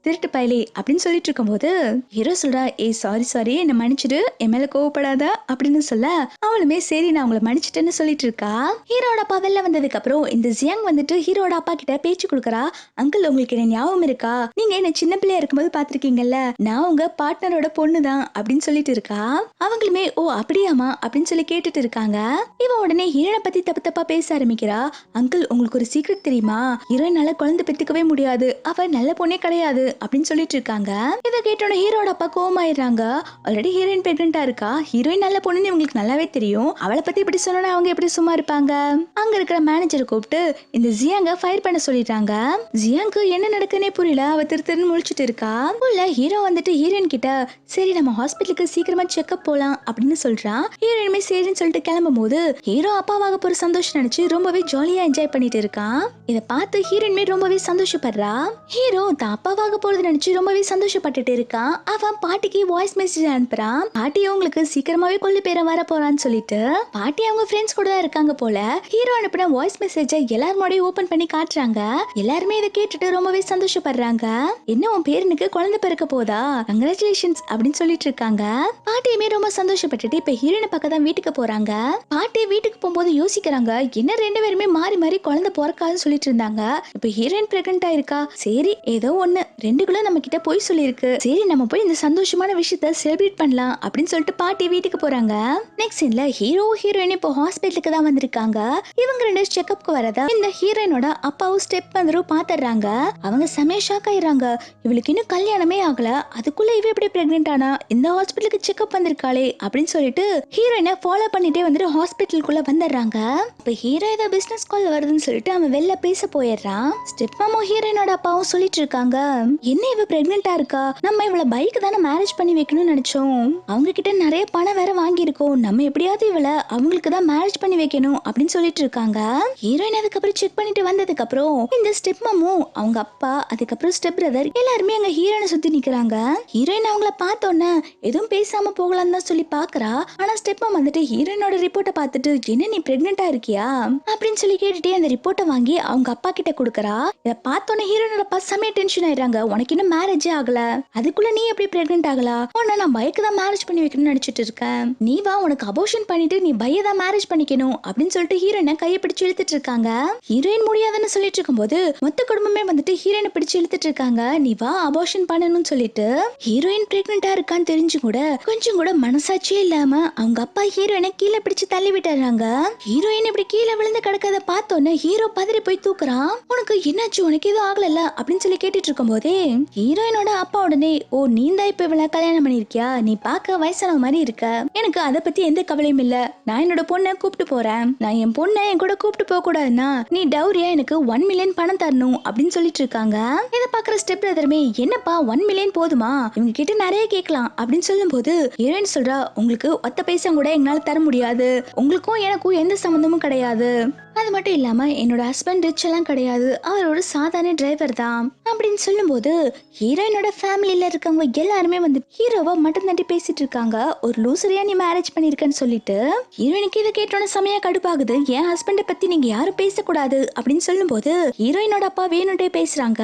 திருட்டு பயலே அப்படின்னு சொல்லிட்டு இருக்கும்போது ஹீரோ சொல்றா ஏய் சாரி என்ன மன்னிச்சிடு, என் மேல கோவப்படாத அப்படின்னு சொல்ல அவளுமே சரி நான் உங்களை மன்னிச்சிட்டேன்னு சொல்லிட்டு இருக்கா. ஹீரோட அப்பா வெளில வந்ததுக்கு அப்புறம் இந்த ஜியாங் வந்துட்டு ஹீரோட அப்பா கிட்ட பேச்சு கொடுக்கறா. அங்கிள் உங்களுக்கு என்ன ஞாபகம் இருக்கா, நீங்க என்ன சின்ன பிள்ளையா இருக்கும்போது பாத்திருக்கீங்கல்ல, நான் உங்க பார்ட்னரோட பொண்ணு தான் அப்படின்னு சொல்லிட்டு இருக்கா. அவங்களுமே ஓ அப்படியாமா அப்படின்னு சொல்லி கேட்டுட்டு இருக்காங்க. இவன் உடனே ஹீரோனை பத்தி தப்பு தப்பா பேச ஆரம்பிக்கிறா. அங்கிள் உங்களுக்கு ஒரு சீக்ரெட் தெரியுமா, ஹீரோயினால குழந்தை பெத்துக்கவே முடியாது, அவ நல்ல பொண்ணே கிடையாது அப்படின்னு சொல்லிட்டு இருக்காங்க. இதை கேட்டோட ஹீரோட அப்பா கோவமாயிடுறாங்க. ஆல்ரெடி ஹீரோயின் பிரெக்னெண்டா இருக்கா, ஹீரோயின் நல்ல பொண்ணுன்னு உங்களுக்கு நல்லாவே தெரியும், அவளை பத்தி இப்படி சொன்னா அவங்க எப்படி சும்மா இருப்பாங்க. அங்க இருக்கிற மேனேஜரை கூப்பிட்டு இந்த ஜியாங்க ஃபயர் பண்ண சொல்லிட்டாங்க. ஜியாங்கு என்ன நடக்குன்னே புரியல, அவ திருன்னு முழிச்சிட்டு இருக்கா. உள்ள ஹீரோ வந்துட்டு ஹீரோயின் கிட்ட சரி நம்ம ஹாஸ்பிட்டலுக்கு சீக்கிரமா செக்அப் போலாம் அப்படின்னு சொல்றான். ஹீரோயினுமே சரின்னு சொல்லிட்டு கிளம்பும் போது ஹீரோ அப்பாவாக போற சந்தோஷம் நினைச்சு ரொம்பவே ஜாலியா என்ஜாய் பண்ணிட்டு இருக்கான். இத பார்த்து ஹீரோயின்மே ரொம்பவே சந்தோஷப்படுறா. ஹீரோ தான் அப்பாவாக போறது நினைச்சு ரொம்பவே சந்தோஷப்பட்டுட்டு இருக்கான். அவன் பாட்டிக்கு வாய்ஸ் மெசேஜ் அனுப்புறான். பாட்டி அவங்களுக்கு சீக்கிரமாவே கொள்ளு பேர வர போறான்னு சொல்லிட்டு பாட்டி அவங்க ஃப்ரெண்ட்ஸ் கூட தான் இருக்காங்க போல. ஹீரோ அனுப்பின வாய்ஸ் மெசேஜை எல்லாரும் ஓபன் பண்ணி காட்டுறாங்க. எல்லாருமே இதை கேட்டுட்டு ரொம்பவே சந்தோஷப்படுறாங்க. என்ன உன் பேரனுக்கு குழந்தை பிறக்க போதா, கங்க்ராச்சுலேஷன்ஸ் அப்படின்னு சொல்லிட்டு இருக்காங்க. பாட்டியுமே ரொம்ப சந்தோஷப்பட்டுட்டு இப்ப ஹீரோனை பக்கம் தான் வீட்டுக்கு போறாங்க. பாட்டி வீட்டுக்கு போகும்போது யோசிக்கிறாங்க என்ன ரெண்டு பேருமே மாறி மாறி குழந்தை பிறக்காதுன்னு சொல்லிட்டு இருந்தாங்க, இப்ப ஹீரோயின் பிரெக்னென்ட் ஆயிருக்கா, சரி ஏதோ ஒண்ணு ரெண்டுக்குள்ள நம்ம கிட்ட போய் சொல்லிருக்கு, சரி நம்ம போய் இந்த சந்தோஷமான விஷயத்த செலிப்ரேட் பண்ணலாம் அப்படின்னு சொல்லிட்டு பாட்டி வீட்டுக்கு போறாங்க. நெக்ஸ்ட் சீன்ல ஹீரோ ஹீரோயின் இப்போ ஹாஸ்பிட்டலுக்கு தான் வந்திருக்காங்க. இவங்க ரெண்டு செக்அப்க்கு வரதா இந்த ஹீரோயினோட அப்பாவும் ஸ்டெப் வந்துரும் பாத்துறாங்க. அவங்க செமையா ஷாக் ஆயிடுறாங்க. இவளுக்கு இன்னும் கல்யாணமே ஆகல, அதுக்குள்ள இவ எப்படி பிரெக்னென்ட் ஆனா, இந்த ஹாஸ்பிட்டலுக்கு செக்அப் வந்திருக்காளே அப்படின்னு சொல்லிட்டு ஹீரோயினை ஃபாலோ பண்ணிட்டே வந்துட்டு ஹாஸ்பிட்டலுக்குள்ள வந்துடுறாங்க. இப்ப ஹீரோ ஏதோ பிசினஸ் கால் வருதுன்னு சொல்லிட்டு அவன் வெளில பேச போயிடுறான். ஸ்டெப் மாமும் ஹீரோயினோட அப்பாவும் சொல்லிட்டு இருக்காங்க என்ன இவ பிரெக்னெண்டா இருக்கா, நம்ம இவள பைக் தானே மேரேஜ் பண்ணி வைக்கணும்னு நினைச்சோம், அவங்க கிட்ட நிறைய பணம் வேற வாங்கியிருக்கோம், நம்ம எப்படியாவது இவள அவங்களுக்கு தான் மேரேஜ் பண்ணி வைக்கணும் அப்படின்னு சொல்லிட்டு இருக்காங்க. ஹீரோயின் அதுக்கப்புறம் செக் பண்ணிட்டு வந்ததுக்கு அப்புறம் இந்த ஸ்டெப் மாமும் அவங்க அப்பா அதுக்கப்புறம் ஸ்டெப் பிரதர் எல்லாருமே அங்க ஹீரோயினை சுத்தி நிக்கிறாங்க. ஹீரோயின் அவங்கள பார்த்தோன்னே எதுவும் பேசாம போகலான்னு தான் சொல்லி பாக்குறா. ஆனா ஸ்டெப் மாம் வந்துட்டு ஹீரோயினோட ரிப்போர்ட்டை பார்த்துட்டு என்ன நீ பிரெக்னெண்டா இருக்கியா அப்படின்னு சொல்லி கேட்டுட்டே அந்த ரிப்போர்ட்டை வாங்கி அவங்க அப்பா கிட்ட கொடுக்கறா. இதை பார்த்தோன்னே ஹீரோயினோட அப்பா செமையா டென்ஷன் ஆயிடுறாங்க. உனக்கு இன்னும் மேரேஜே ஆகல, அதுக்குள்ள நீ எப்படி பிரெக்னென்ட் ஆகலா, உன்ன நான் பைக்கு தான் மேரேஜ் பண்ணி வைக்கணும்னு நினைச்சிட்டு இருக்கேன், நீ வா உனக்கு அபோர்ஷன் பண்ணிட்டு நீ பைய தான் மேரேஜ் பண்ணிக்கணும் அப்படின்னு சொல்லிட்டு ஹீரோயினை கையை பிடிச்சு இழுத்துட்டு இருக்காங்க. ஹீரோயின் முடியாதுன்னு சொல்லிட்டு இருக்கும்போது மொத்த குடும்பமே வந்துட்டு ஹீரோயினை பிடிச்சு இழுத்துட்டு இருக்காங்க. நீ வா அபோர்ஷன் பண்ணணும்னு சொல்லிட்டு ஹீரோயின் பிரெக்னெண்டா இருக்கான்னு தெரிஞ்சு கூட கொஞ்சம் கூட மனசாட்சியே இல்லாம அவங்க அப்பா ஹீரோயினை கீழே பிடிச்சு தள்ளி விட்டுறாங்க. ஹீரோயின் இப்படி கீழே விழுந்து கிடக்கத பார்த்தோன்னே ஹீரோ பதறி போய் தூக்குறான். உனக்கு என்னாச்சு, உனக்கு எதுவும் ஆகல அப்படின்னு சொல்லி கேட்டுட்டு இருக்கும் போதே ஹீரோயினோட அப்பா உடனே, ஓ நீ தான் இப்ப இவள கல்யாணம் பண்ணிருக்கியா, நீ பாக்க வயசான மாதிரி இருக்க, எனக்கு அதை பத்தி எந்த கவலையும் இல்ல, நான் என்னோட பொண்ணை கூப்பிட்டு போறேன், நான் என் பொண்ணை என் கூட கூப்பிட்டு போக கூடாதுன்னா நீ டவுரியா எனக்கு 1 மில்லியன் பணம் தரணும் அப்படின்னு சொல்லிட்டு இருக்காங்க. இதை பாக்குற ஸ்டெப் பிரதருமே, என்னப்பா 1 மில்லியன் போதுமா, இவங்க கிட்ட நிறைய கேட்கலாம் அப்படின்னு சொல்லும் போது ஹீரோயின் சொல்றா, உங்களுக்கு ஒத்த பைசா கூட எங்களால தர முடியாது, உங்களுக்கும் எனக்கும் எந்த சம்பந்தமும் கிடையாது, அது மட்டும் இல்லாம என்னோட ஹஸ்பண்ட் ரிச் எல்லாம் கிடையாது, அவர் ஒரு சாதாரண டிரைவர் தான் அப்படின்னு சொல்லும் போது ஹீரோயினோட ஃபேமிலியில இருக்கவங்க எல்லாருமே வந்து ஹீரோவை மட்டும் தட்டி பேசிட்டு இருக்காங்க. ஒரு லூசரியா நீ மேரேஜ் பண்ணிருக்கன்னு சொல்லிட்டு ஹீரோயினுக்கு இதை கேட்டோன்னு செமையா கடுப்பாகுது. என் ஹஸ்பண்டை பத்தி நீங்க யாரும் பேசக்கூடாது அப்படின்னு சொல்லும் போது ஹீரோயினோட அப்பா வேணுட்டே பேசுறாங்க.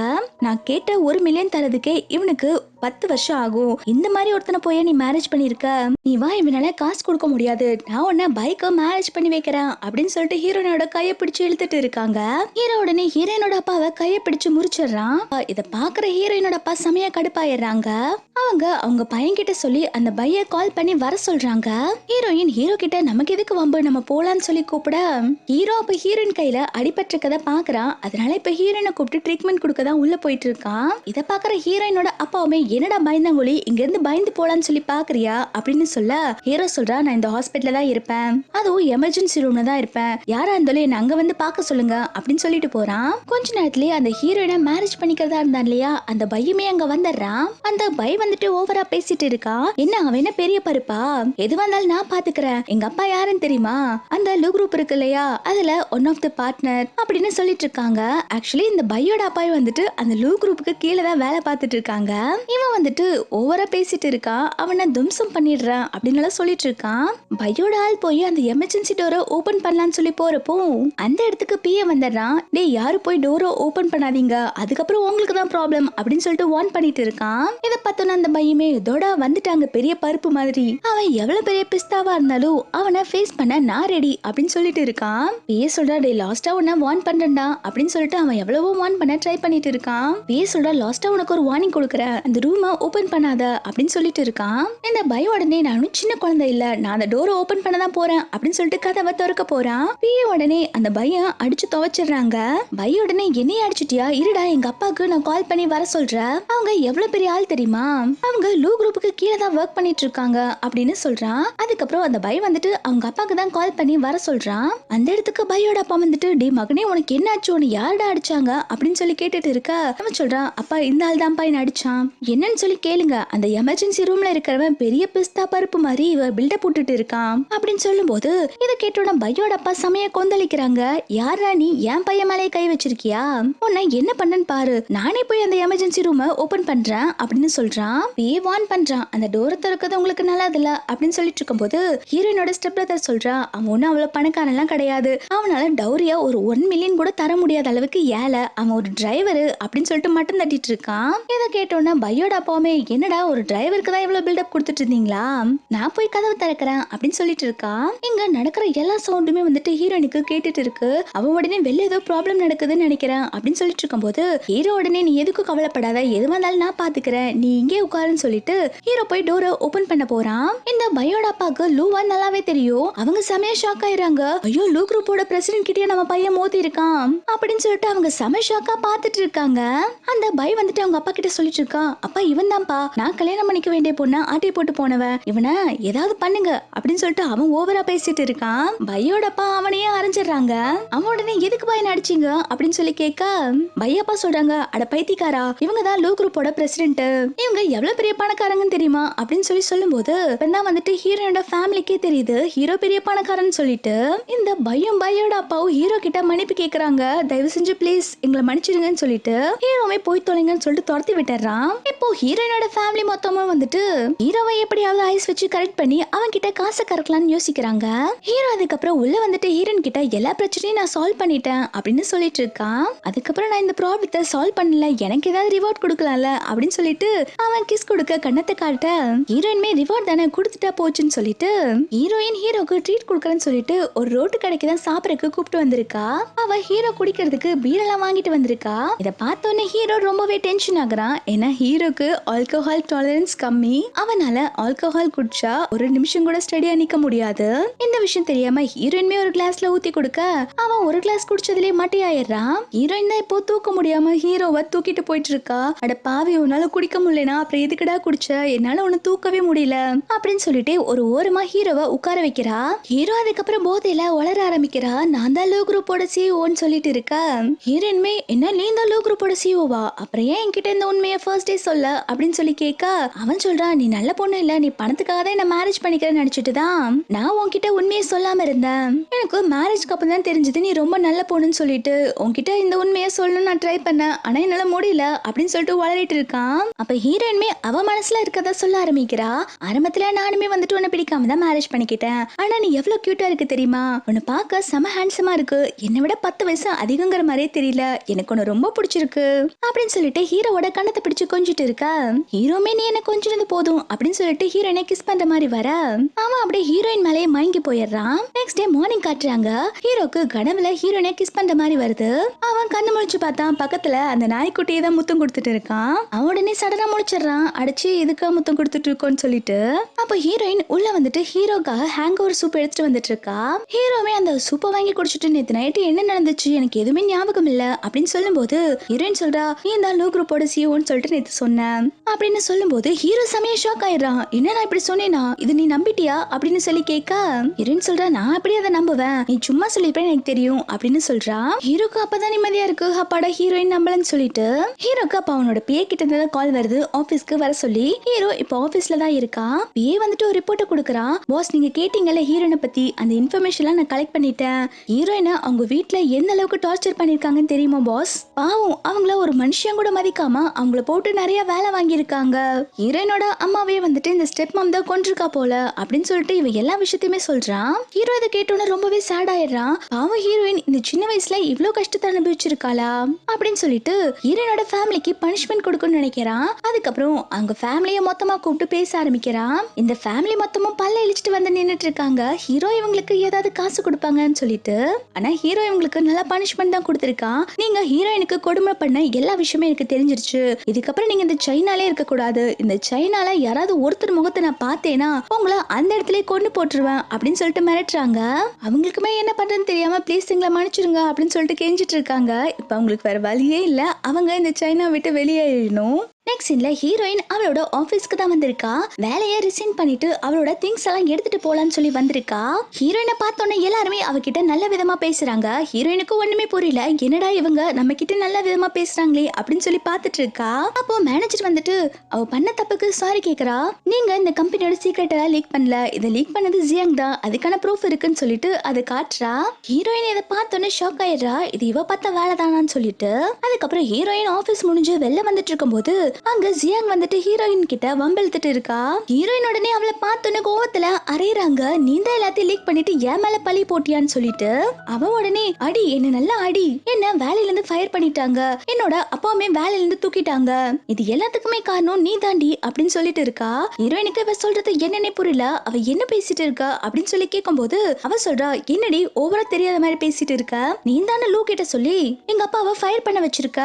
நான் கேட்ட 1 மில்லியன் தரதுக்கே இவனுக்கு 10 வருஷம் ஆகும், இந்த மாதிரி ஒருத்தனை போய் நீ மேரேஜ் பண்ணிருக்க, நீ வா, இவனால காசு கொடுக்க முடியாது, நான் உன்ன பைக்க மேரேஜ் பண்ணி வைக்கிறேன் அப்படின்னு சொல்லிட்டு ஹீரோனோட கையை பிடிச்சு இழுத்துட்டு இருக்காங்க. ஹீரோ உடனே ஹீரோயினோட அப்பாவை கையை பிடிச்சு முறிச்சிடுறான். இத பாக்குற ஹீரோயினோட அப்பா செமையா கடுப்பாயிடுறாங்க. அவங்க பையன் கிட்ட சொல்லி அந்த பைய கால் பண்ணி வர சொல்றாங்க. ஹீரோயின் ஹீரோ கிட்ட நமக்கு எதுக்கு வம்பு, நம்ம போலான்னு சொல்லி கூப்பிட ஹீரோ அப்ப ஹீரோயின் கையில அடிபட்டிருக்கத பாக்குறான். அதனால இப்ப ஹீரோயினை கூப்பிட்டு ட்ரீட்மெண்ட் கொடுக்கதான் உள்ள போயிட்டு இருக்கான். இத பாக்குற ஹீரோயினோட அப்பாவுமே, என்னடா பயந்தாங்கொழி, இங்க இருந்து பயந்து போலான்னு சொல்லி பாக்குறியா அப்படின்னு சொல்ல ஹீரோ சொல்றா, நான் இந்த ஹாஸ்பிட்டல்ல தான் இருப்பேன், அதுவும் எமர்ஜென்சி ரூம்ல தான் இருப்பேன், யாரா இருந்தாலும் என்ன அங்க வந்து பாக்க சொல்லுங்க அப்படின்னு சொல்லிட்டு போறான். கொஞ்ச நேரத்திலேயே அந்த ஹீரோயினை மேரேஜ் பண்ணிக்கிறதா இருந்தான் இல்லையா, அந்த பையுமே அங்க வந்துடுறான். அந்த பை வந்துட்டு ஓவரா பேசிட்டு இருக்கா. என்ன அவன் என்ன பெரிய பருப்பா, எது வந்தாலும் நான் பாத்துக்கிறேன், எங்க அப்பா யாருன்னு தெரியுமா, அந்த லூ குரூப் இருக்கு இல்லையா, அதுல ஒன் ஆஃப் த பார்ட்னர் அப்படின்னு சொல்லிட்டு இருக்காங்க. ஆக்சுவலி இந்த பையோட அப்பாய் வந்துட்டு அந்த லூ குரூப்புக்கு கீழே தான் வேலை பார்த்துட்டு இருக்காங்க. இவன் வந்துட்டு ஓவரா பேசிட்டு இருக்கா, அவனை தும்சம் பண்ணிடுறான் அப்படின்னு சொல்லிட்டு இருக்கான். பையோட ஆள் போய் அந்த எமர்ஜென்சி டோரை ஓபன் பண்ணலான்னு சொல்லி போறப்போ அந்த இடத்துக்கு பிஏ வந்துடுறான். டேய் யாரு போய் டோரை ஓபன் பண்ணாதீங்க, அதுக்கப்புறம் உங்களுக்கு தான் ப்ராப்ளம் அப்படின்னு சொல்லிட்டு வார்ன் பண்ணிட்டு இருக்கான். இதை பார்த்தோன்னா அந்த பையமே, இதோட வந்துட்டாங்க பெரிய பருப்பு மாதிரி, அவன் எவ்வளவு பெரிய பிஸ்தாவா இருந்தாலும் அவனை ஃபேஸ் பண்ண நான் ரெடி அப்படின்னு சொல்லிட்டு இருக்கான். பிஏ சொல்றா, டே லாஸ்டா உன்ன வார்ன் பண்றேன்டா அப்படின்னு சொல்லிட்டு அவன் எவ்வளவோ வார்ன் பண்ண ட்ரை பண்ணிட்டு இருக்கான். பிஏ சொல்றா, லாஸ்டா உனக்கு ஒரு வார்னிங் கொடுக்குறேன், அந்த ரூமை ஓபன் பண்ணாத அப்படின்னு சொல்லிட்டு இருக்கான். இந்த பய உடனே, நானும் சின்ன குழந்தை இல்ல, நான் அந்த டோரை ஓபன் பண்ண தான் போறேன் அப்படின்னு சொல்லிட்டு கதவை திறக்க போறான். பிஏ உடனே அந்த பையன் அடிச்சு துவைச்சிடுறாங்க. பைய உடனே, என்னைய அடிச்சிட்டியா, இருடா எங்க அப்பாவுக்கு நான் கால் பண்ணி வர சொல்றேன், அவங்க எவ்வளவு பெரிய ஆள் தெரியுமா, அவங்க லூ குரூப்புக்கு கீழே தான் ஒர்க் பண்ணிட்டு இருக்காங்க அப்படின்னு சொல்றான். அதுக்கப்புறம் அந்த பை வந்துட்டு அவங்க அப்பாக்கு தான் கால் பண்ணி வர சொல்றான். அந்த இடத்துக்கு பையோட அப்பா வந்துட்டு, டே மகனே உனக்கு என்ன ஆச்சு, உன்னை யாருடா அடிச்சாங்க அப்படின்னு சொல்லி கேட்டுட்டு இருக்க அவன் சொல்றான், அப்பா இந்த ஆள் தான் பையன் அடிச்சான், என்னன்னு சொல்லி கேளுங்க, அந்த எமர்ஜென்சி ரூம்ல இருக்கிறவன் பெரிய பிஸ்தா பருப்பு மாதிரி இவ பில்டப் போட்டுட்டு இருக்கான் அப்படின்னு சொல்லும் போது இதை கேட்டோட பையோட அப்பா சமய கொந்தளிக்கிறாங்க. யாரா நீ, என் பையன் மேலே கை வச்சிருக்கியா, உன்னை என்ன பண்ணன்னு பாரு, நானே போய் அந்த எமர்ஜென்சி ரூமை ஓபன் பண்றேன் அப்படின்னு சொல்றான். வார்ன் பண்றான், அந்த டோரை திறக்கிறது உங்களுக்கு நல்லது இல்ல அப்படின்னு சொல்லிட்டு இருக்கும் போது ஹீரோயினோட ஸ்டெப் பிரதர் சொல்றான், அவன் ஒன்னும் அவ்வளவு பணக்காரன் எல்லாம் கிடையாது, அவனால டவுரியா ஒரு 1 மில்லியன் கூட தர முடியாத அளவுக்கு ஏழை, அவன் ஒரு டிரைவர் அப்படின்னு சொல்லிட்டு மட்டும் தட்டிட்டு இருக்கான். இதை கேட்டோன்னா பையோட அப்பாவுமே, என்னடா ஒரு டிரைவருக்கு தான் இவ்வளவு பில்டப் கொடுத்துட்டு இருந்தீங்களா, நான் போய் கதவு திறக்கிறேன் அப்படின்னு சொல்லிட்டு இருக்கான். இங்க நடக்கிற எல்லா சவுண்டுமே வந்துட்டு ஹீரோயினுக்கு கேட்டுட்டு இருக்கு. அவன் உடனே வெளில ஏதோ ப்ராப்ளம் நடக்குதுன்னு நினைக்கிறேன் அப்படின்னு சொல்லிட்டு இருக்கும் போது ஹீரோ உடனே, நீ எதுக்கும் கவலைப்படாத, எது வந்தாலும் நான் பாத்துக்கிறேன், நீ இங்கே உட்காருன்னு சொல்லிட்டு ஹீரோ போய் டோரை ஓபன் பண்ண போறான். இந்த பையோட அப்பாவுக்கு லூவா நல்லாவே தெரியும். அவங்க செமையா ஷாக் ஆயிராங்க. ஐயோ லூ குரூப்போட பிரசிடென்ட் கிட்டே நம்ம பையன் மோதி இருக்கான் அப்படின்னு சொல்லிட்டு அவங்க செம ஷாக்கா பாத்துட்டு இருக்காங்க. அந்த பை வந்துட்டு அவங்க அப்பா கிட்ட சொல்லிட்டு இருக்கான், அப்பா இவன் தான்ப்பா, நான் கல்யாணம் பண்ணிக்க வேண்டிய பொண்ண ஆட்டி போட்டு போனவன், இவனை ஏதாவது பண்ணுங்க அப்படின்னு சொல்லிட்டு அவன் ஓவரா பேசிட்டு இருக்கான். பையோட அப்பா அவனையே அரைஞ்சிடுறாங்க. அவன் உடனே, எதுக்கு பையன் அடிச்சீங்க அப்படின்னு சொல்லி கேட்க பையப்பா சொல்றாங்க, அட பைத்தியக்காரா, இவங்க தான் லூ குரூப்போட பிரசிடென்ட், இவங்க எவ்வளவு பெரிய பணக்காரங்கன்னு தெரியுமா அப்படின்னு சொல்லி சொல்லும் போது தான் வந்துட்டு ஹீரோனோட ஃபேமிலிக்கே தெரியுது ஹீரோ பெரிய பணக்காரன்னு சொல்லிட்டு. இந்த பையோட அப்பாவும் ஹீரோ கிட்ட மன்னிப்பு கேக்குறாங்க, தயவு செஞ்சு ப்ளீஸ் எங்களை மன்னிச்சிடுங்கன்னு சொல்லிட்டு ஹீரோவே போய் தொலைங்கன்னு சொல்லிட்டு துரத்தி விட்டுறான். இப்போ ஹீரோனோட ஃபேமிலி மொத்தமும் வந்துட்டு ஹீரோவை எப்படியாவது ஐஸ் வச்சு கரெக்ட் பண்ணி அவன் கிட்ட காசை கறக்கலாம்னு யோசிக்கிறாங்க. ஹீரோ அதுக்கப்புறம் உள்ள வந்துட்டு ஹீரோன் கிட்ட எல்லா பிரச்சனையும் நான் சால்வ் பண்ணிட்டேன் அப்படின்னு சொல்லிட்டு இருக்கான். அதுக்கப்புறம் நான் இந்த ப்ராப்ளத்தை சால்வ் பண்ணல, எனக்கு ஏதாவது ரிவார்ட் கொடுக்கலாம்ல அப்படின்னு சொல்லிட்டு அவன் கிஸ் கொடுக்க கண்ணத்தை காட்ட ஹீரோயின்மே ரிவார்ட் தானே கொடுத்துட்டா போச்சுன்னு சொல்லிட்டு ஹீரோயின் ஹீரோக்கு ட்ரீட் கொடுக்கறேன்னு சொல்லிட்டு ஒரு ரோட்டு கடைக்கு தான் சாப்பிடறதுக்கு கூப்பிட்டு வந்திருக்கா. அவ ஹீரோ குடிக்கிறதுக்கு பீரெல்லாம் வாங்கிட்டு வந்திருக்கா. இதை பார்த்தோன்னே ஹீரோ ரொம்பவே டென்ஷன் ஆகுறான். ஏன்னா ஹீரோக்கு ஆல்கஹால் டாலரன்ஸ் கம்மி, அவனால ஆல்கஹால் குடிச்சா ஒரு நிமிஷம் கூட ஸ்டடியா நிக்க முடியாது. இந்த விஷயம் தெரியாம ஹீரோயின்மே ஒரு கிளாஸ்ல ஊத்தி கொடுக்க அவன் ஒரு கிளாஸ் குடிச்சதுலயே மட்டை ஆயிடுறான். ஹீரோயின் தான் இப்போ தூக்க முடியாம ஹீரோவை தூக்கிட்டு போயிட்டு இருக்கா. அட பாவி, உன்னால குடிக்க முடியலனா அப்புறம் எதுக்குடா குடிச்ச, என்னால உன்னை தூக்கவே முடியல அப்படின்னு சொல்லிட்டு ஒரு ஓரமா ஹீரோவை உட்கார வைக்கிறா. ஹீரோ அதுக்கப்புறம் போதையில வளர ஆரம்பிக்கிறா. நான் தான் லோ குரூப்போட சிஓன்னு சொல்லிட்டு இருக்கா. ஹீரோயின்மே என்ன நீ தான் லோ குரூப்போட சிஓவா, அப்புறம் ஏன் என்கிட்ட இந்த உண்மையை ஃபர்ஸ்ட் டே சொல்ல அப்படின்னு சொல்லி கேட்க அவன் சொல்றான், நீ நல்ல பொண்ணு இல்ல, நீ பணத்துக்காக தான் என்ன மேரேஜ் பண்ணிக்கிறேன்னு நினைச்சிட்டு தான் நான் உன்கிட்ட உண்மையை சொல்லாம இருந்தேன். எனக்கு மேரேஜ்க்கு அப்புறம் தான் தெரிஞ்சது நீ ரொம்ப நல்ல பொண்ணுன்னு சொல்லிட்டு உன்கிட்ட இந்த உண்மையை சொல்லணும்னு நான் ட்ரை பண்ணேன், ஆனா என்னால முடியல அப்படின்னு சொல்லிட்டு வளரிட்டு இருக்கான். அப்ப ஹீரோயின்மே அவ மனசுல இருக்கதா சொல்ல ஆரம்பிக்கிறா. ஆரம்பத்துல நானுமே வந்துட்டு உன்னை பிடிக்காம தான் மேரேஜ் பண்ணிக்கிட்டேன், ஆனா நீ எவ்வளவு கியூட்டா இருக்கு தெரியுமா, உன்னை பார்க்க செம ஹேண்ட்ஸமா இருக்கு, என்னை விட 10 வயசு அதிகங்கிற மாதிரியே தெரியல, எனக்கு உன்னை ரொம்ப பிடிச்சிருக்கு அப்படின்னு சொல்லிட்டு ஹீரோவோட கண்ணத்தை பிடிச்சு கொஞ்சிட்டு இருக்கா. ஹீரோமே நீ என்ன கொஞ்சினது போதும் அப்படின்னு சொல்லிட்டு ஹீரோயினை கிஸ் பண்ற மாதிரி வர அவன் அப்படியே ஹீரோயின் மேலேயே மயங்கி போயிடுறான். நெக்ஸ்ட் டே மார்னிங் காட்டுறாங்க. ஹீரோக்கு கனவுல ஹீரோயினை கிஸ் பண்ற மாதிரி வருது. அவன் கண்ணு முழிச்சு பார்த்தான், பக்கத்துல அந்த நாய்க்குட்டியை தான் முத்தம் கொடுத்துட்டு இருக்கான். அவன் உடனே சடனா முழிச்சிடறான். அடிச்சு இதுக்கா முத்தம் கொடுத்துட்டு இருக்கோன்னு சொல்லிட்டு அப்ப ஹீரோயின் உள்ள வந்துட்டு ஹீரோக்காக ஹேங் ஓவர் சூப் எடுத்துட்டு வந்துட்டு இருக்கா. ஹீரோவே அந்த சூப்பை வாங்கி குடிச்சிட்டு நேத்து நைட்டு என்ன நடந்துச்சு எனக்கு எதுவுமே ஞாபகம் இல்ல அப்படின்னு சொல்லும் போது ஹீரோயின் சொல்றா, நீ தான் லோ குரூப்போட சிஓன்னு சொல்லிட்டு நேத்து சொன்னேன் அப்படின்னு சொல்லும் போது ஹீரோ செமையா ஷாக் ஆயிடுறான். என்ன நான் இப்படி சொன்னேனா, இது நீ நம்பிட்டியா அப்படின்னு சொல்லி கேட்க ஹீரோயின் சொல்றா, நான் எப்படி அதை நம்புவேன், நீ சும்மா சொல்லிருப்பேன்னு எனக்கு தெரியும் அப்படின்னு சொல்றா. ஹீரோக்கு அப்பதான் நிம்மதியா இருக்கு, அப்பாடா ஹீரோயின் நம்பலன்னு சொல்லிட்டு ஹீரோக்கு அப்ப அவனோட பிஏ கிட்ட இருந்து கால் வருது ஆபீஸ்க்கு வர சொல்லி. ஹீரோ இப்ப ஆபீஸ்ல தான் இருக்கா. பிஏ வந்துட்டு ஒரு ரிப்போர்ட் கொடுக்குறான். பாஸ் நீங்க கேட்டீங்கல்ல ஹீரோயினை பத்தி, அந்த இன்ஃபர்மேஷன்லாம் நான் கலெக்ட் பண்ணிட்டேன். ஹீரோயினை அவங்க வீட்டுல எந்த அளவுக்கு டார்ச்சர் பண்ணிருக்காங்கன்னு தெரியுமா பாஸ், பாவம் அவங்கள ஒரு மனுஷன் கூட மதிக்காம அவங்கள போட்டு நிறைய வேலை வாங்கியிருக்காங்க. ஹீரோயினோட அம்மாவே வந்துட்டு இந்த ஸ்டெப் மாம் தான் கொண்டிருக்கா போல அப்படின்னு சொல்லிட்டு இவன் எல்லா விஷயத்தையுமே சொல்றான். ஹீரோ இதை கேட்டோன்னு ரொம்பவே சேட் ஆயிடுறான். பாவம் ஹீரோயின் இந்த சின்ன வயசுல இவ்வளவு கஷ்டத்தை அனுபவிச்சிருக்காளா அப்படின்னு சொல்லிட்டு ஹீரோயினோட ஃபேமிலிக்கு பனிஷ்மெண்ட் கொடுக்கணும்னு நினைக்கிறான். அதுக்கப்புறம் அவங்க ஃபேமிலியை மொத்தமா கூப்பிட்டு பேச ஆரம்பிக்கிறான். இந்த ஃபேமிலி மொத்தமும் பல்ல இழிச்சிட்டு வந்து நின்னுட்டு இருக்காங்க. ஹீரோ இவங்களுக்கு ஏதாவது காசு கொடுப்பாங்கன்னு சொல்லிட்டு, ஆனா ஹீரோ இவங்களுக்கு நல்ல பனிஷ்மெண்ட் தான் கொடுத்திருக்கான். நீங்க ஹீரோயினுக்கு கொடுமை பண்ண எல்லா விஷயமே எனக்கு தெரிஞ்சிருச்சு, இதுக்கப்புறம் நீங்க இந்த சைனாலே இருக்க கூடாது, இந்த சைனால யாராவது ஒருத்தர் முகத்தை நான் பார்த்தேனா உங்களை அந்த இடத்துல கொண்டு போட்டுருவேன் அப்படின்னு சொல்லிட்டு மிரட்டுறாங்க. அவங்களுக்குமே என்ன பண்றதுன்னு தெரியாம ப்ளீஸ் எங்களை மன்னிச்சிருங்க அப்படின்னு சொல்லிட்டு கெஞ்சிட்டு இருக்காங்க. இப்ப அவங்களுக்கு வேற வழியே இல்ல, அவங்க இந்த சைனா விட்டு வெளியேறணும். நெக்ஸ்ட் சீன்ல ஹீரோயின் அவளோட ஆபீஸ்க்கு தான் வந்திருக்கா. வேலையை ரிசைன் பண்ணிட்டு அவளோட திங்ஸ் எல்லாம் எடுத்துட்டு போலான்னு சொல்லி வந்திருக்கா. ஹீரோயினை பார்த்தோன்னே எல்லாருமே அவகிட்ட நல்ல விதமா பேசுறாங்க. ஹீரோயினுக்கு ஒண்ணுமே புரியல, என்னடா இவங்க நம்ம கிட்ட நல்ல விதமா பேசுறாங்களே அப்படின்னு சொல்லி பார்த்துட்டு இருக்கா. அப்போ மேனேஜர் வந்துட்டு அவ பண்ண தப்புக்கு சாரி கேக்குறா. நீங்க இந்த கம்பெனியோட சீக்ரெட் எல்லாம் லீக் பண்ணல, இதை லீக் பண்ணது ஜியாங் தான், அதுக்கான ப்ரூஃப் இருக்குன்னு சொல்லிட்டு அதை காட்டுறா. ஹீரோயின் இதை பார்த்தோன்னே ஷாக் ஆயிடுறா, இது இவ பார்த்த வேலை தானான்னு சொல்லிட்டு. அதுக்கப்புறம் ஹீரோயின் ஆபீஸ் முடிஞ்சு வெளில வந்துட்டு இருக்கும் போது அங்க ஜியாங் வந்துட்டு ஹீரோயின் கிட்ட வம்பிழுத்துட்டு இருக்கா. ஹீரோயின் உடனே அவளை பார்த்தோன்னு கோவத்துல அரையறாங்க, நீ தான் எல்லாத்தையும் லீக் பண்ணிட்டு என் மேல பழி போட்டியான்னு சொல்லிட்டு. அவ உடனே அடி என்ன நல்லா அடி, என்ன வேலையில இருந்து ஃபயர் பண்ணிட்டாங்க, என்னோட அப்பாவுமே வேலையில இருந்து தூக்கிட்டாங்க, இது எல்லாத்துக்குமே காரணம் நீ தாண்டி அப்படின்னு சொல்லிட்டு இருக்கா. ஹீரோயினுக்கு இவ சொல்றது என்னன்னே புரியல, அவ என்ன பேசிட்டு இருக்கா அப்படின்னு சொல்லி கேட்கும் போது அவ சொல்றா, என்னடி ஓவரா தெரியாத மாதிரி பேசிட்டு இருக்க, நீ தானே லூ கிட்ட சொல்லி எங்க அப்பாவை ஃபயர் பண்ண வச்சிருக்க,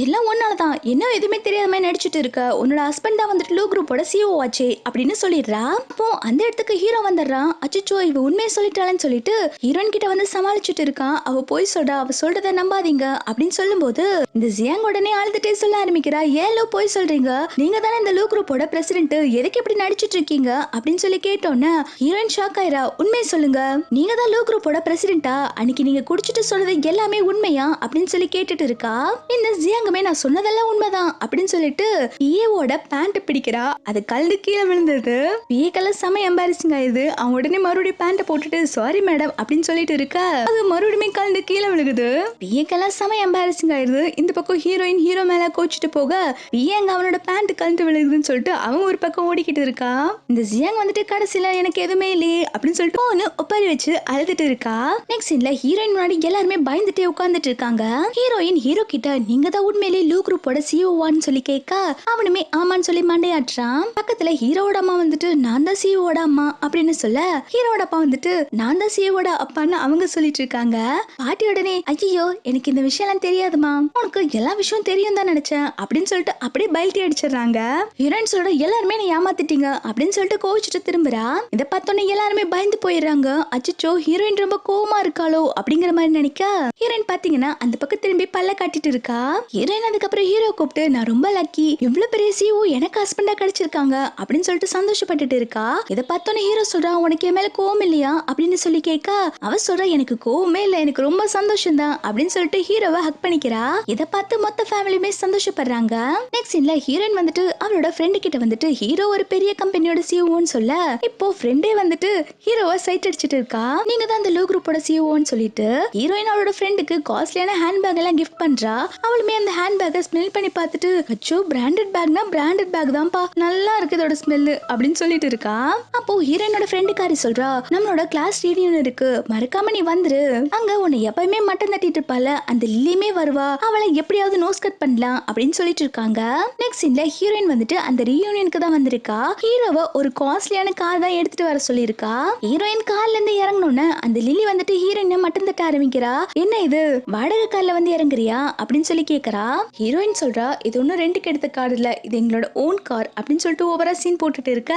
எல்லாம் ஒன்னாலதான், என்ன எதுவுமே தெரியாத மாதிரி நடிச்சிட்டு இருக்க, உன்னோட ஹஸ்பண்ட் தான் வந்துட்டு லோ குரூப்போட சிஓ ஆச்சே அப்படின்னு சொல்லிடுறா. அப்போ அந்த இடத்துக்கு ஹீரோ வந்துடுறான். அச்சோ இவ உண்மையை சொல்லிட்டாளன்னு சொல்லிட்டு ஹீரோயின் கிட்ட வந்து சமாளிச்சுட்டு இருக்கான். அவ போய் சொல்றா, அவ சொல்றத நம்பாதீங்க அப்படின்னு சொல்லும் போது இந்த ஜியாங் உடனே அழுதுட்டே சொல்ல ஆரம்பிக்கிறா, ஏன் லோ போய் சொல்றீங்க, நீங்க தானே இந்த லோ குரூப்போட பிரசிடென்ட், எதுக்கு இப்படி நடிச்சிட்டு இருக்கீங்க அப்படின்னு சொல்லி கேட்டோன்னு ஹீரோயின் ஷாக் ஆயிரா. உண்மையை சொல்லுங்க, நீங்க தான் லோ குரூப்போட பிரசிடென்டா, அன்னைக்கு நீங்க குடிச்சிட்டு சொல்றது எல்லாமே உண்மையா அப்படின்னு சொல்லி கேட்டுட்டு இருக்கா. இந்த ஜியாங்குமே நான் சொன்னதெல்லாம் உண்மைதான் அப்படின்னு சொல்லிட்டு பிஏவோட பேண்ட் பிடிக்கிறா. அது கல்டு கீழே விழுந்தது. பிஏக்கெல்லாம் செம எம்பாரசிங் ஆயிடுது. அவன் உடனே மறுபடியும் பேண்ட போட்டுட்டு சாரி மேடம் அப்படின்னு சொல்லிட்டு இருக்க, அது மறுபடியும் கல்டு கீழே விழுகுது. பிஏக்கெல்லாம் செம எம்பாரசிங் ஆயிடுது. இந்த பக்கம் ஹீரோயின் ஹீரோ மேல கோச்சிட்டு போக பிஏங்க அவனோட பேண்ட் கல்டு விழுகுதுன்னு சொல்லிட்டு அவன் ஒரு பக்கம் ஓடிக்கிட்டு இருக்கா. இந்த ஜியாங் வந்துட்டு கடைசியில எனக்கு எதுவுமே இல்லையே அப்படின்னு சொல்லிட்டு போன்னு ஒப்பாரி வச்சு அழுதுட்டு இருக்கா. நெக்ஸ்ட் சீன்ல ஹீரோயின் முன்னாடி எல்லாருமே பயந்துட்டே உட்கார்ந்துட்டு இருக்காங்க. ஹீரோயின் ஹீரோ கிட்ட நீங்க தான் உண்மையிலேயே லூ குரூப்போட சிஓவான்னு சொல்லி கேட்க அவனுமே ஆமான்னு சொல்லி மண்டையாட்டுறான். பக்கத்துல ஹீரோட அம்மா வந்துட்டு நான் தான் சிஓட அம்மா அப்படின்னு சொல்ல ஹீரோட அப்பா வந்துட்டு நான் தான் சிஓட அப்பான்னு அவங்க சொல்லிட்டு இருக்காங்க. பாட்டி உடனே ஐயோ எனக்கு இந்த விஷயம் எல்லாம் தெரியாதுமா, உனக்கு எல்லா விஷயம் தெரியும் தான் நினைச்சேன் அப்படின்னு சொல்லிட்டு அப்படியே பல்ட்டி அடிச்சிடறாங்க. ஹீரோயின் சொல்ற எல்லாருமே நீ ஏமாத்திட்டீங்க அப்படின்னு சொல்லிட்டு கோவிச்சுட்டு திரும்புறா. இதை பார்த்தோன்னே எல்லாருமே பயந்து பயந்து போயிடுறாங்க. அச்சச்சோ ஹீரோயின் ரொம்ப கோவமா இருக்காளோ அப்படிங்கிற மாதிரி நினைக்க ஹீரோயின் பாத்தீங்கன்னா அந்த பக்கம் திரும்பி பல்ல காட்டிட்டு இருக்கா. ஹீரோயின் அதுக்கப்புறம் ஹீரோ கூப்பிட்டு நான் ரொம்ப லக்கி, இவ்வளவு பெரிய சிஓ எனக்கு ஹஸ்பண்டா கிடைச்சிருக்காங்க அப்படின்னு சொல்லிட்டு சந்தோஷப்பட்டுட்டு இருக்கா. இதை பார்த்தோன்னே ஹீரோ சொல்றான் உனக்கு என் மேல கோவம் இல்லையா அப்படின்னு சொல்லி கேட்க அவ சொல்றா எனக்கு கோவமே இல்ல, எனக்கு ரொம்ப சந்தோஷம் தான் அப்படின்னு சொல்லிட்டு ஹீரோவை ஹக் பண்ணிக்கிறா. இதை பார்த்து மொத்த ஃபேமிலியுமே சந்தோஷப்படுறாங்க. நெக்ஸ்ட் சீன்ல ஹீரோயின் வந்துட்டு அவளோட ஃப்ரெண்டு கிட்ட வந்துட்டு ஹீரோ ஒரு பெரிய கம்பெனியோட சிஓன்னு சொல்ல இப்போ ஃப்ரெண்டே வந்துட்டு ஹீரோவை சைட் அடிச்சிட்டு இருக்கா. நீங்க தான் அந்த லோ குரூப்போட சிஓன்னு சொல்லிட்டு ஹீரோயின் அவளோட ஃப்ரெண்டுக்கு காஸ்ட்லியான ஹேண்ட்பேக் எல்லாம் கிஃப்ட் பண்றா. அவளுமே அந்த ஹேண்ட்பேக்கை ஸ்மெல் பண்ணி பார்த்துட்டு அச்சோ பிராண்டட் பேக்னா பிராண்டட் பேக் தான்ப்பா, நல்லா இருக்கு இதோட ஸ்மெல் அப்படின்னு சொல்லிட்டு இருக்கா. அப்போ ஹீரோயினோட ஃப்ரெண்டுக்காரி சொல்றா நம்மளோட கிளாஸ் ரீயூனியன் இருக்கு, மறக்காம நீ வந்துரு, அங்க உன்னை எப்பயுமே மட்டன் தட்டிட்டு இருப்பால அந்த லில்லியுமே வருவா, அவளை எப்படியாவது நோஸ் கட் பண்ணலாம் அப்படின்னு சொல்லிட்டு இருக்காங்க. நெக்ஸ்ட் சீன்ல ஹீரோயின் வந்துட்டு அந்த ரீயூனியனுக்கு தான் வந்திருக்கா. ஹீரோவை ஒரு காஸ்ட்லியான கார் தான் எடுத்துட்டு வர சொல்லியிருக்கா. ஹீரோயின் கார்ல இருந்து இறங்கணும்னு அந்த லில்லி வந்துட்டு ஹீரோயினை மட்டன் தட்ட ஆரம்பிக்கிறா. என்ன இது வாடகை கார்ல வந்து இறங்குறியா அப்படின்னு சொல்லி கேக்குறா. ஹீரோயின் சொல்றா இது ஒன்னும் ரெண்டுக்கு எடுத்த கார் இல்ல, இது எங்களோட ஓன் கார் அப்படின்னு சொல்லிட்டு ஓவரா சீன் போட்டுட்டு இருக்க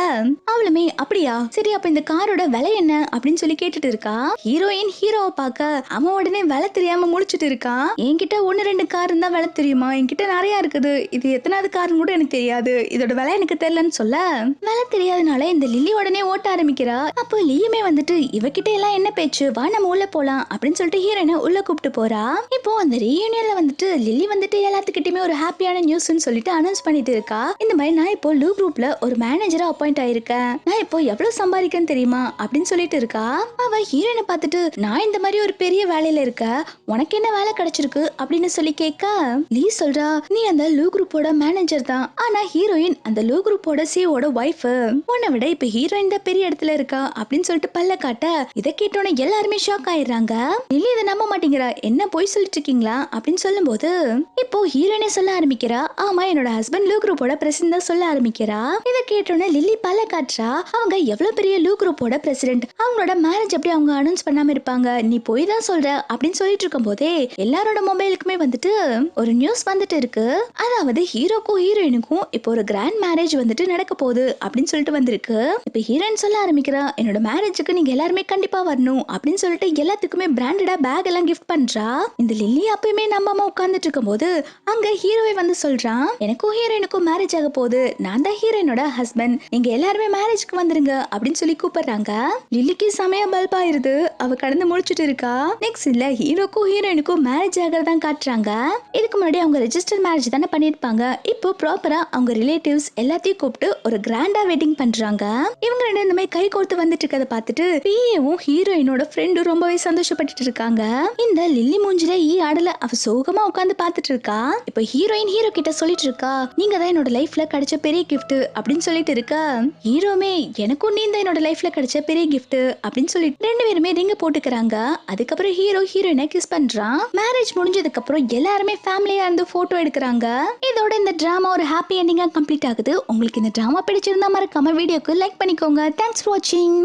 அவளுமே அப்படியா சரி அப்ப இந்த காரோட விலை என்ன அப்படின்னு சொல்லி கேட்டுட்டு இருக்கா. ஹீரோயின் ஹீரோவை பார்க்க அவன் உடனே விலை தெரியாம முடிச்சிட்டு இருக்கான். என்கிட்ட ஒன்னு ரெண்டு கார் இருந்தா விலை தெரியுமா, என்கிட்ட நிறைய இருக்குது, இது எத்தனாவது கார்னு கூட எனக்கு தெரியாது, இதோட விலை எனக்கு தெரியலன்னு சொல்ல விலை தெரியாதனால இந்த லில்லி உடனே ஓட்ட ஆரம்பிக்கிறா. அப்போ லில்லியுமே வந்துட்டு இவகிட்ட எல்லாம் என்ன பேச்சு, வா நம்ம உள்ள போலாம் அப்படின்னு சொல்லிட்டு ஹீரோயினை உள்ள கூப்பிட்டு போறா. இப்போ அந்த ரீயூனியன்ல வந்துட்டு லில்லி வந்துட்டு எல்லாத்துக்கிட்டயுமே ஒரு ஹாப்பியான நியூஸ்னு சொல்லிட்டு அனௌன்ஸ் பண்ணிட்டு இருக்கா. இந்த மாதிரி நான் இப்போ லூ குரூப்ல ஒரு மேனேஜரா அப்பாயிண்ட் ஆயிருக்கேன், நான் இப்போ எவ்வளவு சம்பாதிக்கன்னு தெரியுமா அப்படின்னு சொல்லிட்டு இருக்கா. அவ ஹீரோயினை பார்த்துட்டு நான் இந்த மாதிரி ஒரு பெரிய வேலையில இருக்க, உனக்கு என்ன வேலை கிடைச்சிருக்கு அப்படின்னு சொல்லி கேட்க லீ சொல்றா நீ அந்த லூ குரூப்போட மேனேஜர் தான், ஆனா ஹீரோயின் அந்த லூ குரூப்போட சிஓட வைஃப், உன்னை விட இப்ப ஹீரோயின் தான் பெரிய இடத்துல இருக்கா அப்படின்னு சொல்லிட்டு பல்ல காட்ட இதை கேட்டோன்னே எல்லாருமே ஷாக் ஆயிடுறாங்க. லில்லி இதை நம்ப மாட்டேங்கிறா, என்ன போய் சொல்லிட்டு இருக்கீங்களா அப்படின்னு சொல்லும் போது இப்போ ஹீரோயினே சொல்ல ஆரம்பிக்கிறா ஆமா என்னோட ஹஸ்பண்ட் லூ குரூப்போட பிரசிடென்ட் தான் சொல்ல ஆரம்பிக்கிறா. இதை கேட்டோன்னே லில்லி பல்ல காட்டுறா அவங்க எவ்வளவு பெரிய லூ குரூப்போட பிரசிடென்ட், அவங்களோட மேரேஜ் எப்படி அவங்க அனௌன்ஸ் பண்ணாம இருப்பாங்க, நீ போய் தான் சொல்ற அப்படின்னு சொல்லிட்டு இருக்கும் போதே எல்லாரோட மொபைலுக்குமே வந்துட்டு ஒரு நியூஸ் வந்துட்டு இருக்கு. அதாவது ஹீரோக்கும் ஹீரோயினுக்கும் இப்போ ஒரு கிராண்ட் மேரேஜ் வந்துட்டு நடக்க போகுது அப்படின்னு சொல்லிட்டு வந்திருக்கு. இப்ப ஹீரோயின் சொல்ல ஆரம்பிக்கிறா என்னோட மேரேஜுக்கு நீங்க எல்லாருமே கண்டிப்பா வரணும் அப்படின்னு சொல்லிட்டு எல்லாத்துக்குமே பிராண்டடா பேக் எல்லாம் கிஃப்ட் பண்றா. இந்த லில்லி அப்பயுமே நம்பாம உட்கார்ந்துட்டு இருக்கும் போது அங்க ஹீரோவை வந்து சொல்றான் எனக்கும் ஹீரோயினுக்கும் மேரேஜ் ஆக போகுது, நான் தான் ஹீரோயினோட ஹஸ்பண்ட், நீங்க எல்லாருமே மேரேஜ்க்கு வந்துருங்க அப்படின்னு சொல்லி கூப்பிடுறாங்க. லில்லிக்கு செமையா பல்ப் ஆயிருது, அவ கடந்து முடிச்சிட்டு இருக்கா. நெக்ஸ்ட் இல்ல ஹீரோக்கும் ஹீரோயினுக்கும் மேரேஜ் ஆகிறதான் காட்டுறாங்க. இதுக்கு முன்னாடி அவங்க ரெஜிஸ்டர் மேரேஜ் தானே பண்ணிருப்பாங்க, இப்போ ப்ராப்பரா அவங்க ரிலேட்டிவ்ஸ் எல்லாத்தையும் கூப்பிட்டு ஒரு கிராண்டா வெட்டிங் பண்றாங்க. இவங்க ரெண்டு இந்த மாதிரி கை கோர்த்து வந்துட்டு இருக்கதை பார்த்துட்டு பிஏவும் ஹீரோயினோட ஃப்ரெண்டும் ரொம்பவே சந்தோஷப்பட்டுட்டு இருக்காங்க. இந்த லில்லி மூஞ்சில ஆடல அவ சோகமா உட்காந்து பார்த்துட்டு இருக்கா. இப்போ ஹீரோயின் ஹீரோ கிட்ட சொல்லிட்டு இருக்கா நீங்க தான் என்னோட லைஃப்ல கிடைச்ச பெரிய கிஃப்ட் அப்படின்னு சொல்லிட்டு இருக்கா. ஹீரோமே எனக்கும் நீ தான் என்னோட லைஃப்ல கிடைச்ச பெரிய கிஃப்ட் அப்படின்னு சொல்லிட்டு ரெண்டு பேருமே ரிங்க போட்டுக்கிறாங்க. அதுக்கப்புறம் ஹீரோ ஹீரோயினை கிஸ் பண்றான். மேரேஜ் முடிஞ்சதுக்கு அப்புறம் எல்லாருமே ஃபேமிலியா இருந்து போட்டோ எடுக்கிறாங்க. இதோட இந்த டிராமா ஒரு ஹாப்பி எண்டிங்கா கம்ப்ளீட் ஆகுது. உங்களுக்கு இந்த டிராமா பிடிச்சிருந்தா மறக்காம வீடியோக்கு லைக் பண்ணிக்கோங்க. தேங்க்ஸ் ஃபார் வாட்சிங்.